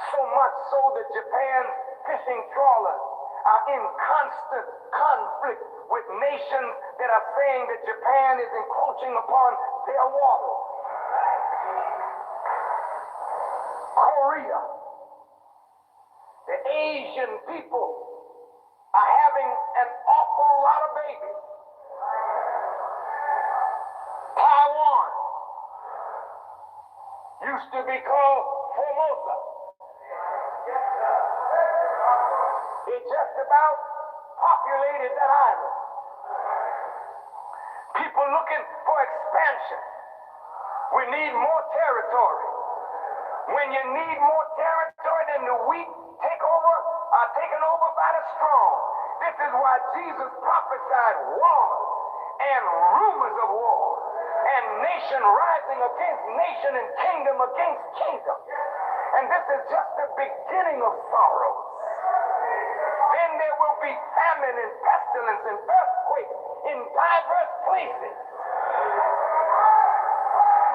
So much so that Japan's fishing trawlers are in constant conflict with nations that are saying that Japan is encroaching upon their waters. Korea, the Asian people are having an awful lot of babies. Taiwan used to be called Formosa. It just about populated that island. People looking for expansion. We need more territory. When you need more territory, then the weak are taken over by the strong. This is why Jesus prophesied wars and rumors of war, and nation rising against nation and kingdom against kingdom. And this is just the beginning of sorrow. Then there will be famine and pestilence and earthquakes in diverse places.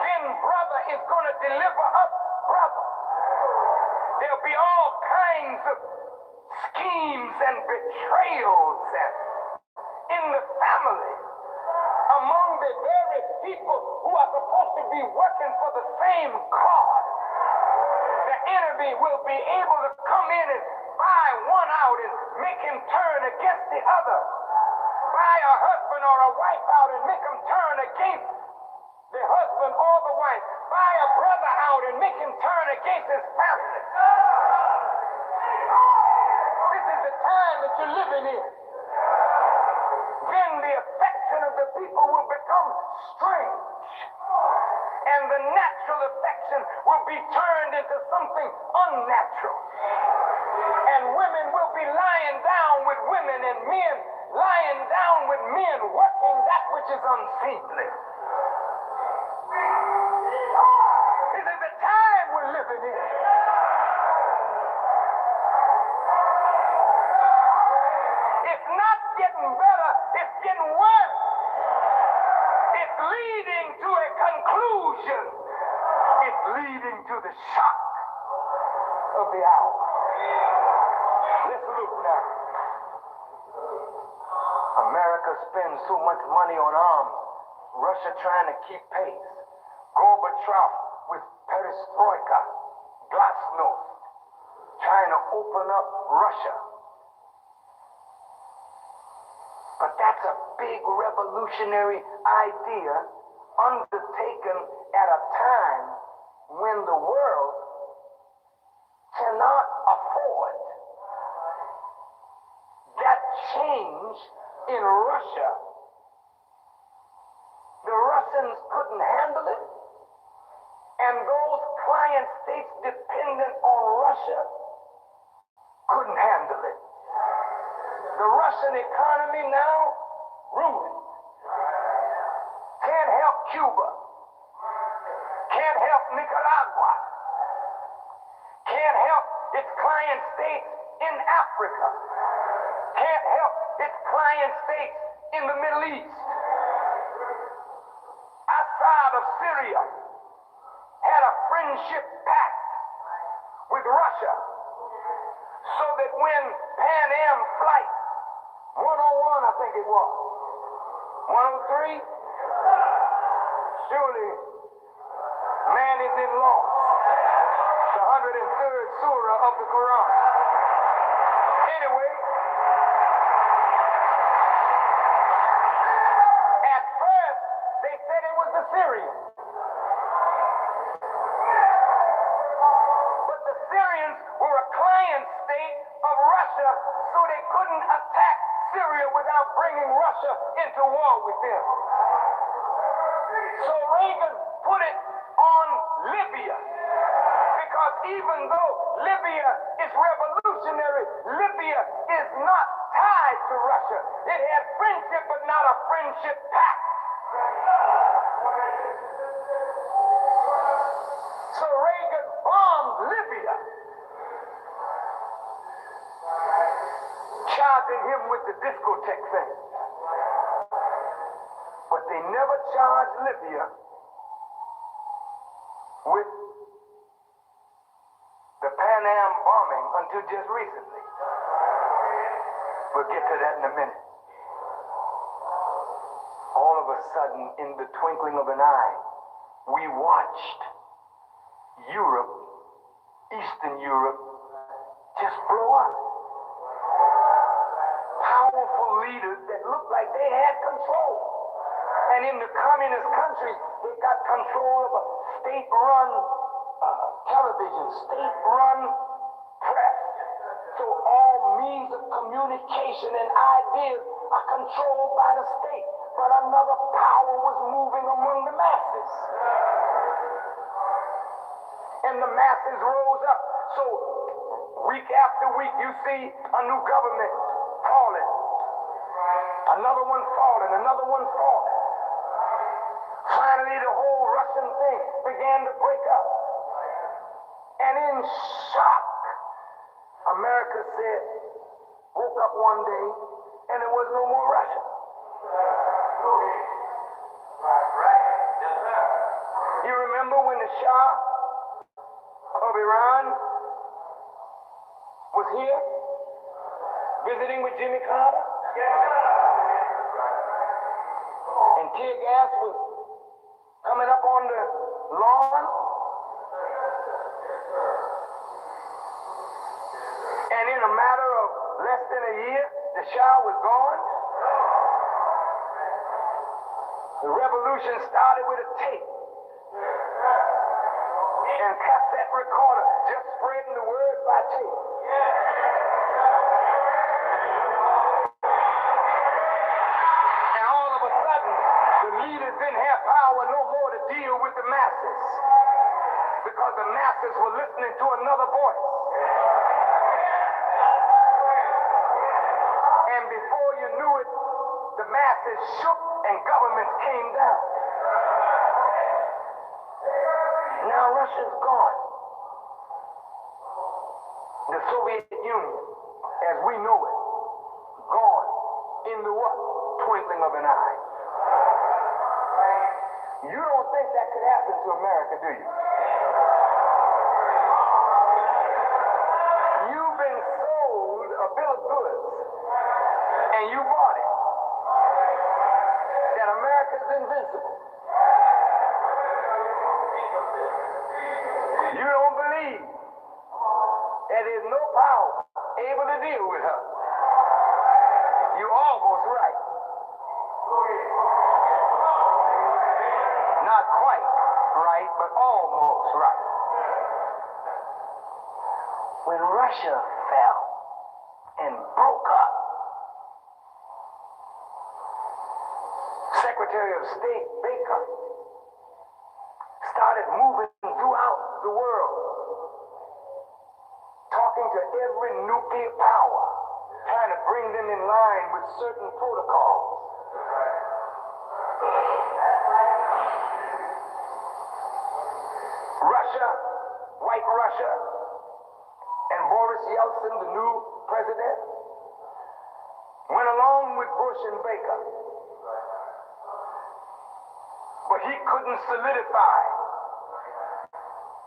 Then brother is going to deliver up brother. There'll be all kinds of schemes and betrayals in the family among the very people who are supposed to be working for the same cause. The enemy will be able to come in and buy one out and make him turn against the other. Buy a husband or a wife out and make him turn against the husband or the wife. Buy a brother out and make him turn against his family. This is the time that you're living in. Then the affection of the people will become strange. And the natural affection will be turned into something unnatural. And women will be lying down with women and men lying down with men working that which is unseemly. This is the time we're living in. It's not getting better, it's getting worse. It's leading to a conclusion. It's leading to the shock of the hour. Let's look now. America spends so much money on arms. Russia trying to keep pace. Gorbachev with perestroika. Glasnost trying to open up Russia. But that's a big revolutionary idea undertaken at a time when the world cannot afford that change in Russia. The Russians couldn't handle it, and those client states dependent on Russia couldn't handle it. The Russian economy now ruined. Can't help Cuba. Can't help Nicaragua. Can't help its client states in Africa. Can't help its client states in the Middle East. Assad of Syria had a friendship pact with Russia so that when Pan Am flight 101, I think it was, 103, surely man is in law. The 103rd surah of the Quran. Anyway, at first they said it was the Syrians. But the Syrians were a client state of Russia, so they couldn't attack Syria without bringing Russia into war with them. So Reagan put it on Libya, because even though Libya is revolutionary, Libya is not tied to Russia. It had friendship, but not a friendship pact. So Reagan bombed Libya, charging him with the discotheque thing. But they never charged Libya with the Pan Am bombing until just recently. We'll get to that in a minute. All of a sudden, in the twinkling of an eye, we watched Europe, Eastern Europe, just blow up. Powerful leaders that looked like they had control. And in the communist countries, they got control of a state-run television, state-run press. So all means of communication and ideas are controlled by the state. But another power was moving among the masses. And the masses rose up. So week after week, you see a new government falling. Another one falling, another one falling. Finally, the whole Russian thing began to break up. And in shock, America said, woke up one day, and there was no more Russia. You remember when the Shah of Iran was here, visiting with Jimmy Carter? And tear gas was coming up on the lawn? And in a matter of less than a year, the Shah was gone. The revolution started with a tape and cassette recorder, just spreading the word by tape. And all of a sudden, the leaders didn't have power no more to deal with the masses, because the masses were listening to another voice. knew it, the masses shook and governments came down. Now Russia's gone. The Soviet Union, as we know it, gone in the what? Twinkling of an eye. You don't think that could happen to America, do you? You've been sold a bill of goods, and you bought it, that America's invincible. You don't believe that there's no power able to deal with her. You're almost right. Not quite right, but almost right. When Russia fell and broke up, Secretary of State Baker started moving throughout the world, talking to every nuclear power, trying to bring them in line with certain protocols. Russia, White Russia, and Boris Yeltsin, the new president, went along with Bush and Baker. But he couldn't solidify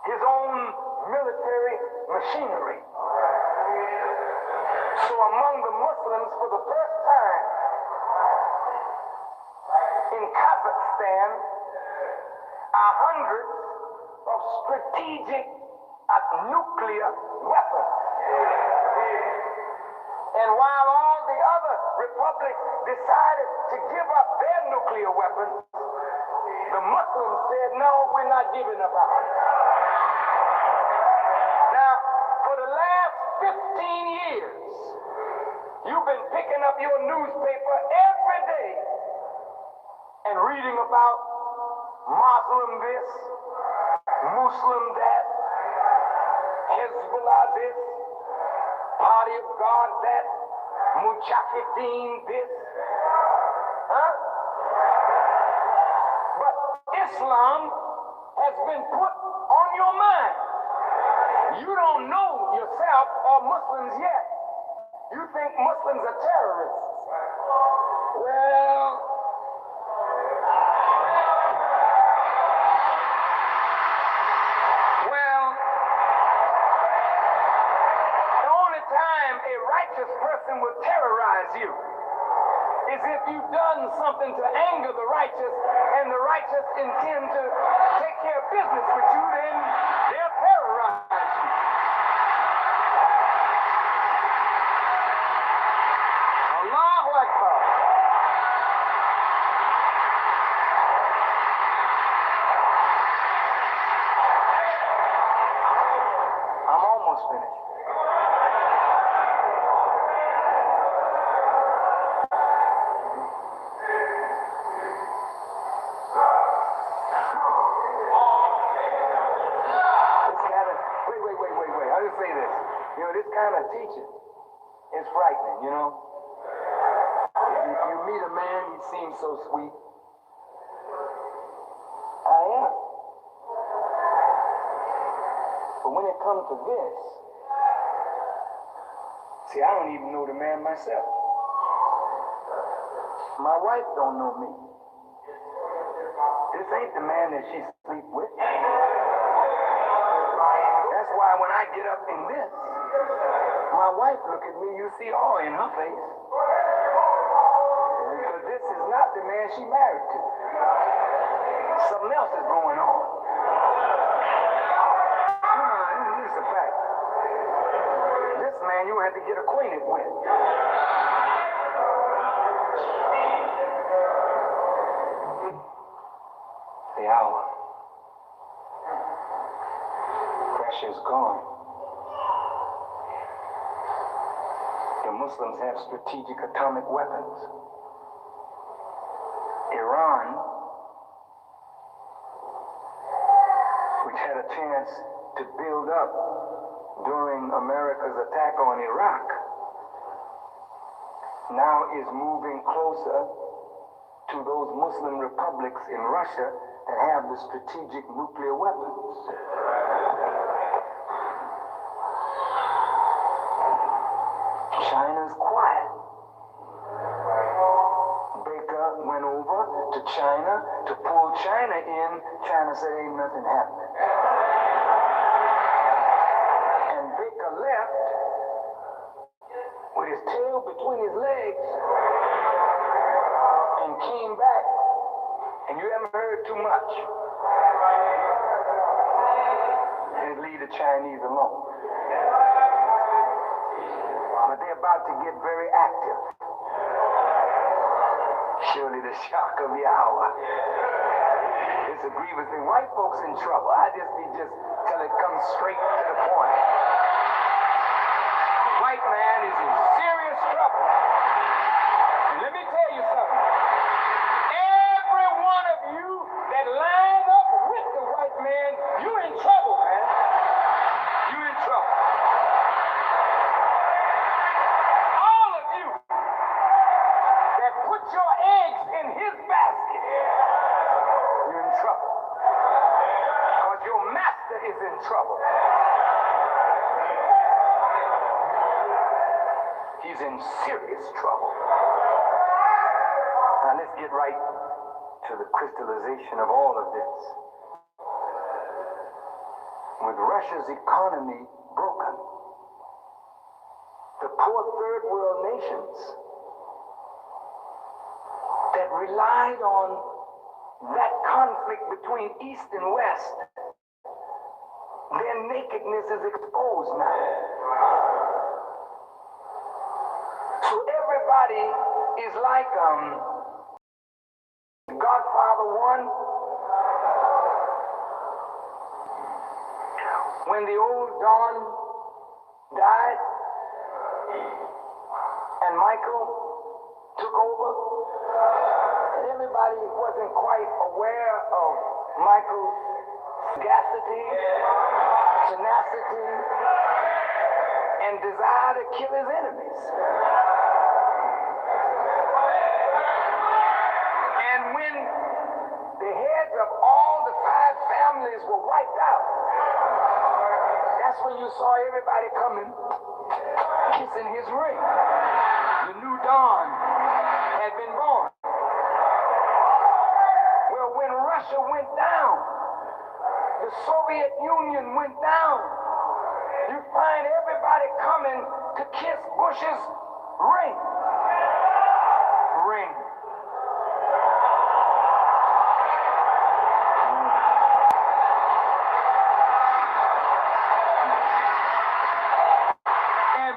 his own military machinery. So among the Muslims, for the first time in Kazakhstan, are hundreds of strategic nuclear weapons. And while all the other republics decided to give up their nuclear weapons, the Muslims said, no, we're not giving up ours. Now, for the last 15 years, you've been picking up your newspaper every day and reading about Muslim this, Muslim that, Hezbollah this, Party of God that, Mujahideen this. Huh? But Islam has been put on your mind. You don't know yourself or Muslims yet. You think Muslims are terrorists. Well, the only time a righteous person will terrorize you is if you've done something to anger the righteous and the righteous intend to take care of business with you, then they'll terrorize you. Allahu Akbar. I'm almost finished. Wait. I'll just say this. You know, this kind of teaching is frightening, you know. If you meet a man, he seems so sweet. I am. But when it comes to this, see, I don't even know the man myself. My wife don't know me. This ain't the man that she sleep with. That's why when I get up in this, my wife look at me, you see awe in her face. Because this is not the man she married to. Something else is going on. This is a fact. This man you had to get acquainted with. The hour. Pressure's gone. The Muslims have strategic atomic weapons. Iran, which had a chance to build up during America's attack on Iraq, now is moving closer to those Muslim republics in Russia that have the strategic nuclear weapons. China's quiet. Baker went over to China to pull China in. China said ain't nothing happening. And Baker left with his tail between his legs and came back. And you haven't heard too much. And leave the Chinese alone. But they're about to get very active. Surely the shock of the hour. It's a grievous thing. White folks in trouble. I just till it comes straight to the point. White man is in serious trouble. And let me tell you something. Every one of you that line up with the white man, you're in trouble, man. You're in trouble. All of you that put your eggs in his basket, you're in trouble. Because your master is in trouble. He's in serious trouble. Now let's get right to the crystallization of all of this. With Russia's economy broken, the poor third world nations that relied on that conflict between East and West, their nakedness is exposed now. So everybody is like Godfather 1, when the old Don died and Michael took over, and everybody wasn't quite aware of Michael's sagacity, tenacity, and desire to kill his enemies. And when the heads of all the 5 families were wiped out, that's when you saw everybody coming, kissing his ring. The new dawn had been born. Well, when Russia went down, the Soviet Union went down, you find everybody coming to kiss Bush's ring. Ring. And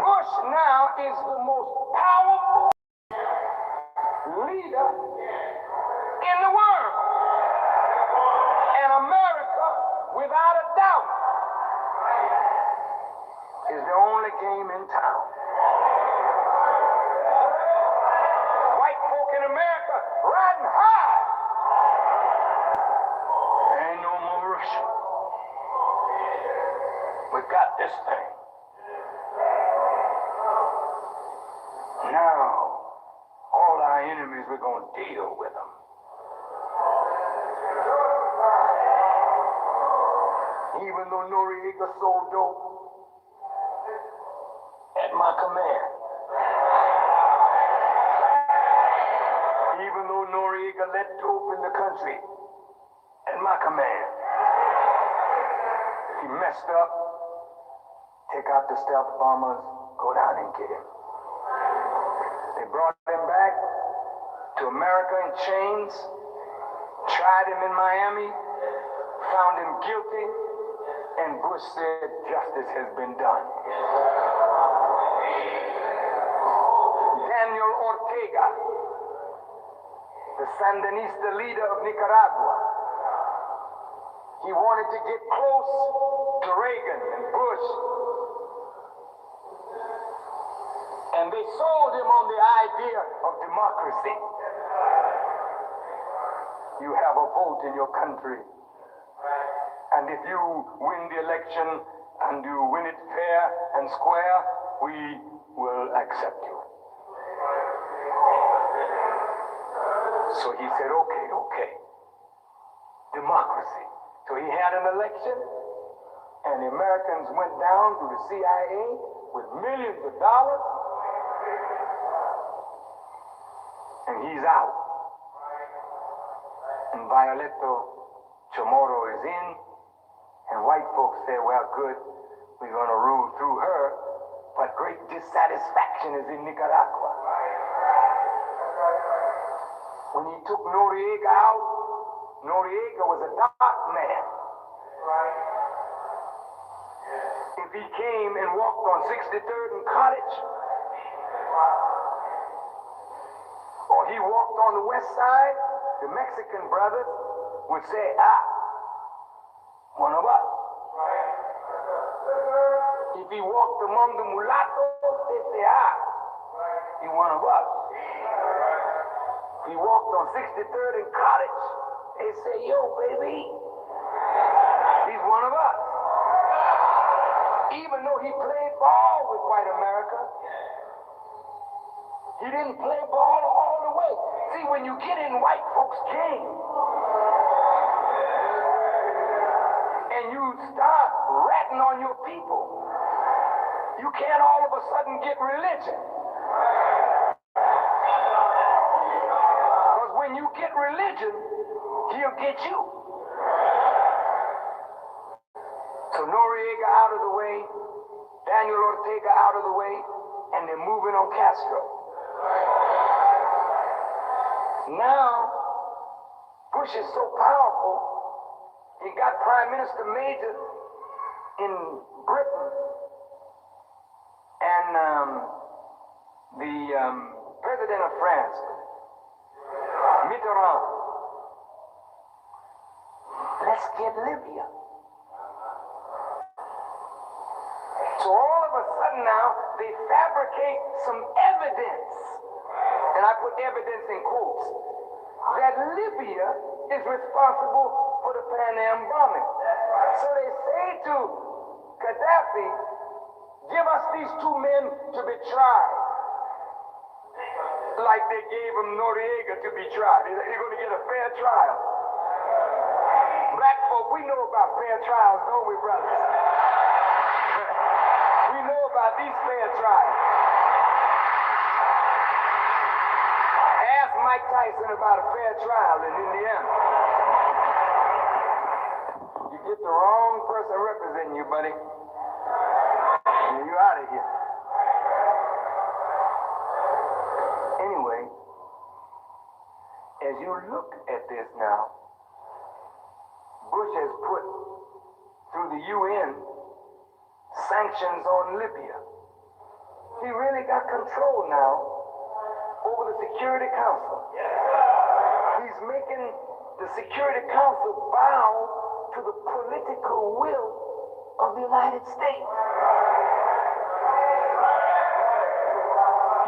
Bush now is the most powerful leader in the world. And America, without a doubt, is the only game in town. White folk in America riding high. There ain't no more Russia. We got this thing. Now, all our enemies, we're going to deal with them. Even though Noriega sold dope at my command. Even though Noriega let dope in the country at my command. He messed up. Take out the stealth bombers, go down and get him. They brought him back to America in chains, tried him in Miami, found him guilty, and Bush said justice has been done. Daniel Ortega, the Sandinista leader of Nicaragua, he wanted to get close to Reagan and Bush. And they sold him on the idea of democracy. You have a vote in your country. And if you win the election and you win it fair and square, we will accept you. So he said, okay. Democracy. So he had an election, and the Americans went down to the CIA with millions of dollars, and he's out. And Violeto Chamorro is in, and white folks say, well, good, we're going to rule through her, but great dissatisfaction is in Nicaragua. When he took Noriega out, Noriega was a dark man. If he came and walked on 63rd and Cottage, or he walked on the west side, the Mexican brothers would say, one of us. If he walked among the mulattoes, they say, he one of us. If he walked on 63rd and Cottage, they say, yo, baby, he's one of us. Even though he played ball with white America, he didn't play ball all the way. See, when you get in white folks' game, and you start ratting on your people, you can't all of a sudden get religion. Because when you get religion, he'll get you. So Noriega out of the way, Daniel Ortega out of the way, and they're moving on Castro. Now, Bush is so powerful, he got Prime Minister Major in Britain, and the President of France, Mitterrand. Let's get Libya. So all of a sudden now, they fabricate some evidence, and I put evidence in quotes, that Libya is responsible for the Pan Am bombing. So they say to Gaddafi, give us these two men to be tried. Like they gave him Noriega to be tried. They're going to get a fair trial. Black folk, we know about fair trials, don't we, brothers? We know about these fair trials. Ask Mike Tyson about a fair trial in Indiana. You get the wrong person representing you, buddy, and you're out of here. Anyway, as you look at this now, Bush has put through the UN sanctions on Libya. He really got control now over the Security Council. He's making the Security Council bow to the political will of the United States.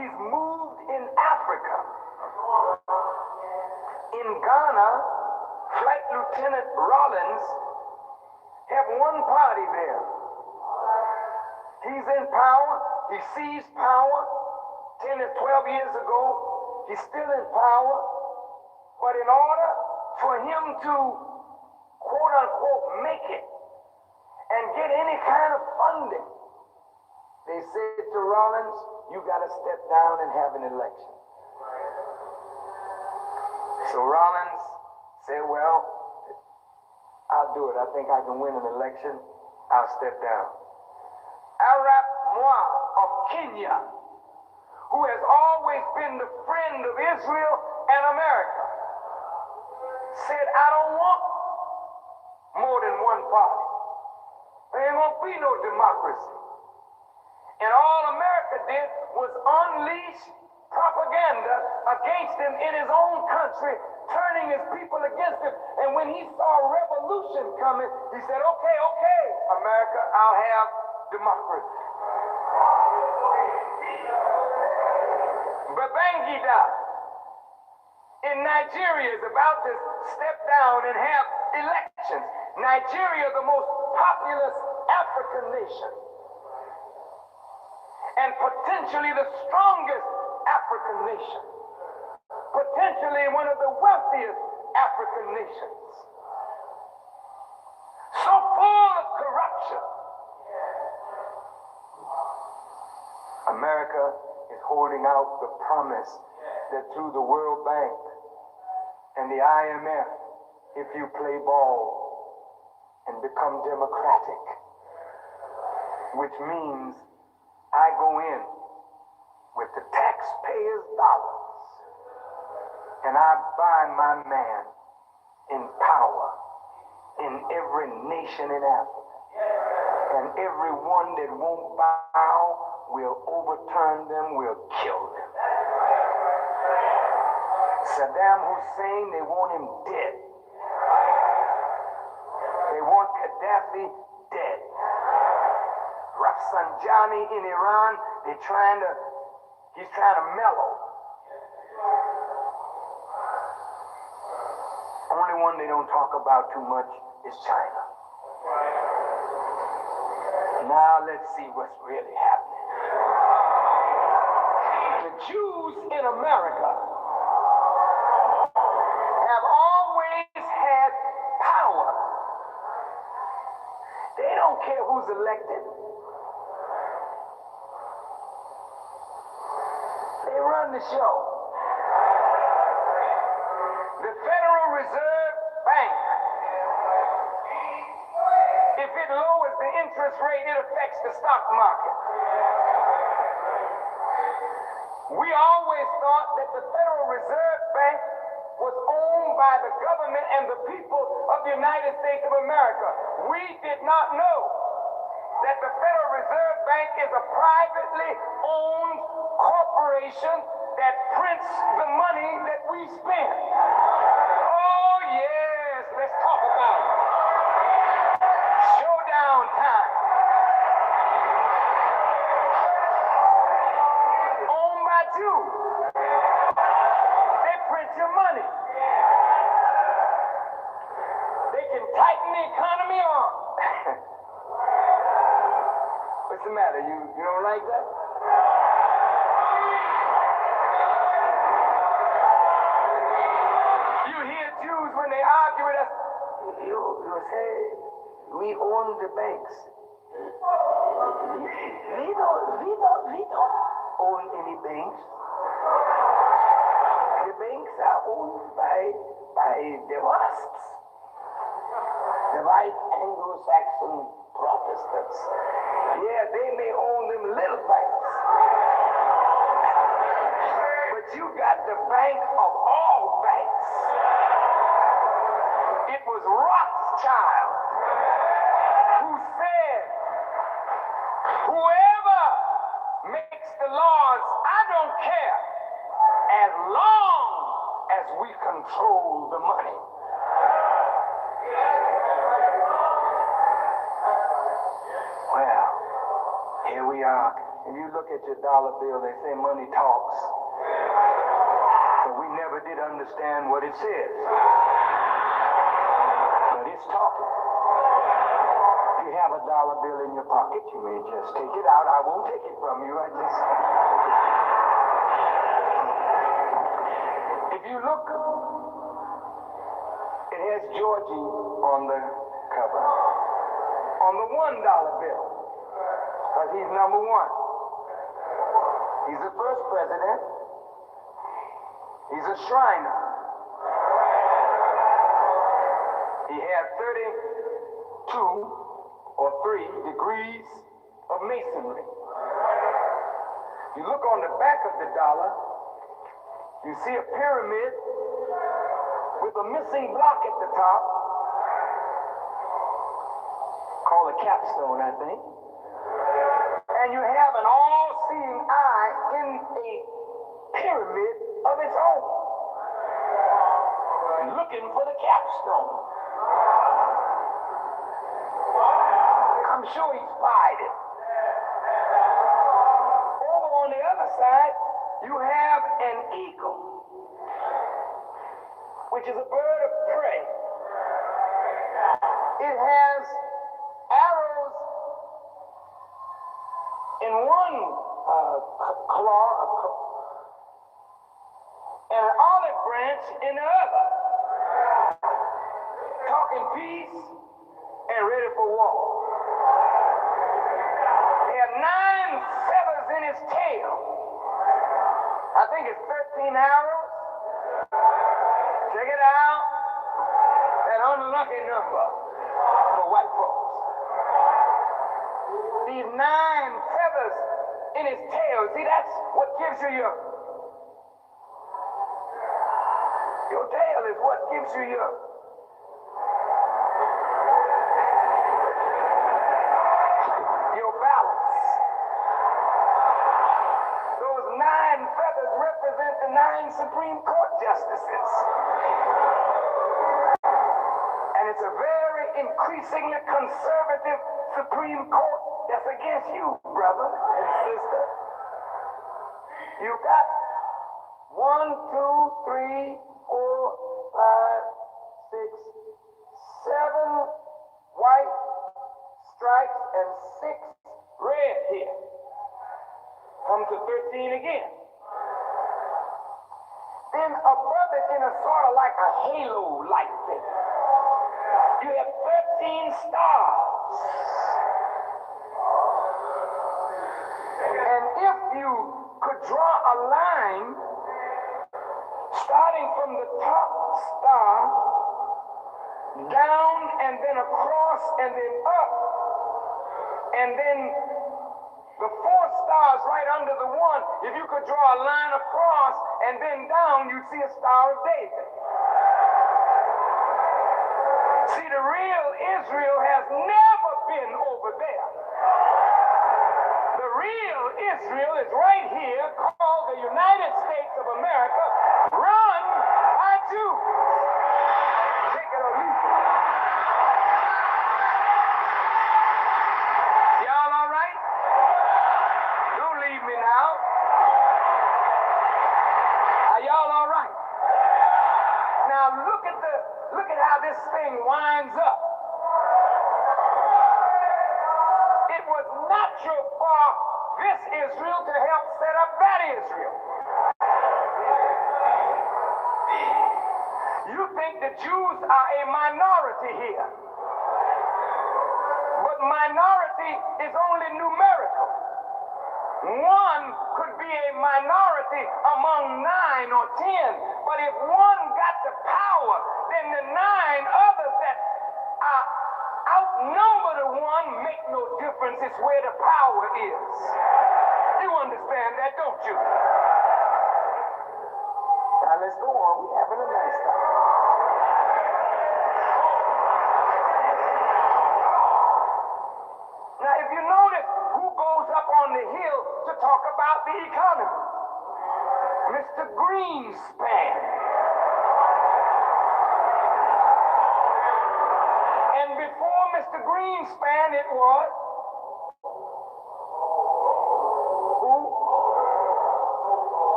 He's moved in Africa. In Ghana, Flight Lieutenant Rollins have one party there. He's in power. He seized power 10 or 12 years ago. He's still in power. But in order for him to, quote unquote, make it and get any kind of funding, they said to Rollins, you got to step down and have an election. So Rollins said, well, I'll do it. I think I can win an election. I'll step down. Arap Moi of Kenya, who has always been the friend of Israel and America, said, I don't want more than one party. There ain't gonna be no democracy. And all America did was unleash propaganda against him in his own country, turning his people against him. And when he saw revolution coming, he said, okay, America, I'll have democracy. Babangida in Nigeria is about to step down and have elections. Nigeria, the most populous African nation. and potentially the strongest African nation, potentially one of the wealthiest African nations, so full of corruption. America is holding out the promise that through the World Bank and the IMF, if you play ball and become democratic, which means I go in with the taxpayers' dollars and I buy my man in power in every nation in Africa. And everyone that won't bow, will overturn them, will kill them. Saddam Hussein, they want him dead. They want Gaddafi dead. Rafsanjani in Iran, he's trying to mellow. Only one they don't talk about too much is China. Now let's see what's really happening. The Jews in America have always had power. They don't care who's elected. They run the show. The Federal Reserve Bank, if it lowers the interest rate, it affects the stock market. We always thought that the Federal Reserve Bank was owned by the government and the people of the United States of America. We did not know that the Federal Reserve Bank is a privately owned corporation that prints the money that we spend. Oh yes, let's talk about it. Showdown time. Owned by Jews. They print your money. They can tighten the economy on. What's the matter? You don't like that? You hear Jews when they argue with us. You say, we own the banks. We don't own any banks. The banks are owned by the wasps, the white Anglo-Saxon Protestants. Yeah, they may own them little banks. But you got the bank of all banks. It was Rothschild who said, whoever makes the laws, I don't care, as long as we control the money. Well, here we are. If you look at your dollar bill, they say money talks. But we never did understand what it says. But it's talking. If you have a dollar bill in your pocket, you may just take it out. I won't take it from you. If you look, it has Georgie on the cover. On the $1 bill, because he's number one. He's the first president. He's a Shriner. He had 32 or 3 degrees of masonry. You look on the back of the dollar, you see a pyramid with a missing block at the top, called a capstone, I think. And you have an all-seeing eye in a pyramid of its own, looking for the capstone. I'm sure he spied it. Over on the other side, you have an eagle, which is a bird of prey. It has arrows in one and an olive branch in the other, talking peace and ready for war. He had 9 feathers in his tail. I think it's 13 arrows. Check it out. An unlucky number for white folks. These 9 feathers in his tail. See, that's what gives you your tail is what gives you your balance. Those 9 feathers represent the 9 Supreme Court justices. And it's a very increasingly conservative Supreme Court that's against you, brother and sister. You got 1, 2, 3, 4, 5, 6, 7 white stripes and 6 red here. Come to 13 again. Then above it in a sort of like a halo-like thing, you have 13 stars. And if you could draw a line starting from the top star down and then across and then up, and then the 4 stars right under the 1, if you could draw a line across and then down, you'd see a Star of David. See, the real Israel has never been over there. The real Israel is right here, called the United States of America, run by Jews. Take it or leave it. Y'all all right? Don't leave me now. Are y'all all right? Now look at how this thing winds up. It was natural for this Israel to help set up that Israel. You think the Jews are a minority here, but minority is only numerical. 1 could be a minority among 9 or 10, but if 1 got the power, then the 9 others that outnumber the 1 make no difference. It's where the power is. You understand that, don't you? Now let's go on. We're having a nice time. Now, if you notice who goes up on the hill to talk about the economy, Mr. Greenspan. And before Mr. Greenspan, it was who?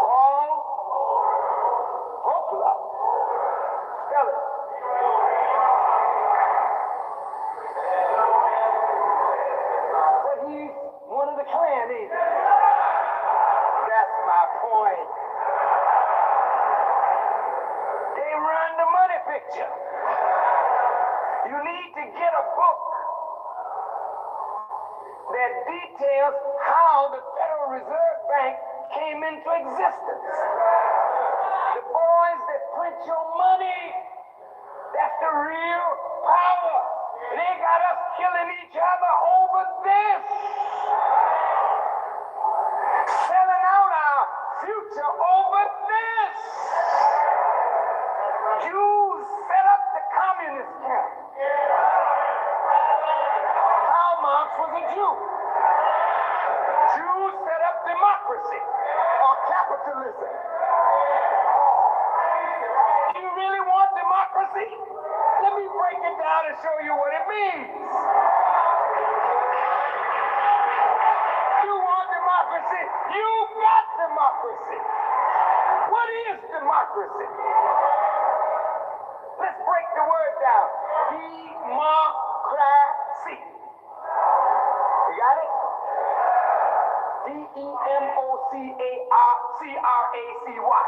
Paul Hochlau. Spell it. But he's one of the Klan, ain't he? That's my point. They run the money picture. You need to get a book that details how the Federal Reserve Bank came into existence. The boys that print your money, that's the real power. They got us killing each other over this. Selling out our future over this. Jews set up the communist camp. Karl Marx was a Jew. Jews set up democracy or capitalism. Do you really want democracy? Let me break it down and show you what it means. You want democracy? You got democracy. What is democracy? Let's break the word down. Democracy. You got it? D-E-M-O-C-R-A-C-Y.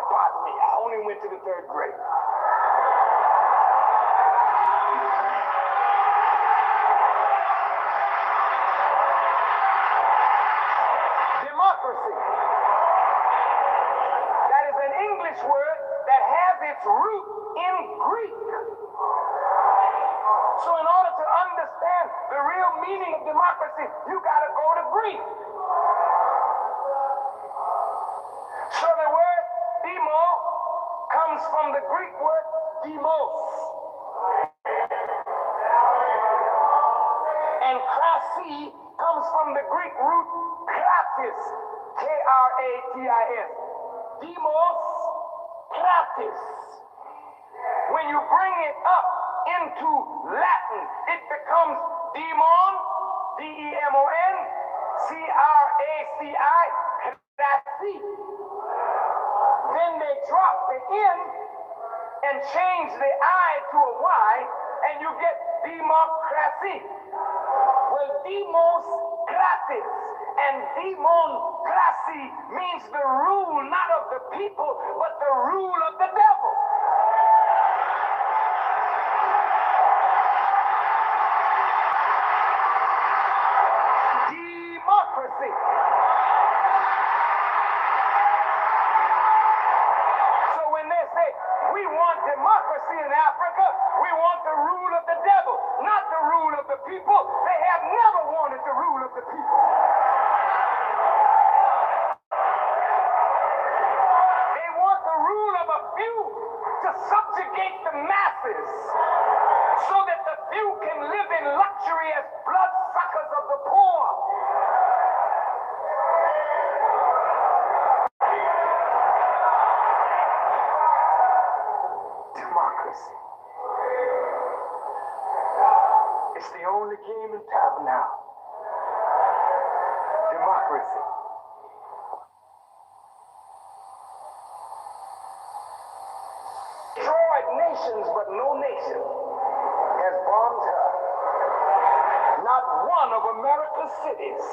Pardon me, I only went to the 3rd grade. Democracy. That is an English word that has its root in Greek. So in order to understand the real meaning of democracy, you got to go to Greek. So the word demo comes from the Greek word demos. And krasi comes from the Greek root kratis, K-R-A-T-I-S. Demos, kratis. When you bring it up into Latin, it becomes demon, D-E-M-O-N, C-R-A-C-I, krasi. Then they drop the N and change the I to a Y, and you get democracy. Well, democratis and democracy means the rule not of the people, but the rule of the devil. Democracy. So when they say, we want democracy in Africa, we want the rule of the devil, not the rule of the people. They have never wanted the rule of the people. They want the rule of a few to subjugate the masses so that the few can live in luxury as bloodsuckers of the poor. Democracy. It's the only game in town now. Democracy. Destroyed nations, but no nation has bombed her. Not one of America's cities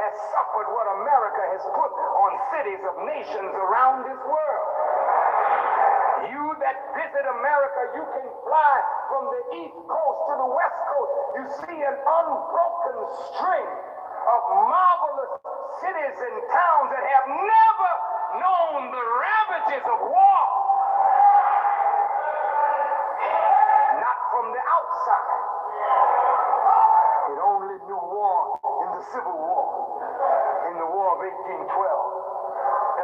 has suffered what America has put on cities of nations around this world. You that visit America, you can fly from the East Coast to the West Coast. You see an unbroken string of marvelous cities and towns that have never known the ravages of war. Not from the outside. It only knew war in the Civil War, in the War of 1812.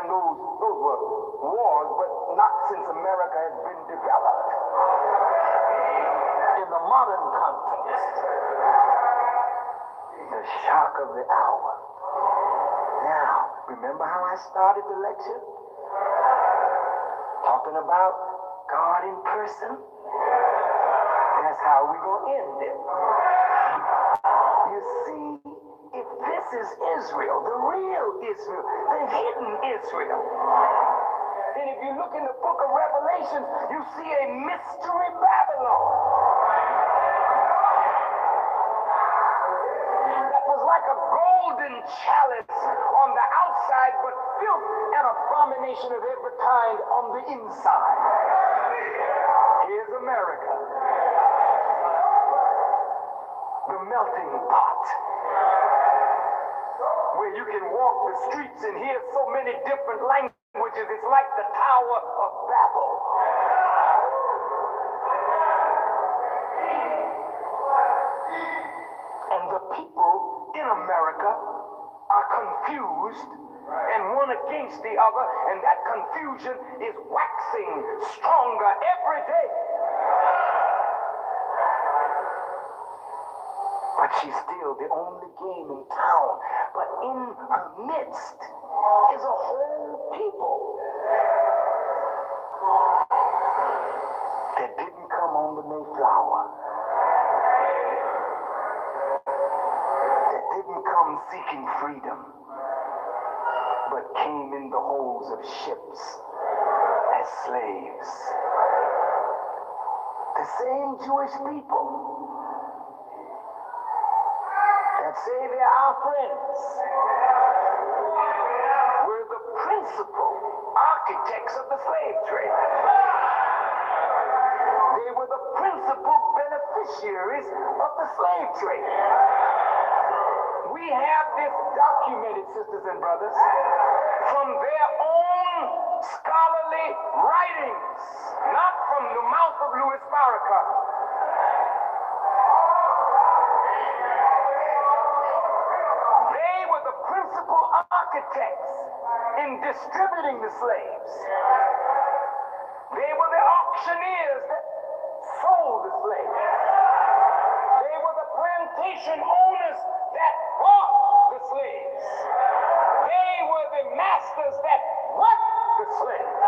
And those were wars, but not since America has been developed. In the modern context, the shock of the hour. Now, remember how I started the lecture? Talking about God in person? That's how we're going to end it. You see, if this is Israel, the real Israel, the hidden Israel, then if you look in the book of Revelation, you see a mystery Babylon. That was like a golden chalice on the outside, but filth and abomination of every kind on the inside. Here's America. The melting pot, where you can walk the streets and hear so many different languages. It's like the Tower of Babel. And the people in America are confused and one against the other, and that confusion is waxing stronger every day. But she's still the only game in town. But in her midst is a whole people that didn't come on the Mayflower, that didn't come seeking freedom, but came in the holds of ships as slaves. The same Jewish people that say they're our friends, principal architects of the slave trade. They were the principal beneficiaries of the slave trade. We have this documented, sisters and brothers, from their own scholarly writings, not from the mouth of Louis Farrakhan. They were the principal architects in distributing the slaves. They were the auctioneers that sold the slaves. They were the plantation owners that bought the slaves. They were the masters that worked the slaves.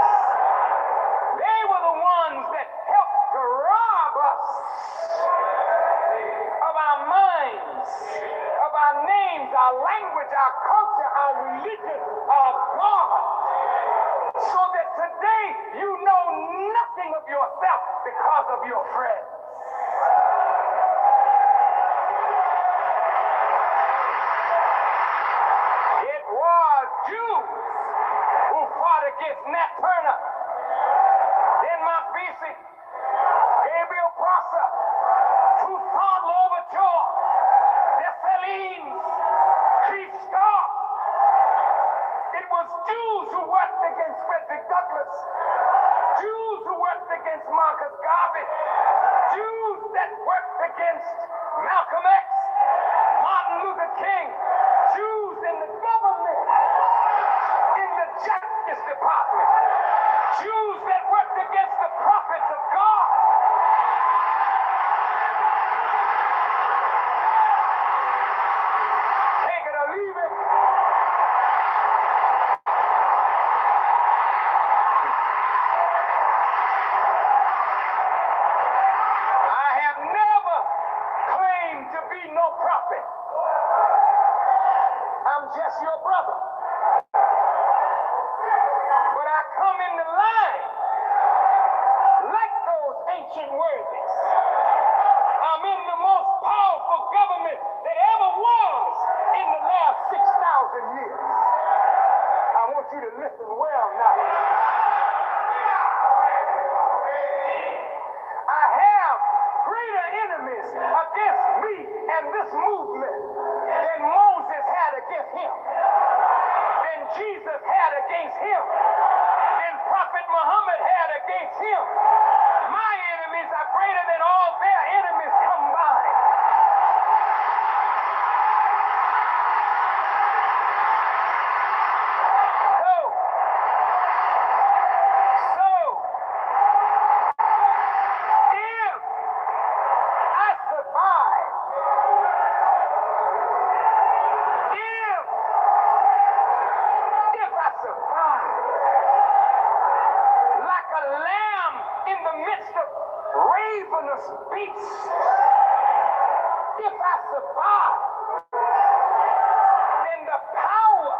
They were the ones that helped to rob us of our minds, of our names, our language, our culture, our religion, our God. So that today you know nothing of yourself because of your friends. It was Jews who fought against Nat Turner, Denmark BC, Gabriel Prosser, Toussaint Louverture, Dessalines, Christophe. It was Jews who worked against Frederick Douglass, Jews who worked against Marcus Garvey, Jews that worked against Malcolm X, Martin Luther King, Jews in the government, in the Justice Department, Jews that worked against the prophets of God. Take it or leave it. I have never claimed to be no prophet. I'm just your brother. But I come in the line like those ancient worthies. I'm in the most powerful government that ever was in the last 6,000 years. I want you to listen well now. I have greater enemies against me and this movement than Moses had against him, than Jesus had against him, than Prophet Muhammad had against him. My enemies are greater than all their enemies combined. So, if I survive, if I survive, like a lamb in the midst of ravenous beasts, if I survive, then the power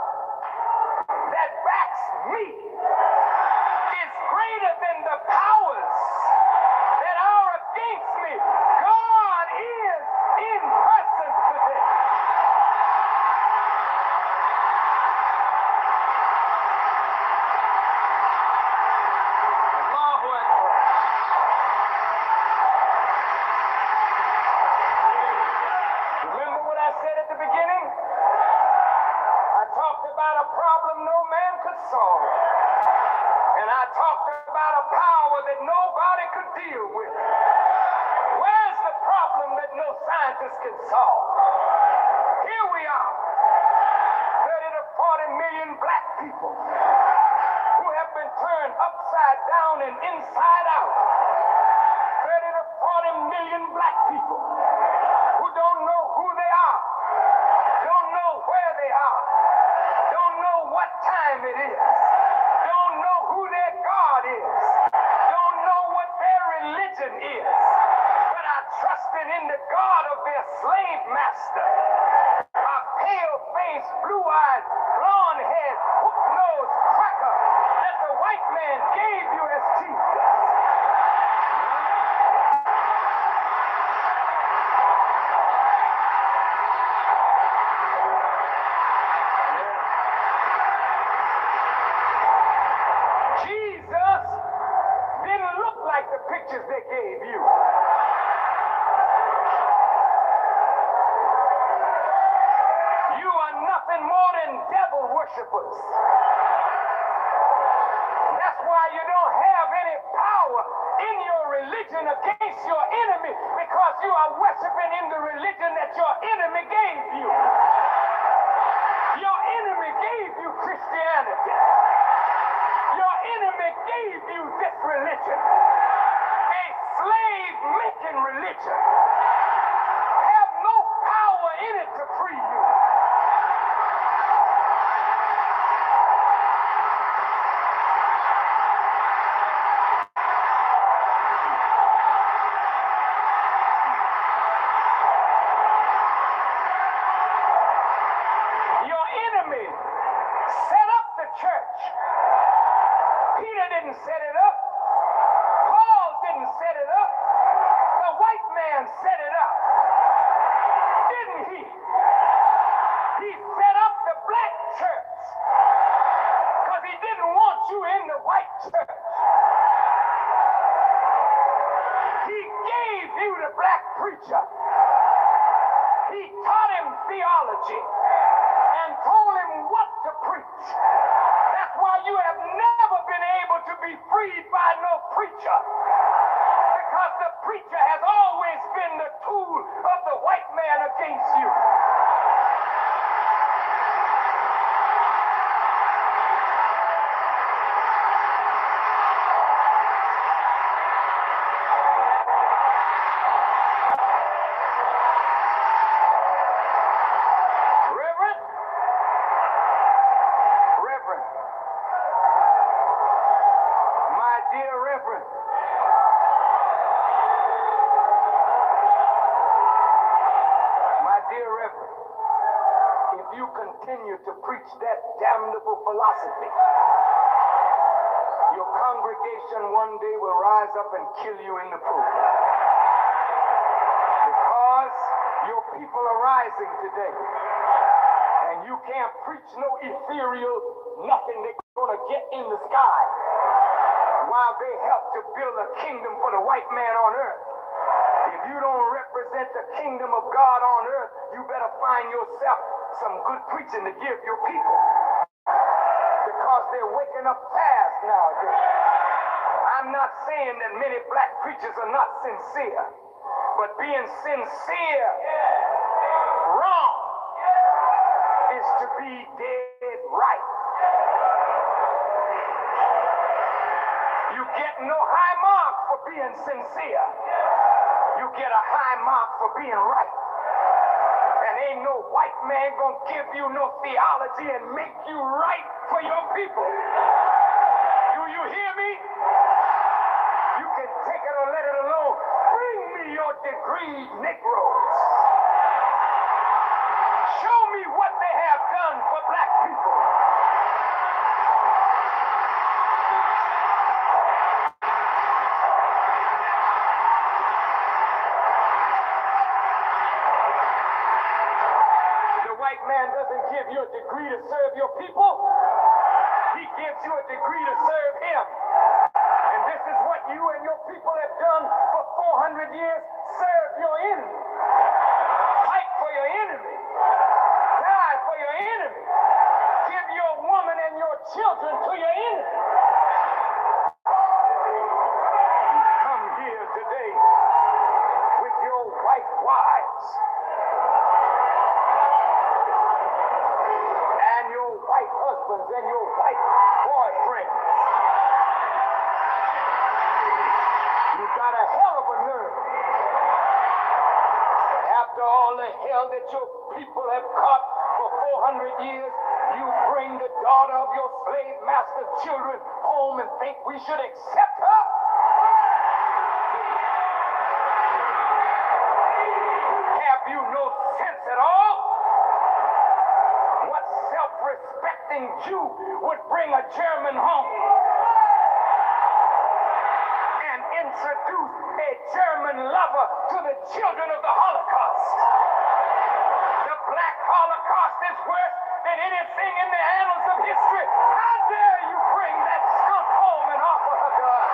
that backs me is greater than the powers that are against me. God is in person today. Allahu Akbar. Remember what I said at the beginning? I talked about a problem no man could solve. And I talked about a power that nobody could deal with. Where's the problem that no scientist can solve? Here we are, 30 to 40 million black people who have been turned upside down and inside out. 30 to 40 million black people who don't know who they are, don't know where they are, don't know what time it is, don't know who their God is, don't know what their religion is, but are trusting in the God of their slave master. A pale-faced, blue-eyed, blonde-haired, hook-nosed cracker that the white man gave you as Jesus. pictures they gave you. You are nothing more than devil worshipers. That's why you don't have any power in your religion against your enemy, because you are worshiping in the religion that your enemy gave you. Your enemy gave you Christianity. Your enemy gave you this religion, a slave-making religion. Have no power in it to free you. Your enemy set up the church. Peter didn't set it up. Paul didn't set it up. The white man set it up. Didn't he? He set up the black church because he didn't want you in the white church. He gave you the black preacher. He taught him theology and told him what to preach. That's why you have never been able to be freed by no preacher, because the preacher has always been the tool of the white man against you. Reverend, my dear Reverend, if you continue to preach that damnable philosophy, your congregation one day will rise up and kill you in the pulpit. Because your people are rising today, and you can't preach no ethereal nothing they're going to get in the sky while they help to build a kingdom for the white man on earth. If you don't represent the kingdom of God on earth, you better find yourself some good preaching to give your people, because they're waking up fast nowadays. I'm not saying that many black preachers are not sincere, but being sincere wrong is to be dead right. You get no high mark for being sincere. You get a high mark for being right. And ain't no white man gonna give you no theology and make you right for your people. Do you hear me? You can take it or let it alone. Bring me your degreed Negroes. Show me what they have done for black people. White man doesn't give you a degree to serve your people. He gives you a degree to serve him. And this is what you and your people have done for 400 years. Serve your enemy. Fight for your enemy. Die for your enemy. Give your woman and your children to your enemy. You come here today with your white wives and your white husbands and your white boyfriends. You got a hell of a nerve. After all the hell that your people have caught for 400 years, you bring the daughter of your slave master's children home and think we should accept her? Have you no sense at all? What self-respecting Jew would bring a German home and introduce a German lover to the children of the Holocaust? The black Holocaust is worse than anything in the annals of history. How dare you bring that skunk home and offer her to us?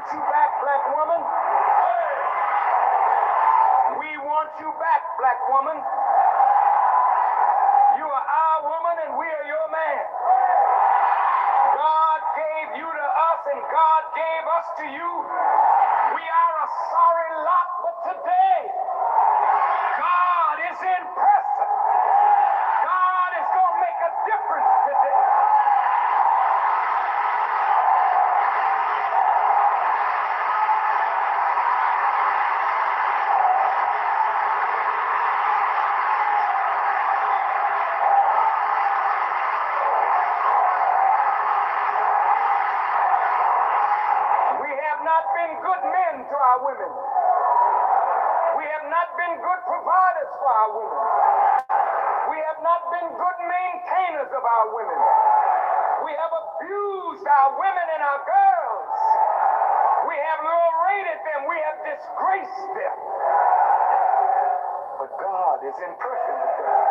want you back, black woman. We want you back, black woman. You are our woman and we are your man. God gave you to us and God gave us to you. We are a sorry lot, but today, God is in person. God is going to make a difference today. We have not been good men to our women. We have not been good providers for our women. We have not been good maintainers of our women. We have abused our women and our girls. We have low-rated them. We have disgraced them. But God is in person today.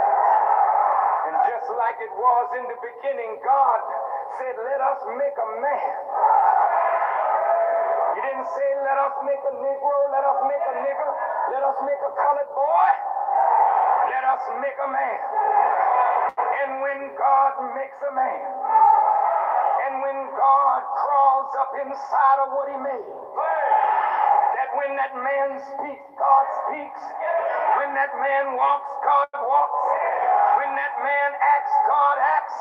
And just like it was in the beginning, God said, let us make a man. He didn't say, let us make a Negro, let us make a nigger, let us make a colored boy. Let us make a man. And when God makes a man, and when God crawls up inside of what he made, that when that man speaks, God speaks. When that man walks, God walks. When that man acts, God acts.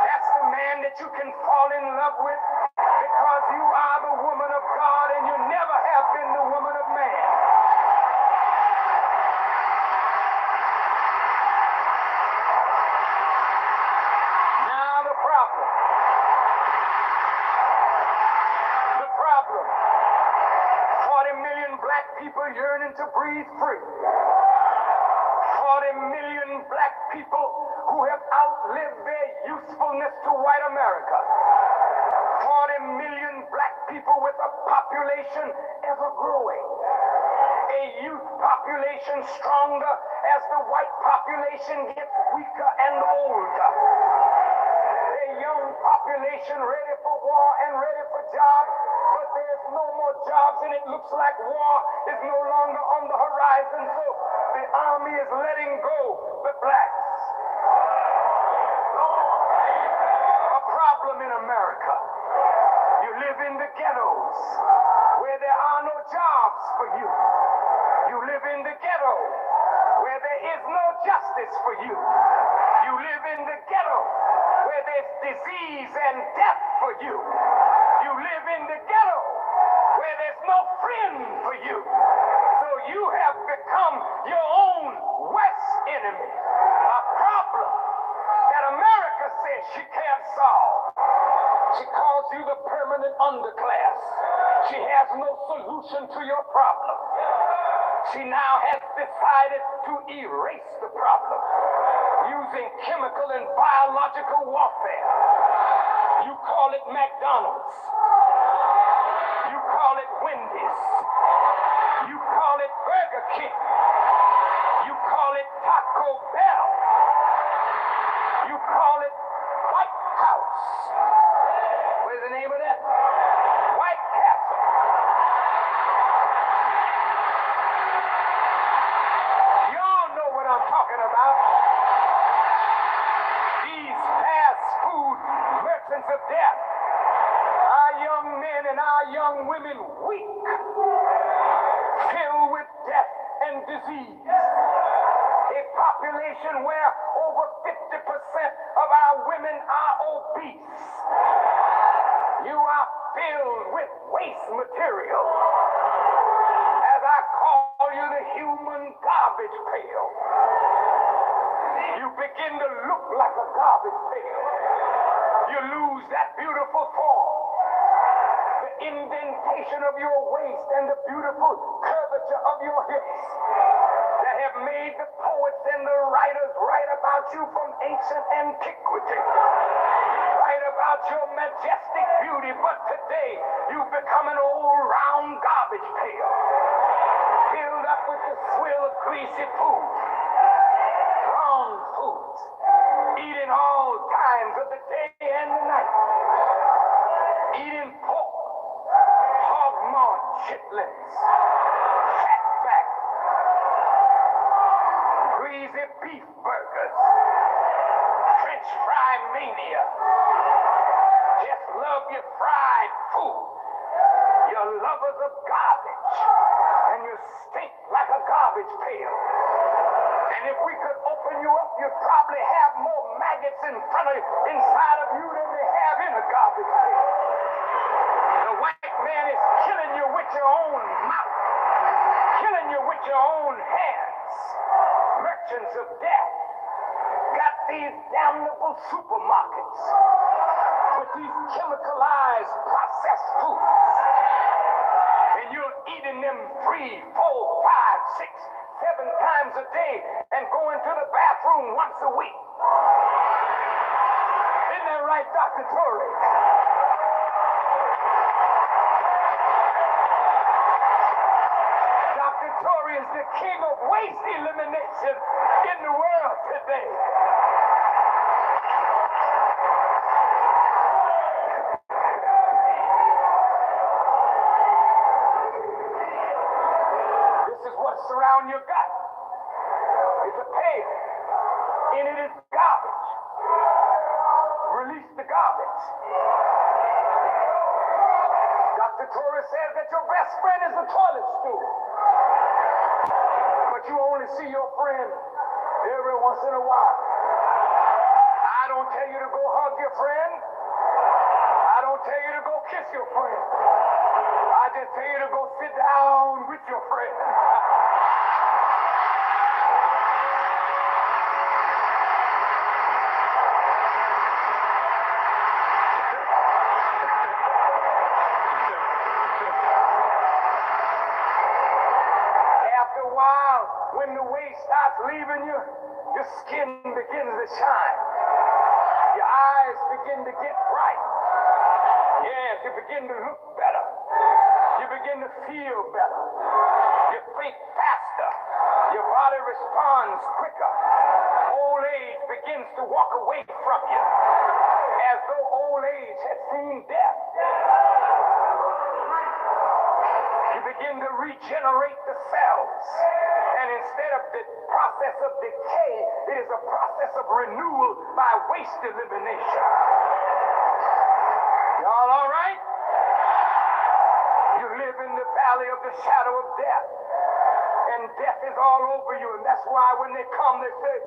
That's the man that you can fall in love with because you are the woman of God and you never have been the woman of man. Now the problem. 40 million black people yearning to breathe free. 40 million black people who have outlived their usefulness to white America. 40 million black people with a population ever growing. A youth population stronger as the white population gets weaker and older. A young population ready for war and ready for jobs, but there's no more jobs and it looks like war is no longer on the horizon, so the army is letting go the blacks. A problem in America. You live in the ghettos where there are no jobs for you. You live in the ghetto where there is no justice for you. You live in the ghetto where there's disease and death for you. You live in the ghetto where there's no friend for you. So you have become your own worst enemy. A problem that America says she can't solve. She calls you the permanent underclass. She has no solution to your problem. She now has decided to erase the problem using chemical and biological warfare. You call it McDonald's. You call it Wendy's. You call it Burger King. You call it Taco Bell. You call it White House. What is the name of that? White Castle. Y'all know what I'm talking about. These fast food merchants of death. Our young men and our young women weak, filled with death and disease. A population where over 50% of our women are obese. You are filled with waste material. As I call you the human garbage pail. You begin to look like a garbage pail. You lose that beautiful form. The indentation of your waist and the beautiful curvature of your hips that have made the poets and the writers write about you from ancient antiquity. Write about your majestic beauty, but today you've become an old round garbage pail, filled up with the swill of greasy food, wrong foods, eating all times of the day and the night, eating pork, hog chitlins, fatback, greasy beef burgers, French fry mania. Just love your fried food. You're lovers of garbage, and you stink like a garbage pail. And if we could open you up, you'd probably have more maggots inside of you than they have in a garbage pail. The white man is killing you with your own mouth, killing you with your own hands. Merchants of death got these damnable supermarkets with these chemicalized processed foods. And you're eating them 3, 4, 5, 6, 7 times a day and going to the bathroom once a week. Isn't that right, Dr. Torrey? Dr. Torrey is the king of waste elimination in the world today. Around your gut. It's a pail. In it is garbage. Release the garbage. Dr. Torres says that your best friend is the toilet stool. But you only see your friend every once in a while. I don't tell you to go hug your friend. I don't tell you to go kiss your friend. I just tell you to go sit down with your friend. When the weight starts leaving you, your skin begins to shine. Your eyes begin to get bright. Yes, you begin to look better. You begin to feel better. You think faster. Your body responds quicker. Old age begins to walk away from you, as though old age had seen death. You begin to regenerate the cells. And instead of the process of decay, it is a process of renewal by waste elimination. Y'all all right? You live in the valley of the shadow of death. And death is all over you. And that's why when they come, they say,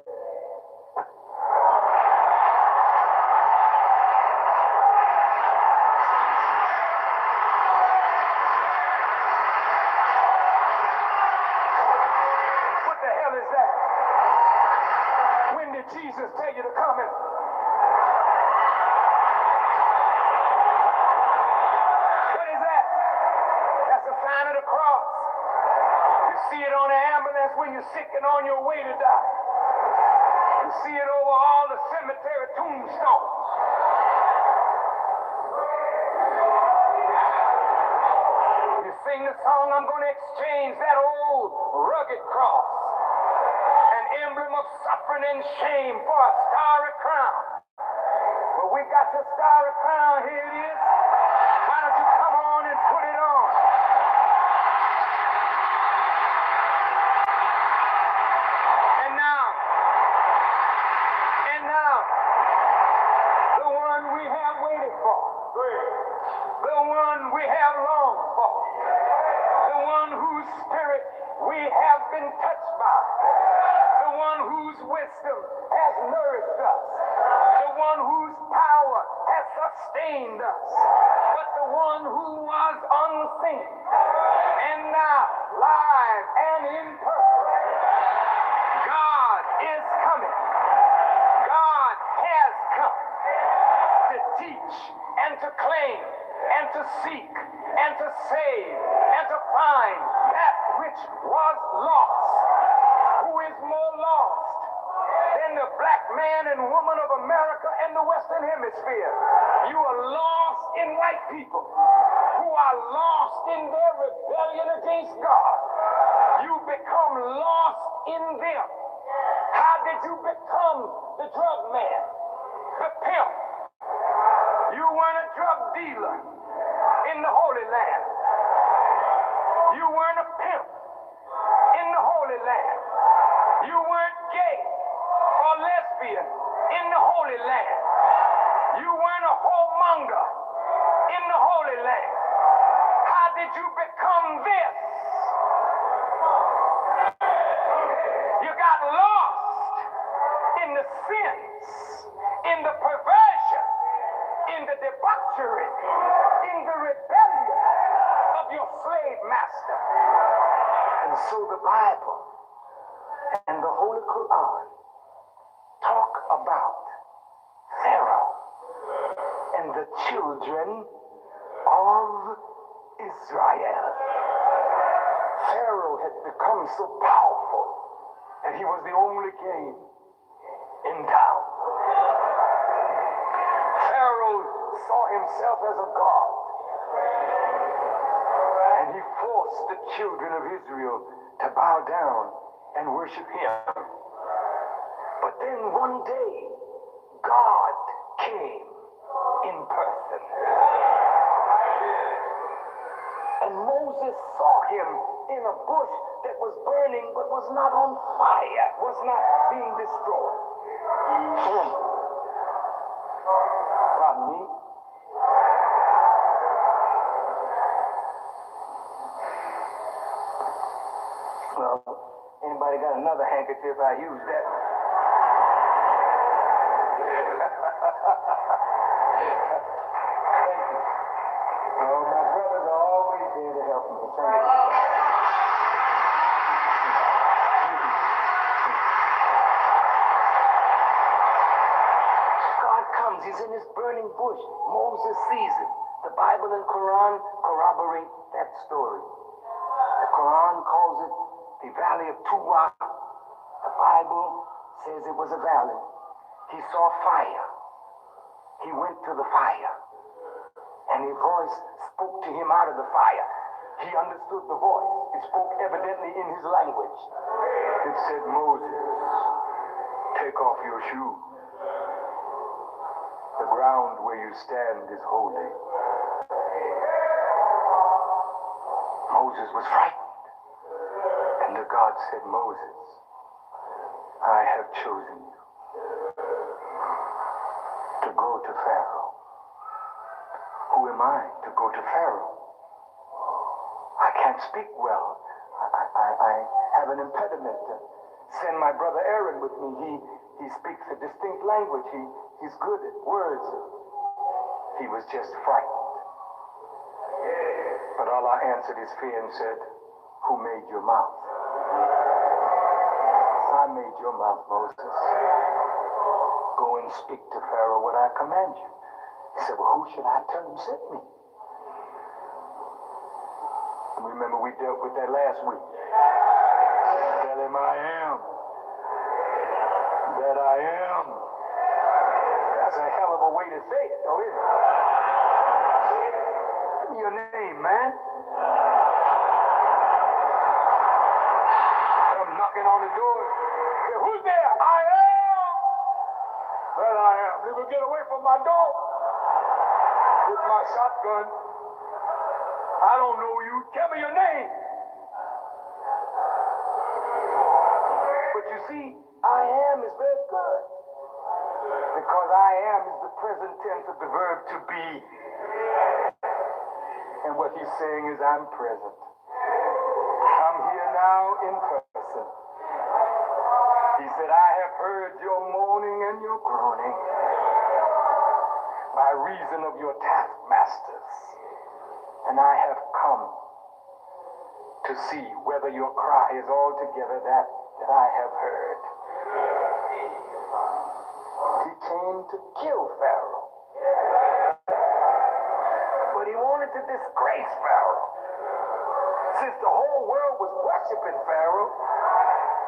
Jesus tell you to come in. What is that? That's a sign of the cross. You see it on the ambulance when you're sick and on your way to die. You see it over all the cemetery tombstones. You sing the song, I'm going to exchange that old rugged cross, emblem of suffering and shame, for a starry crown. But we got the starry crown, here it is. Why don't you come on and put it on? And now, the one we have waited for, the one we have longed for, the one whose spirit we have been touched by, the one whose wisdom has nourished us, the one whose power has sustained us, but the one who was unseen, and now live and in person. God is coming. God has come to teach and to claim and to seek and to save and to find that which was lost. Who is more lost than the black man and woman of America and the Western Hemisphere? You are lost in white people who are lost in their rebellion against God. You become lost in them. How did you become the drug man, the pimp? You weren't a drug dealer in the Holy Land. Land. You weren't gay or lesbian in the Holy Land. You weren't a whoremonger in the Holy Land. How did you become this? You got lost in the sins, in the perversion, in the debauchery, in the rebellion of your slave master. And so the Bible and the Holy Quran talk about Pharaoh and the children of Israel. Pharaoh had become so powerful that he was the only king in town. Pharaoh saw himself as a god, and he forced the children of Israel to bow down and worship him. But then one day, God came in person. And Moses saw him in a bush that was burning but was not on fire, was not being destroyed. Pardon me. Well, anybody got another handkerchief? I used that. Thank you. Oh, my brothers are always there to help me. Thank you. God comes. He's in this burning bush. Moses sees it. The Bible and Quran corroborate that story. The Quran calls it the Valley of Tuwa. The Bible says it was a valley. He saw fire. He went to the fire. And a voice spoke to him out of the fire. He understood the voice. It spoke evidently in his language. It said, Moses, take off your shoes. The ground where you stand is holy. Moses was frightened. And the God said, Moses, I have chosen you to go to Pharaoh. Who am I to go to Pharaoh? I can't speak well. I have an impediment. Send my brother Aaron with me. He speaks a distinct language. He's good at words. He was just frightened. But Allah answered his fear and said, who made your mouth? I made your mouth, Moses. Go and speak to Pharaoh what I command you. He said, well, who should I tell him sent me? Remember, we dealt with that last week. Tell him I am. That I am. That's a hell of a way to say it, though, isn't it? Give me your name, man. I'm knocking on the door. Say, who's there? I am. That I am. He will get away from my door with my shotgun. I don't know you. Tell me your name. But you see, I am is very good. Because I am is the present tense of the verb to be. And what he's saying is I'm present. I'm here now in person. He said, I have heard your moaning and your groaning by reason of your taskmasters. And I have come to see whether your cry is altogether that I have heard. He came to kill Pharaoh. But he wanted to disgrace Pharaoh. Since the whole world was worshiping Pharaoh,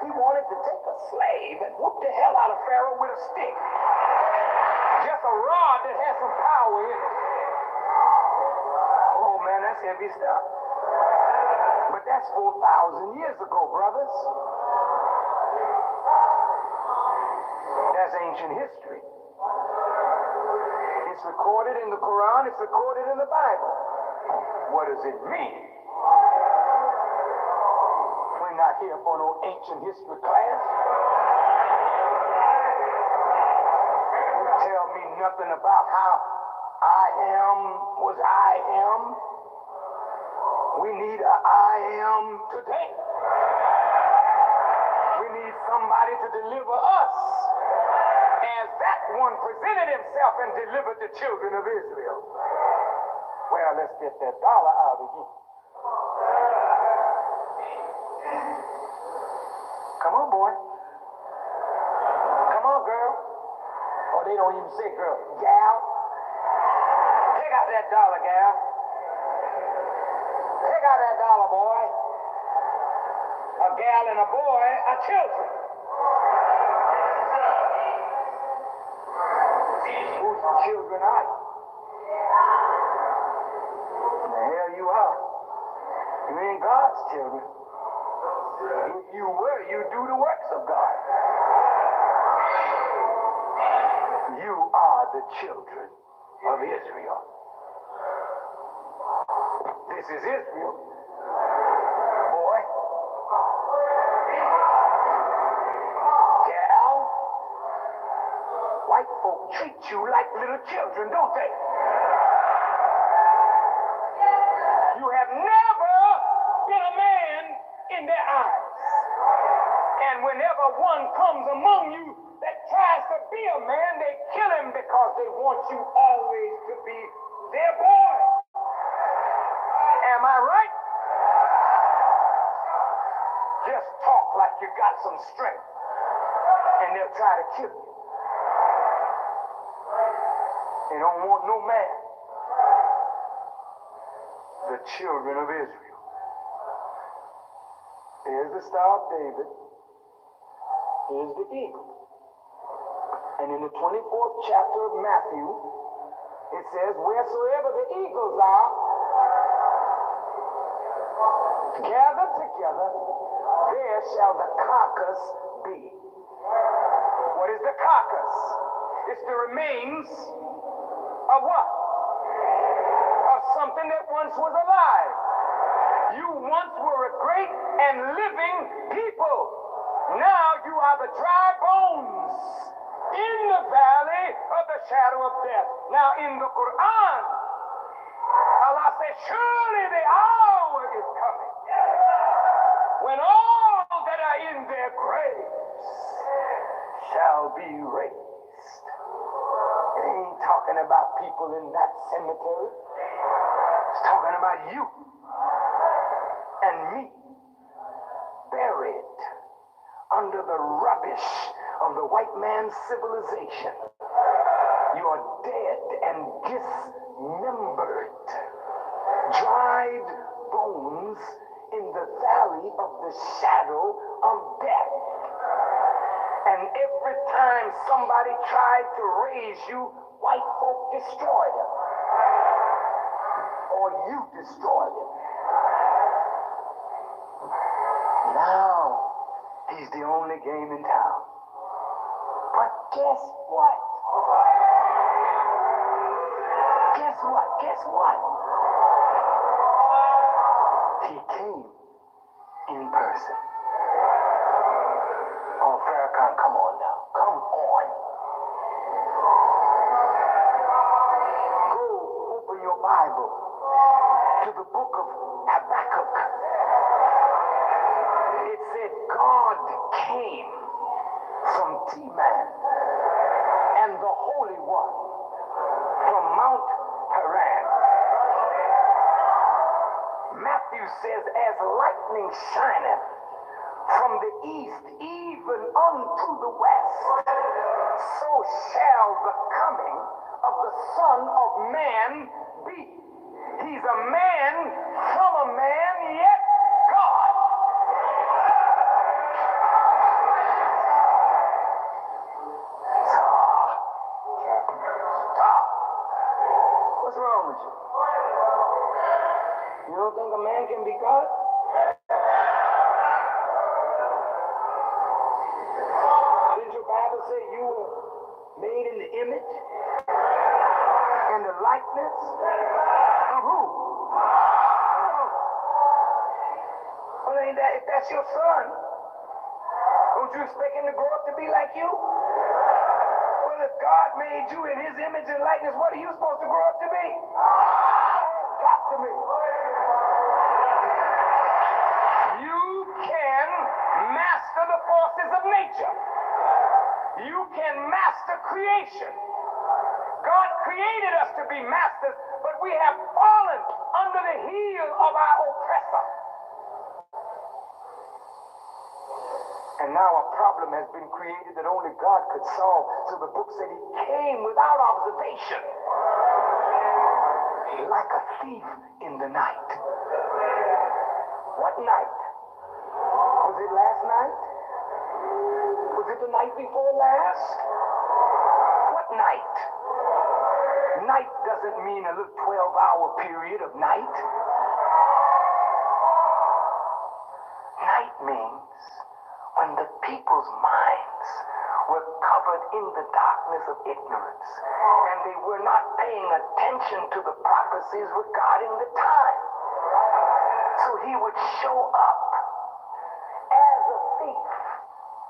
he wanted to take a slave and whoop the hell out of Pharaoh with a stick. Just a rod that had some power in it. Oh man, that's heavy stuff. But that's 4,000 years ago, brothers. That's ancient history. It's recorded in the Quran, it's recorded in the Bible. What does it mean when We're not here for no ancient history class. You tell me nothing about how I am was I am. We need a I am today. We need somebody to deliver us as that one presented himself and delivered the children of Israel. Well, let's get that dollar out again. Come on, boy. Come on, girl. Oh, they don't even say girl. Gal. Take out that dollar, gal. Take out that dollar, boy. A gal and a boy are children. Whose children are you? The hell you are. You ain't God's children. If you were, you do the works of God. You are the children of Israel. This is Israel. Boy. Gal. White folk treat you like little children, don't they? You have never been a man in their eyes. And whenever one comes among you that tries to be a man, they kill him because they want you always to be their boy. Am I right? Just talk like you got some strength, and they'll try to kill you. They don't want no man. The children of Israel. Here's the Star of David. Here's the eagle. And in the 24th chapter of Matthew, it says, wheresoever the eagles are gathered together, there shall the carcass be. What is the carcass? It's the remains of what? Of something that once was alive. You once were a great and living people. Now you are the dry bones in the valley of the shadow of death. Now in the Quran, Allah says, surely the hour is coming when all that are in their graves shall be raised. It ain't talking about people in that cemetery. It's talking about you and me, buried under the rubbish of the white man's civilization. You are dead and dismembered, dried bones in the valley of the shadow of death. And every time somebody tried to raise you, white folk destroyed them. Or you destroyed them. Now, he's the only game in town. But guess what? Guess what? Guess what? He came in person. Oh, Farrakhan, come on now. Come on. Go open your Bible to the book of Habakkuk. It said God came from Teman and the Holy One from Mount Paran. Matthew says, as lightning shineth from the east even unto the west, so shall the coming of the Son of Man be. He's a man from a man, yet God. Stop. What's wrong with you? You don't think a man can be God? Didn't your Bible say you were made in the image and the likeness of who? Well, ain't that, if that's your son, don't you expect him to grow up to be like you? Well, if God made you in his image and likeness, what are you supposed to grow up to be? Talk to me. You can master the forces of nature. You can master creation. God created us to be masters, but we have fallen under the heel of our oppressor. And now a problem has been created that only God could solve. So the book said he came without observation, like a thief in the night. What night? Was it last night? Was it the night before last? What night? Night doesn't mean a little 12-hour period of night. Night means when the people's minds were covered in the darkness of ignorance and they were not paying attention to the prophecies regarding the time. So he would show up as a thief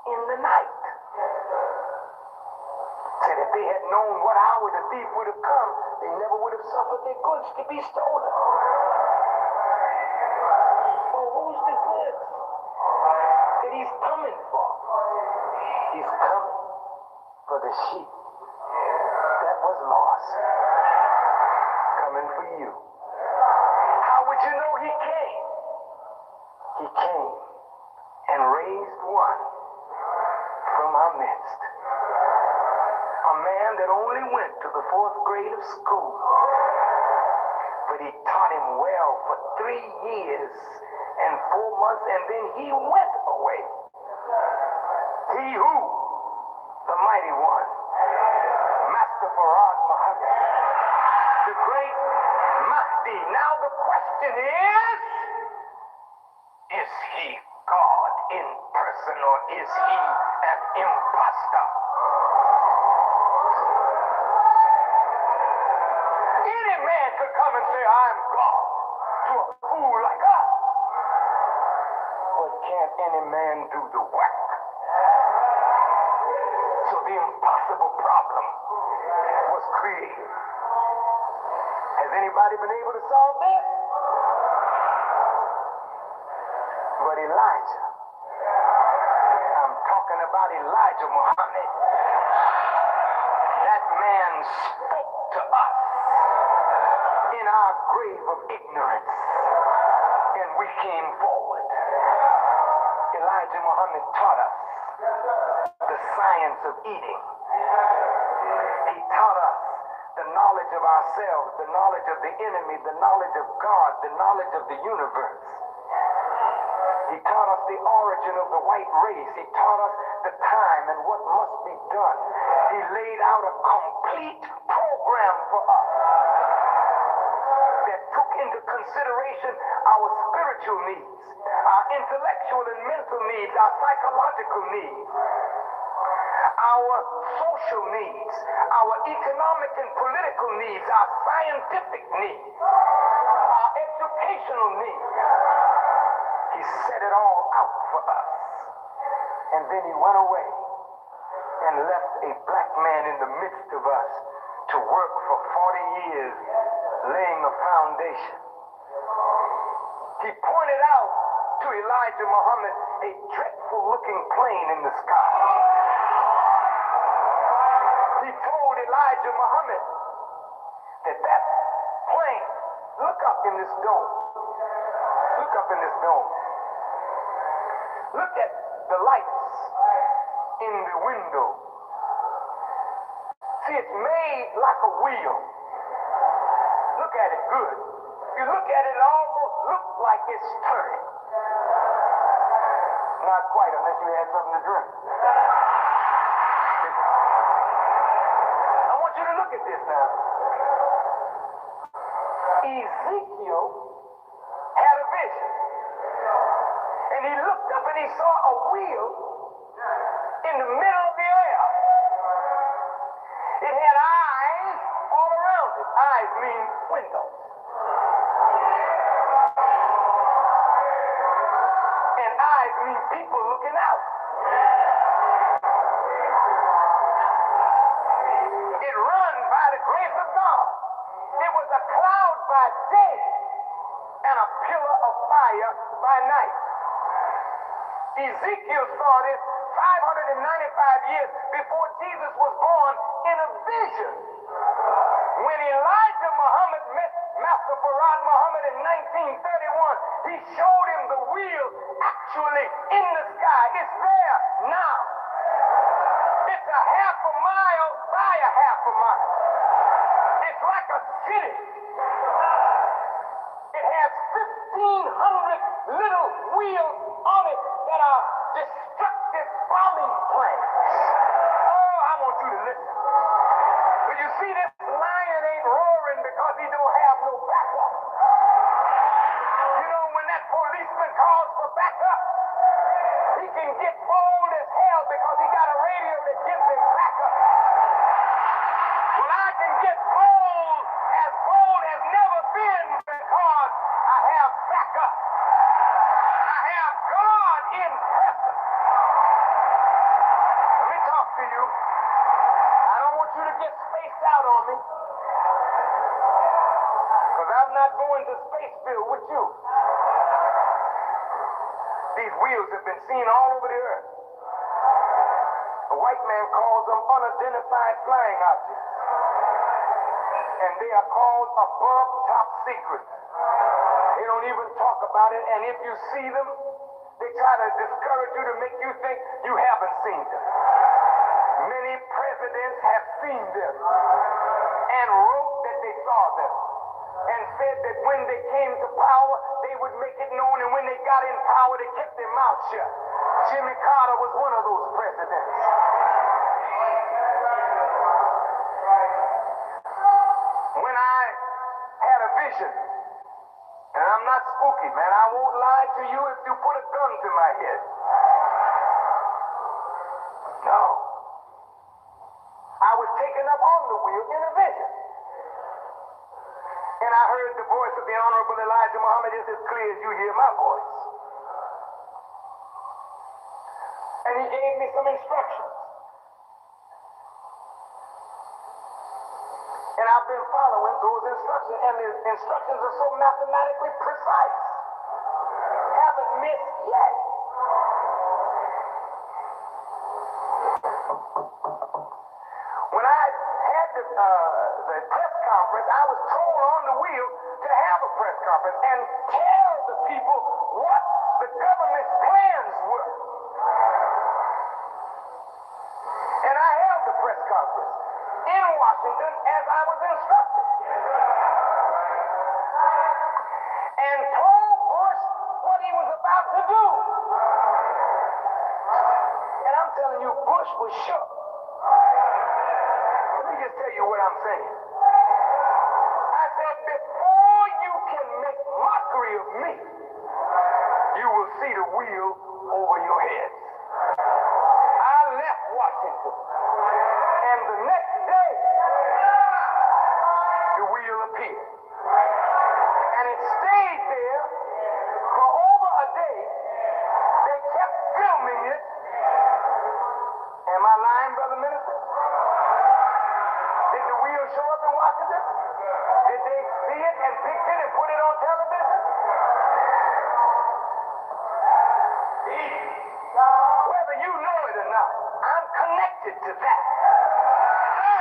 in the night. Said if they had known what hour the thief would have come, they never would have suffered their goods to be stolen. Well, who's the goods that he's coming for? He's coming for the sheep that was lost. Coming for you. How would you know he came? He came and raised one from our midst. A man that only went to the 4th grade of school, but he taught him well for 3 years and 4 months, and then he went away. He who? The mighty one, Master Farad Muhammad, the great Mahdi. Now the question is he God in person or is he an imposter? Any man could come and say, I'm God, to a fool like us. But can't any man do the work? So the impossible problem was created. Has anybody been able to solve this? But Elijah, I'm talking about Elijah Muhammad. That man spoke to us in our grave of ignorance, and we came forward. Elijah Muhammad taught us the science of eating. He taught us the knowledge of ourselves, the knowledge of the enemy, the knowledge of God, the knowledge of the universe. He taught us the origin of the white race. He taught us the time and what must be done. He laid out a complete program for us that took into consideration our spiritual needs, our intellectual and mental needs, our psychological needs, our social needs, our economic and political needs, our scientific needs, our educational needs. He set it all out for us. And then he went away and left a black man in the midst of us to work for 40 years laying a foundation. He pointed out to Elijah Muhammad a dreadful looking plane in the sky. He told Elijah Muhammad that plane, look up in this dome. Look up in this dome. Look at the lights in the window. See, it's made like a wheel. Look at it good. If you look at it, it almost looks like it's turning. Not quite, unless you had something to drink. I want you to look at this now. Ezekiel had a vision. And he looked up and he saw a wheel in the middle of the air. It had eyes all around it. Eyes mean windows. people looking out. It runs by the grace of God. It was a cloud by day and a pillar of fire by night. Ezekiel saw this 595 years before Jesus was born in a vision. When Elijah Muhammad met Master Farad Muhammad in 1931, he showed him the wheel actually in the sky. It's there now. It's a half a mile by a half a mile. It's like a city. It has 1,500 little wheels on it that are destructive bombing planes. Oh, I want you to listen. But you see, this lion ain't roaring because he don't have no backup. You know, when that policeman calls for backup, he can get bold as hell because he got a radio that gives him backup. Well, I can get bold as never been because I have backup. I have God in person. Let me talk to you. I don't want you to get spaced out on me because I'm not going to Spaceville with you. These wheels have been seen all over the earth. A white man calls them unidentified flying objects. And they are called above top secret. They don't even talk about it, and if you see them, they try to discourage you to make you think you haven't seen them. Many presidents have seen them and wrote that they saw them and said that when they came to power, they would make it known, and when they got in power, they kept their mouth shut. Jimmy Carter was one of those presidents. When I had a vision, and I'm not spooky, man, I won't lie to you if you put a gun to my head. No. I was taken up on the wheel in a vision. And I heard the voice of the Honorable Elijah Muhammad just as clear as you hear my voice. And he gave me some instructions. And I've been following those instructions, and the instructions are so mathematically precise. Haven't missed yet. When I had the press conference, I was told on the wheel to have a press conference and tell the people what the government's plans were. And I held the press conference in Washington as I was instructed. And told Bush what he was about to do. And I'm telling you, Bush was shook. Let me just tell you what I'm saying. I said, before you can make mockery of me, you will see the wheel over your heads. I left Washington. And the next day, the wheel appeared. And it stayed there for over a day. They kept filming it. Am I lying, Brother Minister? Did the wheel show up in Washington? Did they see it and picture it and put it on television? Whether you know it or not, I'm connected to that. No.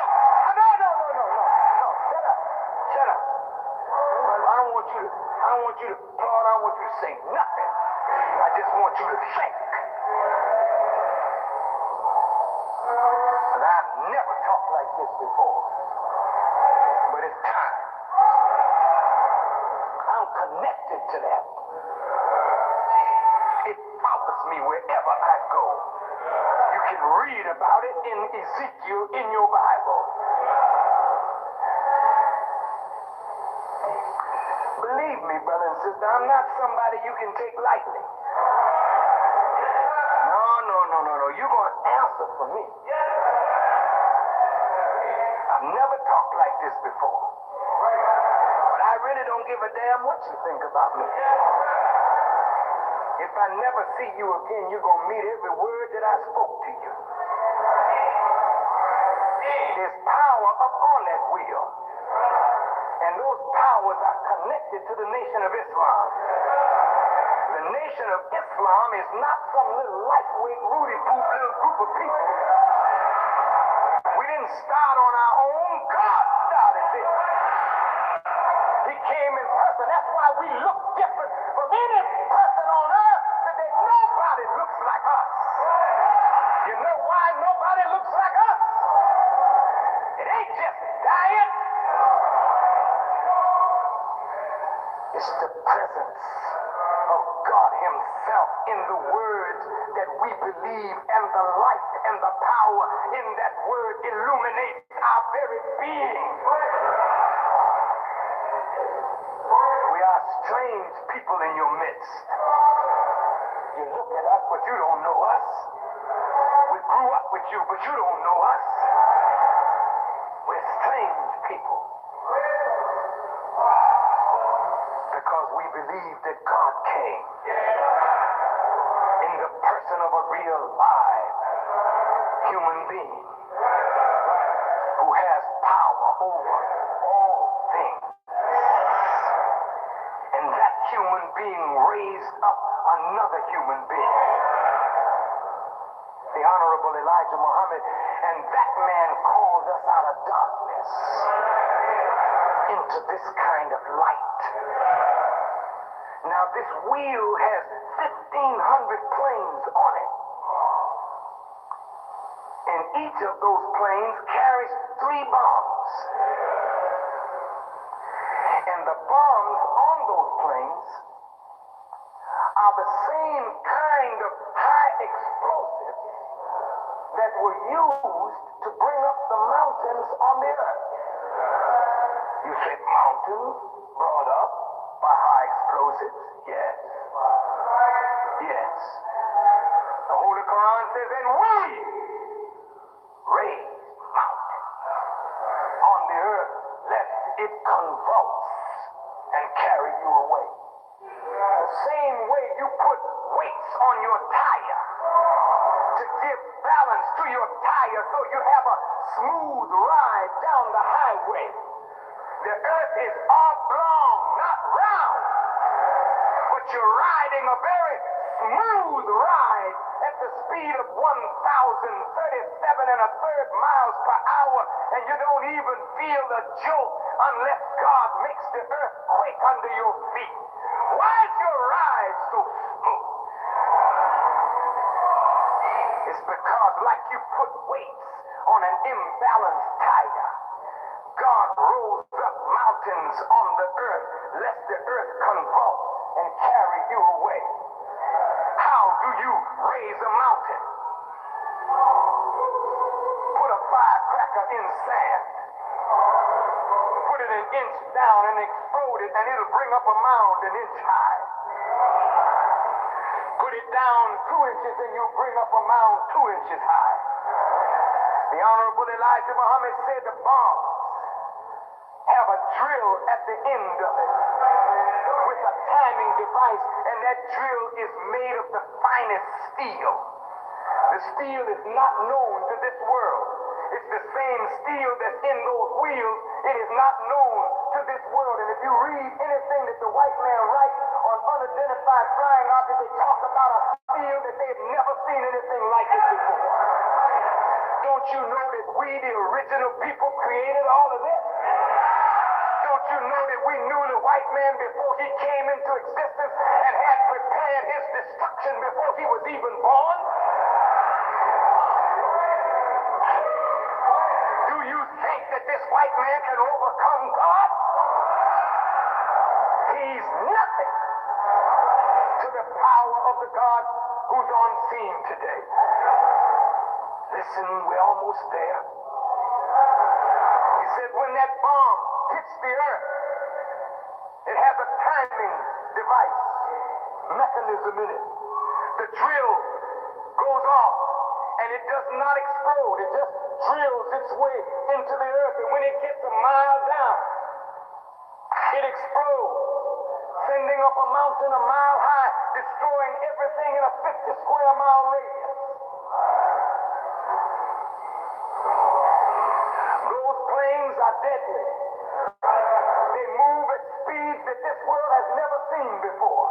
Shut up. I don't want you to applaud. I don't want you to say nothing. I just want you to think. And I've never talked like this before. But it's time. I'm connected to that. It follows me wherever I go. You can read about it in Ezekiel in your Bible. Believe me, brother and sister, I'm not somebody you can take lightly. No. You're going to answer for me. I've never talked like this before. But I really don't give a damn what you think about me. If I never see you again, you're going to meet every word that I spoke to you. There's power up on that wheel. And those powers are connected to the Nation of Islam. The Nation of Islam is not some little lightweight, Rudy-poop little group of people. We didn't start on our own. God started this. He came in person. That's why we look different from any person on earth today. Nobody looks like us. You know why nobody looks like us? It ain't just diet. It's the presence of God Himself in the word that we believe, and the light and the power in that word illuminates our very being. We are strange people in your midst. You look at us, but you don't know us. We grew up with you, but you don't know us. We're strange people. Because we believe that God came in the person of a real live human being who has power over all things. And that human being raised up another human being, the Honorable Elijah Muhammad, and that man called us out of darkness into this kind of light. Now this wheel has 1,500 planes on it. And each of those planes carries 3 bombs. And the bombs on those planes are the same kind of high explosives that were used to bring up the mountains on the earth. You said mountains brought up by high explosives? Yes. Yes. The Holy Quran says, and we raise mountains on the earth, lest it convulse and carry you away. The same way you put weights on your tire to give balance to your tire so you have a smooth ride down the highway. The earth is oblong, not round, but you're riding a very smooth ride at the speed of 1,037 1/3 miles per hour, and you don't even feel the jolt unless God makes the earth quake under your feet. Why is your ride so smooth? It's because like you put weights on an imbalanced tire, God rose up mountains on the earth, lest the earth convulse and carry you away. How do you raise a mountain? Put a firecracker in sand, put it an inch down and explode it, and it'll bring up a mound an inch high. Put it down 2 inches and you'll bring up a mound 2 inches high. The Honorable Elijah Muhammad said the bombs have a drill at the end of it with a timing device, and that drill is made of the finest steel. The steel is not known to this world. It's the same steel that's in those wheels. It is not known to this world. And if you read anything that the white man writes on unidentified flying objects, they talk about a steel that they've never seen anything like it before. Don't you know that we, the original people, created all of this? Don't you know that we knew the white man before he came into existence and had prepared his destruction before he was even born? Do you think that this white man can overcome God? He's nothing to the power of the God who's on scene today. Listen, we're almost there. He said when that bomb hits the earth, it has a timing device, mechanism in it. The drill goes off and it does not explode. It just drills its way into the earth, and when it gets a mile down, it explodes, sending up a mountain a mile high destroying everything in a 50 square mile radius. Those planes are deadly. They move at speeds that this world has never seen before.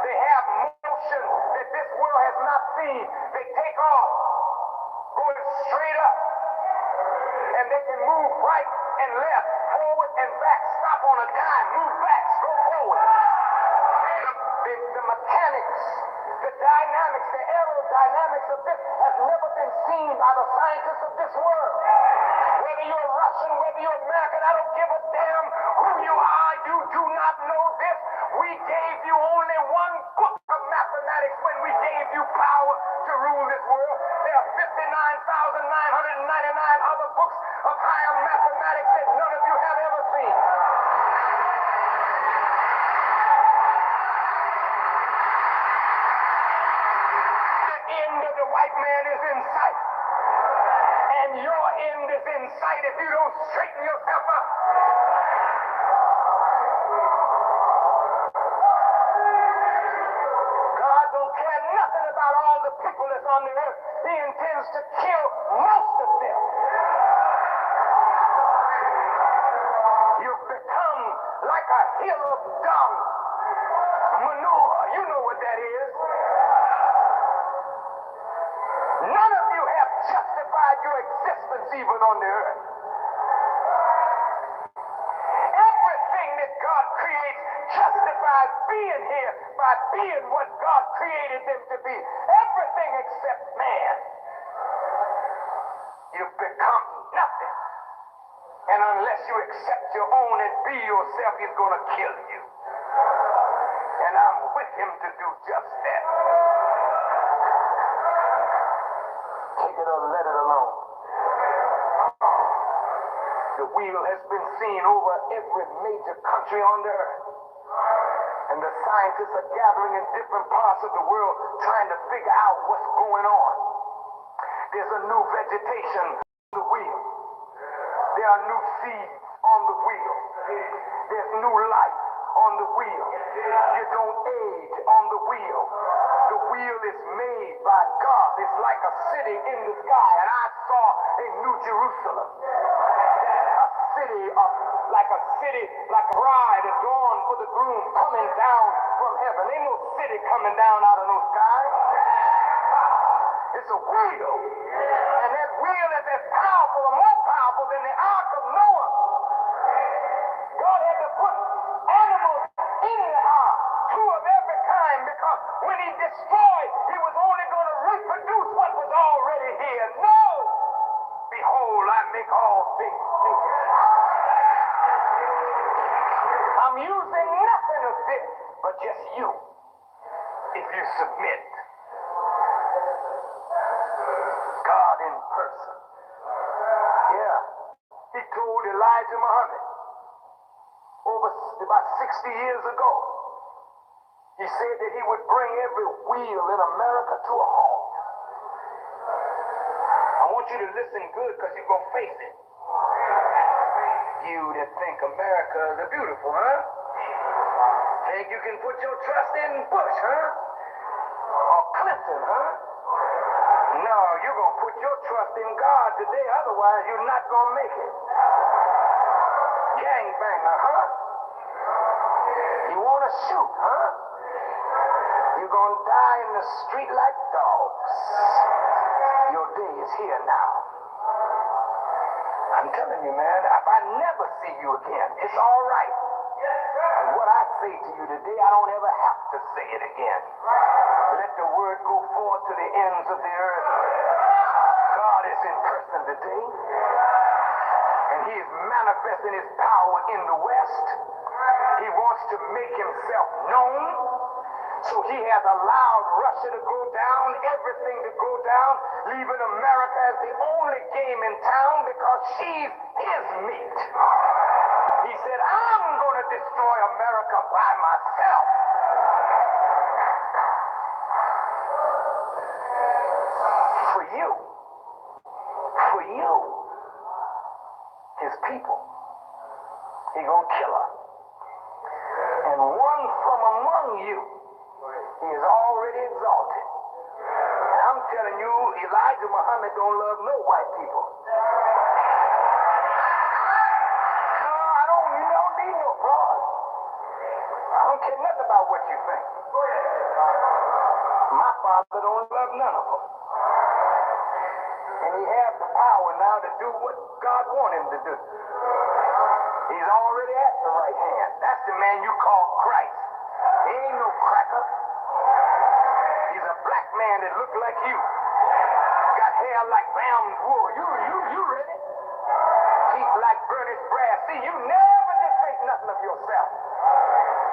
They have motion that this world has not seen. They take off, going straight up. And they can move right and left, forward and back, stop on a dime, move back, go forward. The mechanics, the dynamics, the aerodynamics of this has never been seen by the scientists of this world. Whether you're Russian, whether you're American, I don't give a damn who you are, you do not know this. We gave you only one book of mathematics when we gave you power to rule this world. There are 59,999 other books of higher mathematics that none of you have ever seen. The end of the white man is in sight. And your end is in sight if you don't straighten yourself up. God don't care nothing about all the people that's on the earth. He intends to kill most of them. You've become like a hill of dung. Manure, you know what that is. None of you have justified your existence even on the earth. Everything that God creates justifies being here by being what God created them to be. Everything except man. You've become nothing. And unless you accept your own and be yourself, he's going to kill you. And I'm with him to do just that. Take it or let it alone. The wheel has been seen over every major country on the earth. And the scientists are gathering in different parts of the world trying to figure out what's going on. There's a new vegetation on the wheel. There are new seeds on the wheel. There's new life on the wheel. You don't age on the wheel. The wheel is made by God. It's like a city in the sky. And I saw a New Jerusalem. Like a bride adorned for the groom coming down from heaven. Ain't no city coming down out of no sky. It's a wheel. And that wheel is as powerful or more powerful than the Ark of Noah. God had to put animals in the ark, two of every kind, because when he destroyed, he was only going to reproduce what was already here. No! Behold, I make all things new. I'm using nothing of this, but just you, if you submit. God in person. Yeah, he told Elijah Muhammad over about 60 years ago. He said that he would bring every wheel in America to a halt. I want you to listen good because you're going to face it. You that think America is beautiful, huh? Think you can put your trust in Bush, huh? Or Clinton, huh? No, you're going to put your trust in God today, otherwise you're not going to make it. Gangbanger, huh? You want to shoot, huh? You're going to die in the street like dogs. Your day is here now. I'm telling you, man, if I never see you again, it's all right. And what I say to you today, I don't ever have to say it again. Let the word go forth to the ends of the earth. God is in person today, and he is manifesting his power in the West. He wants to make himself known. So he has allowed Russia to go down, everything to go down, leaving America as the only game in town because she's his meat. He said, I'm going to destroy America by myself. For you, his people, he going to kill her. And one from among you He is already exalted. And I'm telling you, Elijah Muhammad don't love no white people. No, you don't need no fraud. I don't care nothing about what you think. My father don't love none of them. And he has the power now to do what God wants him to do. He's already at the right hand. That's the man you call Christ. He ain't no cracker. He's a black man that looks like you. Got hair like lamb's wool. You ready? Teeth like burnished brass. See, you never just think nothing of yourself.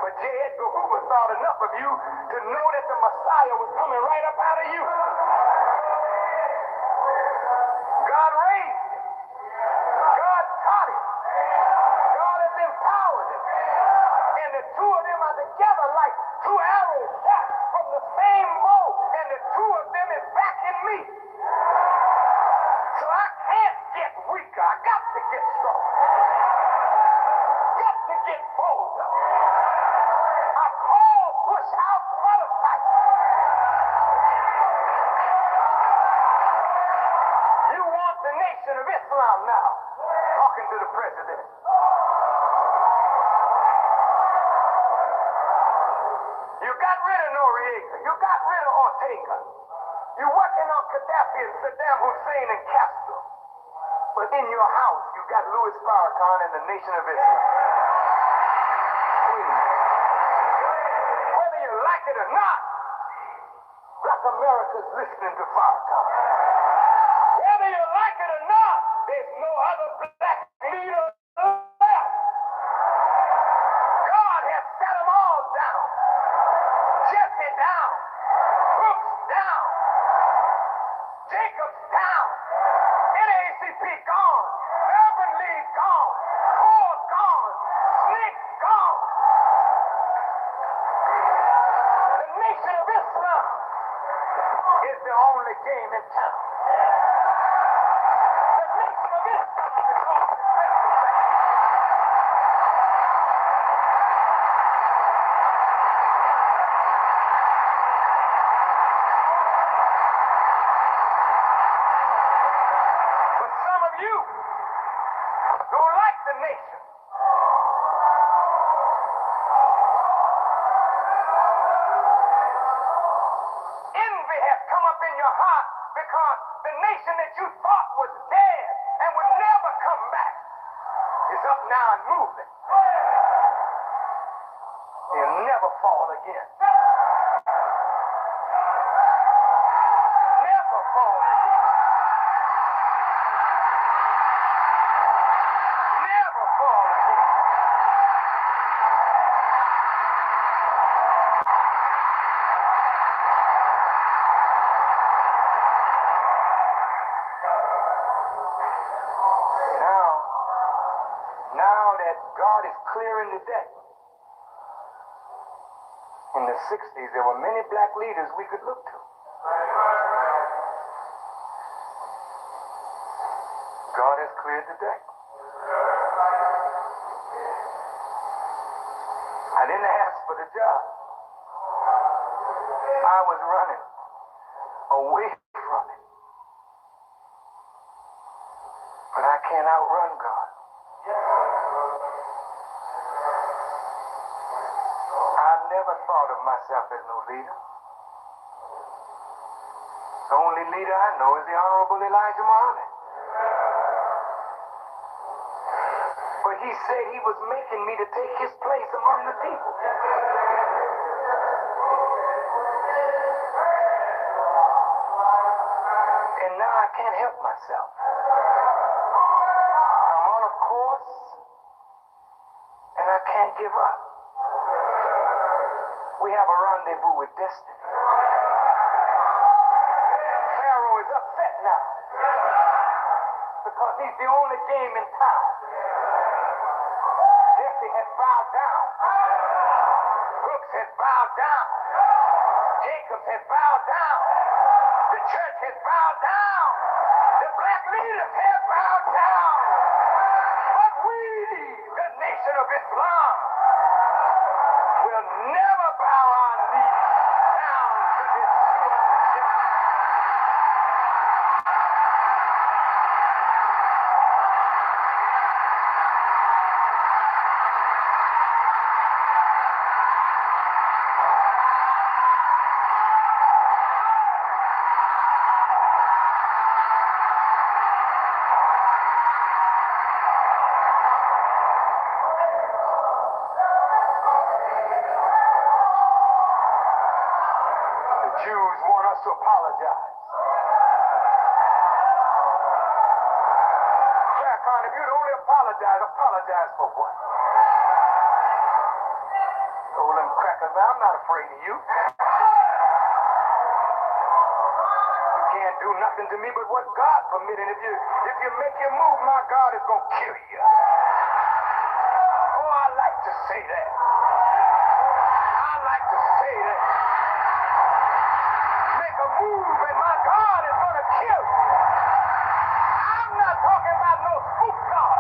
But J. Edgar Hoover thought enough of you to know that the Messiah was coming right up out of you. God raised him. God taught him. God has empowered him. And the two of them are together like two arrows shot from the same bow. And the two of them is backing me. So I can't get weaker. I got to get stronger. Got to get bolder. I call push out prototype. You want the Nation of Islam now. Talking to the president. You got rid of Noriega. You got rid of Ortega. You're working on Gaddafi and Saddam Hussein and Castro. But in your house, you got Louis Farrakhan and the Nation of Islam. Whether you like it or not, Black America's listening to Farrakhan. Whether you like it or not, there's no other black leader left. God has set them all down. Jesse down. Brooks down. Jacobs down. NAACP gone. Urban League gone. Ford gone. Sneak gone. The Nation of Islam is the only game in town. The Nation of Islam is all But some of you don't like the nation. Envy has come up in your heart because the nation that you thought was dead and would never come back is up now and moving. He'll never fall again. Never fall again. Never fall again. Now that God is clearing the deck. In the 60s, there were many black leaders we could look to. God has cleared the deck. I didn't ask for the job. I was running away from it. But I can't outrun God. I've never thought of myself as no leader. The only leader I know is the Honorable Elijah Muhammad. But he said he was making me to take his place among the people. And now I can't help myself. I'm on a course, and I can't give up. We have a rendezvous with destiny. Pharaoh is upset now because he's the only game in town. Jesse has bowed down. Brooks has bowed down. Jacob has bowed down. The church has bowed down. The black leaders have bowed down. But we, the Nation of Islam, will never bow our knees us to apologize. Farrakhan, if you'd only apologize for what? Told them crackers, I'm not afraid of you. You can't do nothing to me but what God permitted. If you make your move, my God is going to kill you. Oh, I like to say that. I like to say that. Make a move and my God is going to kill you. I'm not talking about no spook God.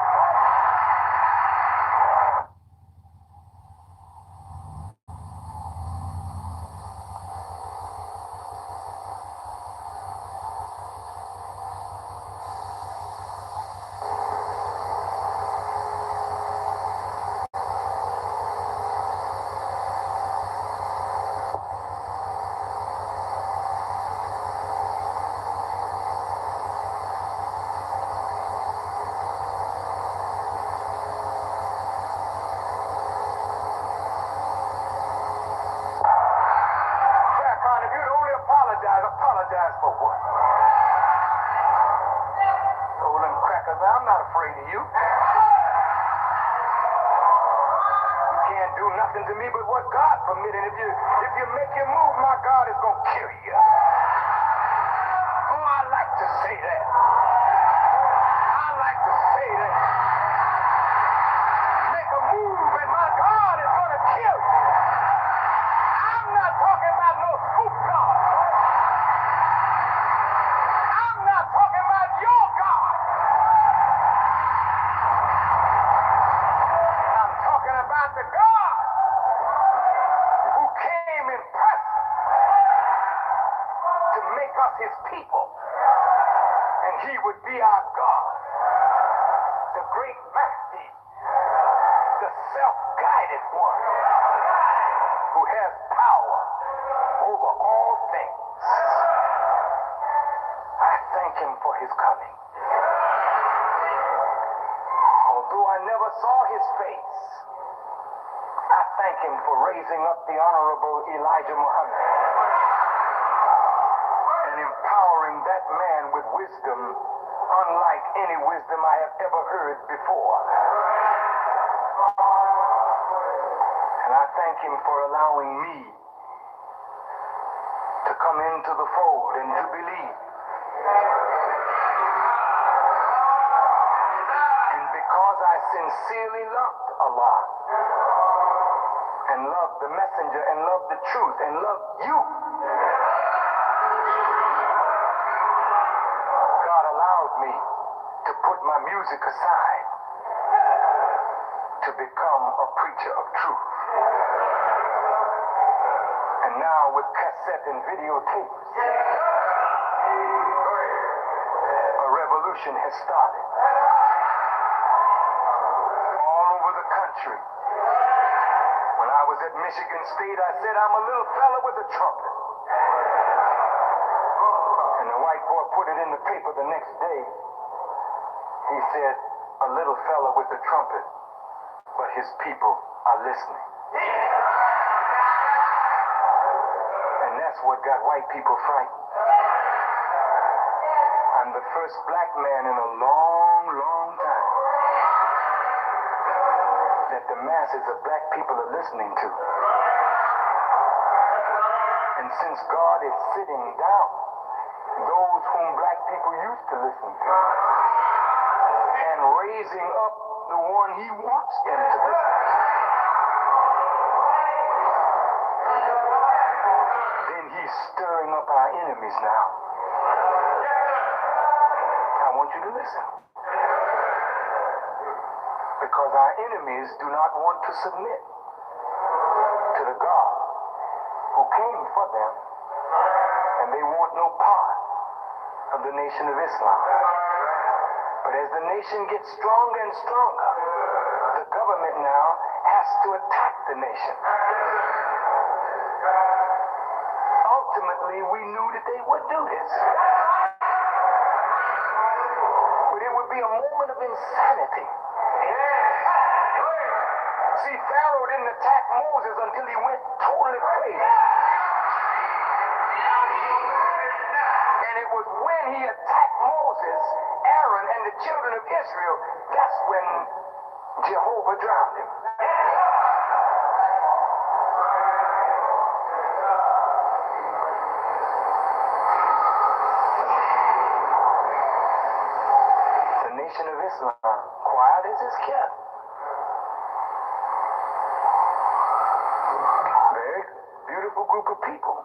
Apologize for what? Told them crackers, I'm not afraid of you. You can't do nothing to me but what God permitted. If you make your move, my God is going to kill you. Oh, I like to say that. I like to say that. Make a move and my God is going to kill you. I'm not talking about no spook God. Talking about your God. I'm talking about the God who came in person to make us his people. And he would be our God. The great master, the self-guided one who has power over all things. Thank him for his coming. Although I never saw his face, I thank him for raising up the Honorable Elijah Muhammad and empowering that man with wisdom unlike any wisdom I have ever heard before. And I thank him for allowing me to come into the fold and to believe. And because I sincerely loved Allah and loved the messenger and loved the truth and loved you, God allowed me to put my music aside to become a preacher of truth. And now with cassette and videotapes, has started all over the country. When I was at Michigan State, I said, I'm a little fella with a trumpet. And the white boy put it in the paper the next day. He said, a little fella with a trumpet, but his people are listening. And that's what got white people frightened. I'm the first black man in a long, long time that the masses of black people are listening to. And since God is sitting down those whom black people used to listen to and raising up the one he wants them to listen to, then he's stirring up our enemies now. I want you to listen. Because our enemies do not want to submit to the God who came for them, and they want no part of the nation of Islam. But as the nation gets stronger and stronger, the government now has to attack the nation. Ultimately, we knew that they would do this. But it would be a moment of insanity. See, Pharaoh didn't attack Moses until he went totally crazy. when he attacked Moses, Aaron, and the children of Israel, that's when Jehovah drowned him. The Nation of Islam, quiet as it's kept. Very beautiful group of people.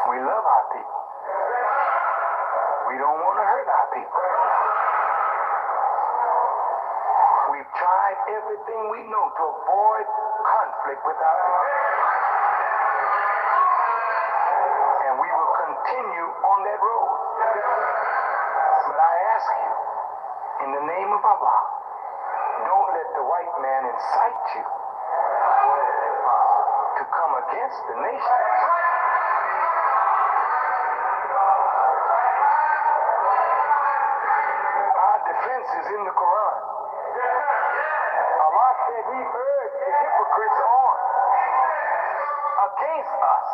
We love our people. We don't want to hurt our people. We've tried everything we know to avoid conflict with our people. And we will continue on that road. But I ask you, in the name of Allah, don't let the white man incite you to come against the nation. Our defense is in the Quran. Allah said he urged the hypocrites on against us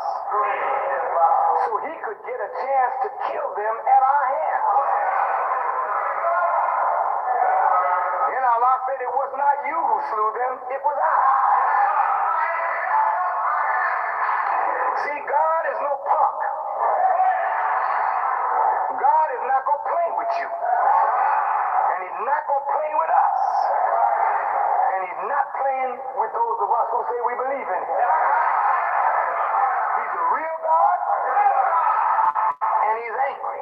so he could get a chance to kill them at our hands. Then Allah said it was not you who slew them, it was I. See, God is no punk. God is not going to play with you. And he's not going to play with us. And he's not playing with those of us who say we believe in him. He's a real God, and he's angry.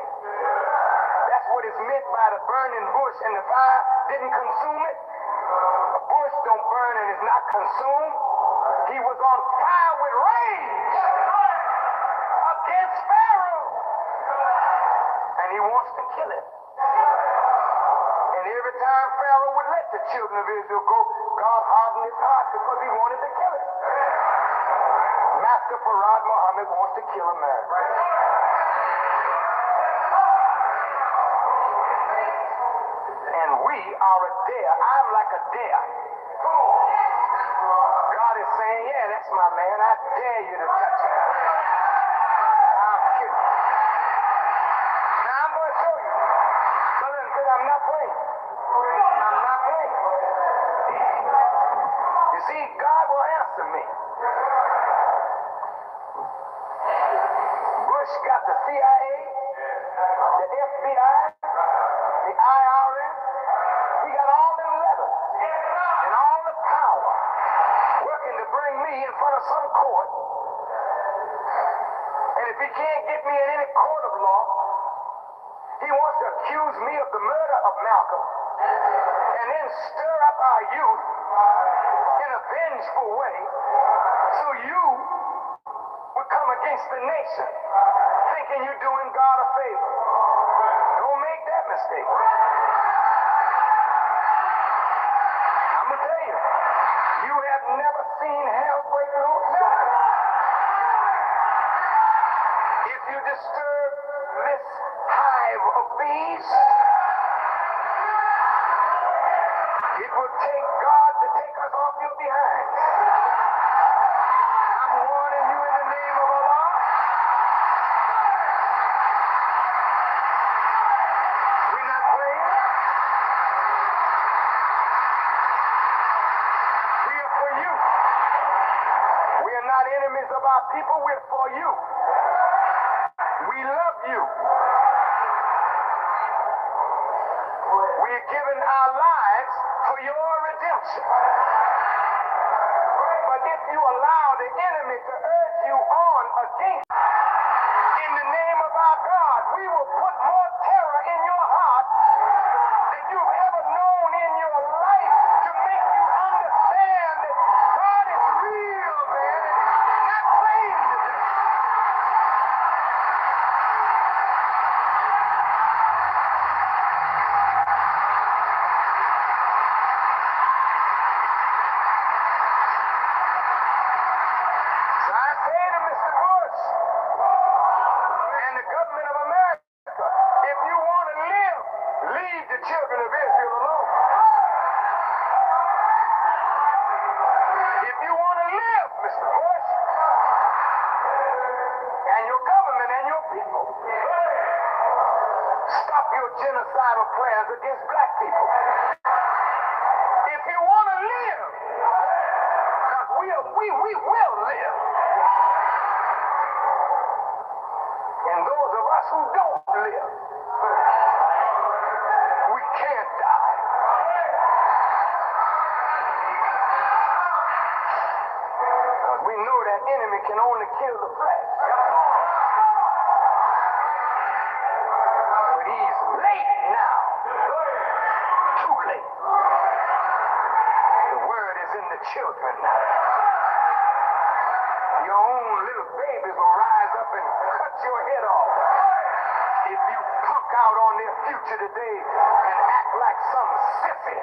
That's what is meant by the burning bush, and the fire didn't consume it. A bush don't burn and is not consumed. He was on fire with rage against Pharaoh, and he wants to kill it. And every time Pharaoh would let the children of Israel go, God hardened his heart because he wanted to kill it. Master Farad Muhammad wants to kill America. And we are a dare. I'm like a dare. God is saying, yeah, that's my man. I dare you to touch him. I'll kill you. Now I'm going to show you. Brother and sister, I'm not playing. I'm not playing. You see, God will answer me. Bush got the CIA, the FBI, the IRS. He got all them levers and all the power working to bring me in front of some court. And if he can't get me in any court of law, he wants to accuse me of the murder of Malcolm and then stir up our youth in a vengeful way so you would come against the nation thinking you're doing God a favor. Don't make that mistake. I'm going to tell you, you have never seen hell break loose. If you disturb this hive of bees, it will take God to take us off your behind. I'm warning you in the name of Allah. We're not playing. We are for you. We are not enemies of our people. We're for you. We love you. We're giving our lives for your redemption. But if you allow the enemy to urge you on against, in the name of our God, we will put more terror in your heart than you've ever known in your life to make you understand that God is real, man, and he's not playing today. So I say to Mr. Bush and the government of America, if you want to live, leave the children of Israel alone. If you want to live, Mr. Bush, and your government and your people, people. Stop your genocidal plans against black people. If you want to live, because we will live. And those of us who don't live, we can't die. Because we know that enemy can only kill the flesh. But he's late now. Too late. The word is in the children now. Your own little babies will rise up and cut your head off if you punk out on their future today and act like some sissy.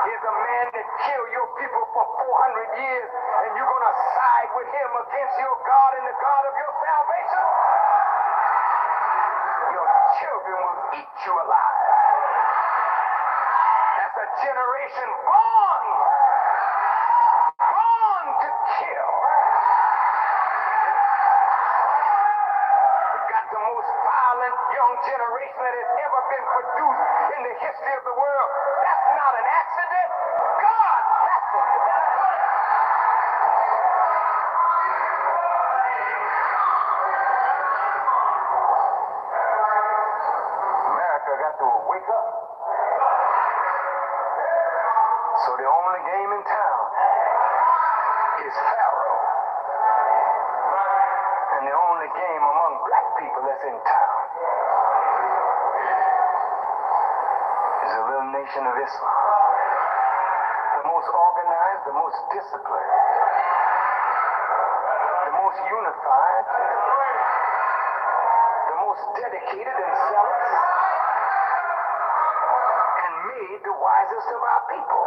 Here's a man that killed your people for 400 years, and you're going to side with him against your God and the God of your salvation? Your children will eat you alive. That's a generation born to kill. We've got the most violent young generation that has ever been produced in the history of the world. That's not an accident. God happened. America got to wake up. So the only game in town is Pharaoh. And the only game among black people that's in town is a little nation of Islam. The most organized, the most disciplined, the most unified, the most dedicated and zealous, and made the wisest of our people.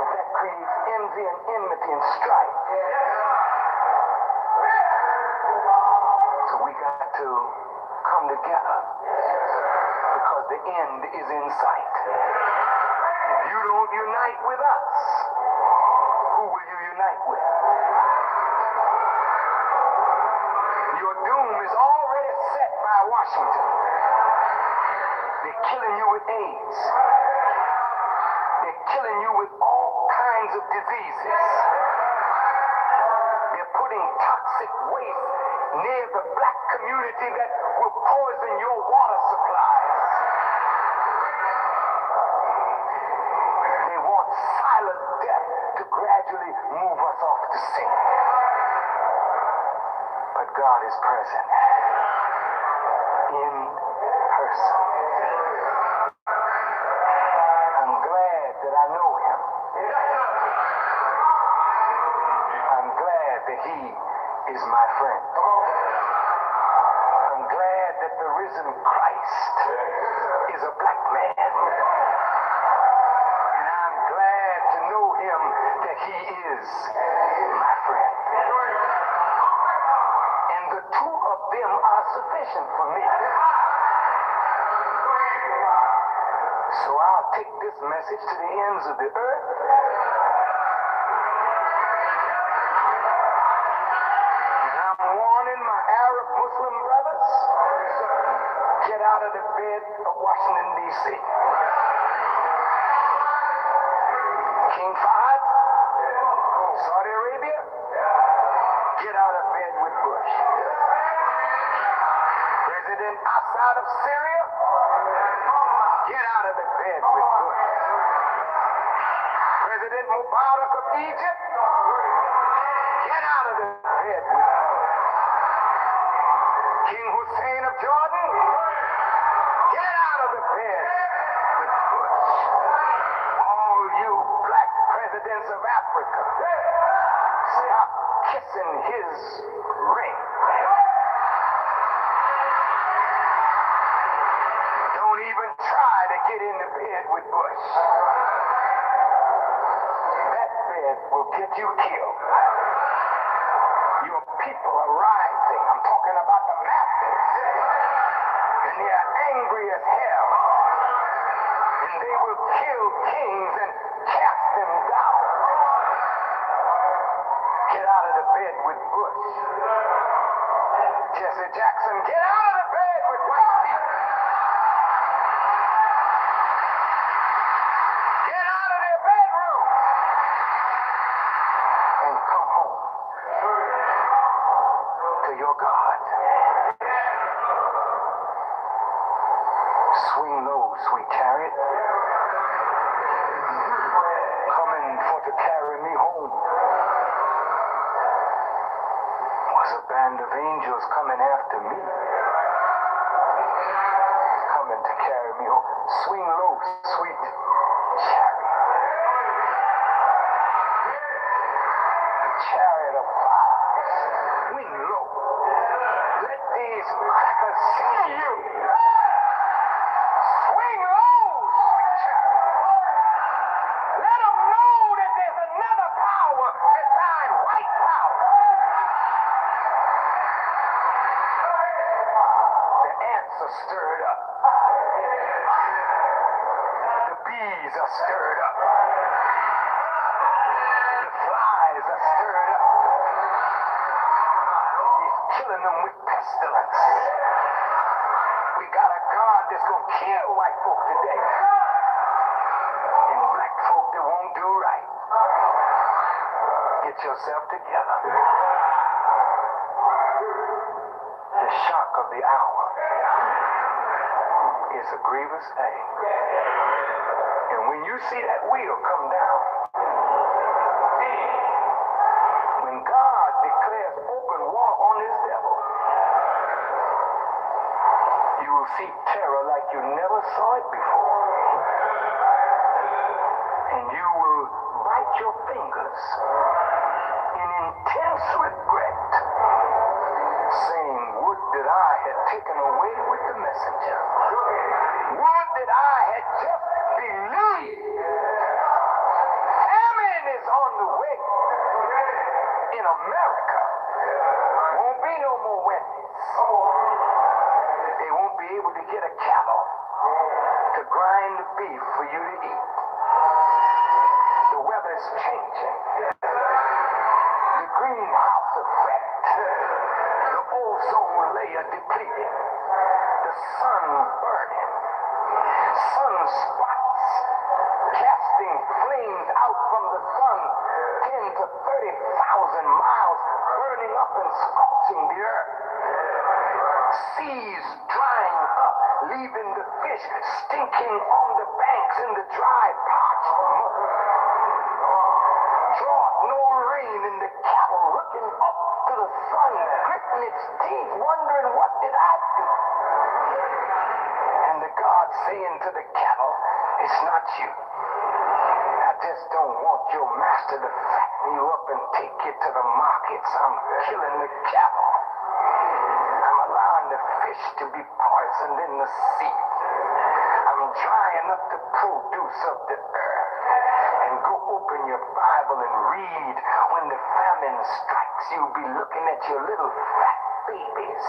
But that creates envy and enmity and strife. So we got to come together because the end is in sight. If you don't unite with us, who will you unite with? Your doom is already set by Washington. They're killing you with AIDS. They're killing you with all kinds of diseases. They're putting toxic waste near the black community that will poison your water supplies. They want silent death to gradually move us off the scene. But God is present in person. I'm glad that I know him. I'm glad that he is my friend. I'm glad that the risen Christ is a black man. And I'm glad to know him that he is my friend. And the two of them are sufficient for me. So I'll take this message to the ends of the earth. And I'm warning my Arab Muslim brothers, get out of the bed of Washington, D.C. King Fahd, Saudi Arabia, get out of bed with Bush. President Assad of Syria, get out of the bed with Bush. President Mubarak of Egypt, get out of the bed with Bush. King Hussein of Jordan, get out of the bed with Bush. All you black presidents of Africa, stop kissing his ring. Don't even try to get into bed with Bush. That bed will get you killed. Your people are rising. I'm talking about the masses. And they are angry as hell. And they will kill kings and cast them down. Get out bed with Bush. Jesse Jackson, get out of the bed with white people. Get out of their bedroom and come home to your God. Swing low, sweet chariot, coming for to carry me home. Was a band of angels coming after me, coming to carry me home. Swing low, sweet chariot, the chariot of fire. Swing low. Let these crackers see you. Swing low, sweet chariot. Let them know that there's another power beside white power. The ants are stirred up. The bees are stirred up. The flies are stirred up. He's killing them with pestilence. We got a God that's going to kill white folk today. And black folk that won't do right. Get yourself together. The shock of the hour is a grievous thing. And when you see that wheel come down, when God declares open war on his devil, you will see terror like you never saw it before. And you will bite your fingers in intense regret, saying, would that I had taken away with the messenger. Would that I had just believed. Famine is on the way in America. Won't be no more Wendy's. They won't be able to get a cattle to grind the beef for you to eat. The weather's changing. The greenhouse effect. The ozone layer depleting. The sun burning. Sunspots casting flames out from the sun 10 to 30,000 miles, burning up and scorching the earth. Seas drying up, leaving the fish stinking on the banks in the dry parched mud. Drought, no rain, and the cattle looking up to the sun, gritting its teeth, wondering what did I do? And the God saying to the cattle, it's not you. I just don't want your master to fatten you up and take you to the markets. I'm killing the cattle. I'm allowing the fish to be poisoned in the sea. I'm drying up the produce of the earth. And go open your Bible and read. When the famine strikes, you'll be looking at your little fat babies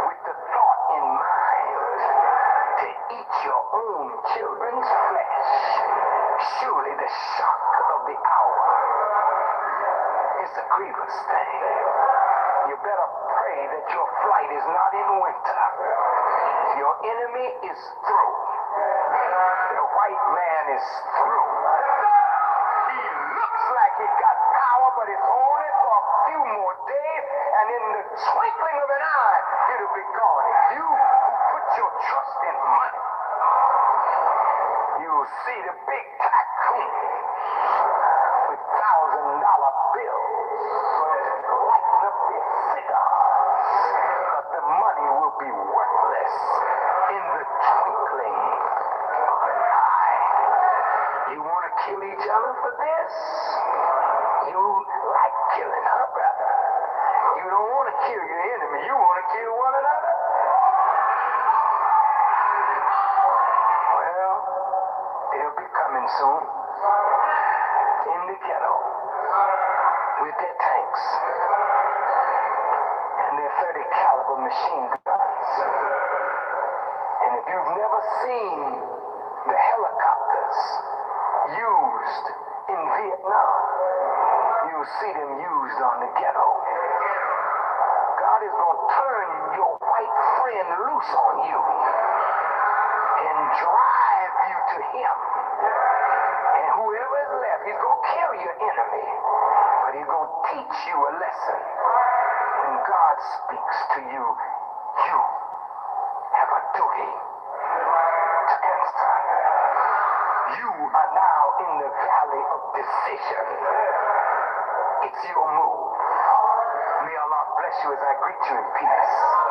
with the thought in mind to eat your own children's flesh. Surely the shock of the hour is a grievous thing. You better pray that your flight is not in winter. Your enemy is through. The white man is through. He looks like he got power, but it's only for a few more days, and in the twinkling of an eye, it'll be gone. If you put your trust in money, you'll see the big tycoon with $1,000 bills lighting up their cigars, but the money will be worthless in the twinkling of an eye. You want to kill each other for this? You like killing, huh, brother? You don't want to kill your enemy. You want to kill one another? Well, they'll be coming soon in the ghetto with their tanks and their 30 caliber machine guns. And if you've never seen the helicopters used in Vietnam, you you see them used on the ghetto. God is going to turn your white friend loose on you and drive you to him. And whoever is left, he's going to kill your enemy, but he's going to teach you a lesson. When God speaks to you, you have a duty to answer. You are now in the valley of decision. It's your move. May Allah bless you as I greet you in peace.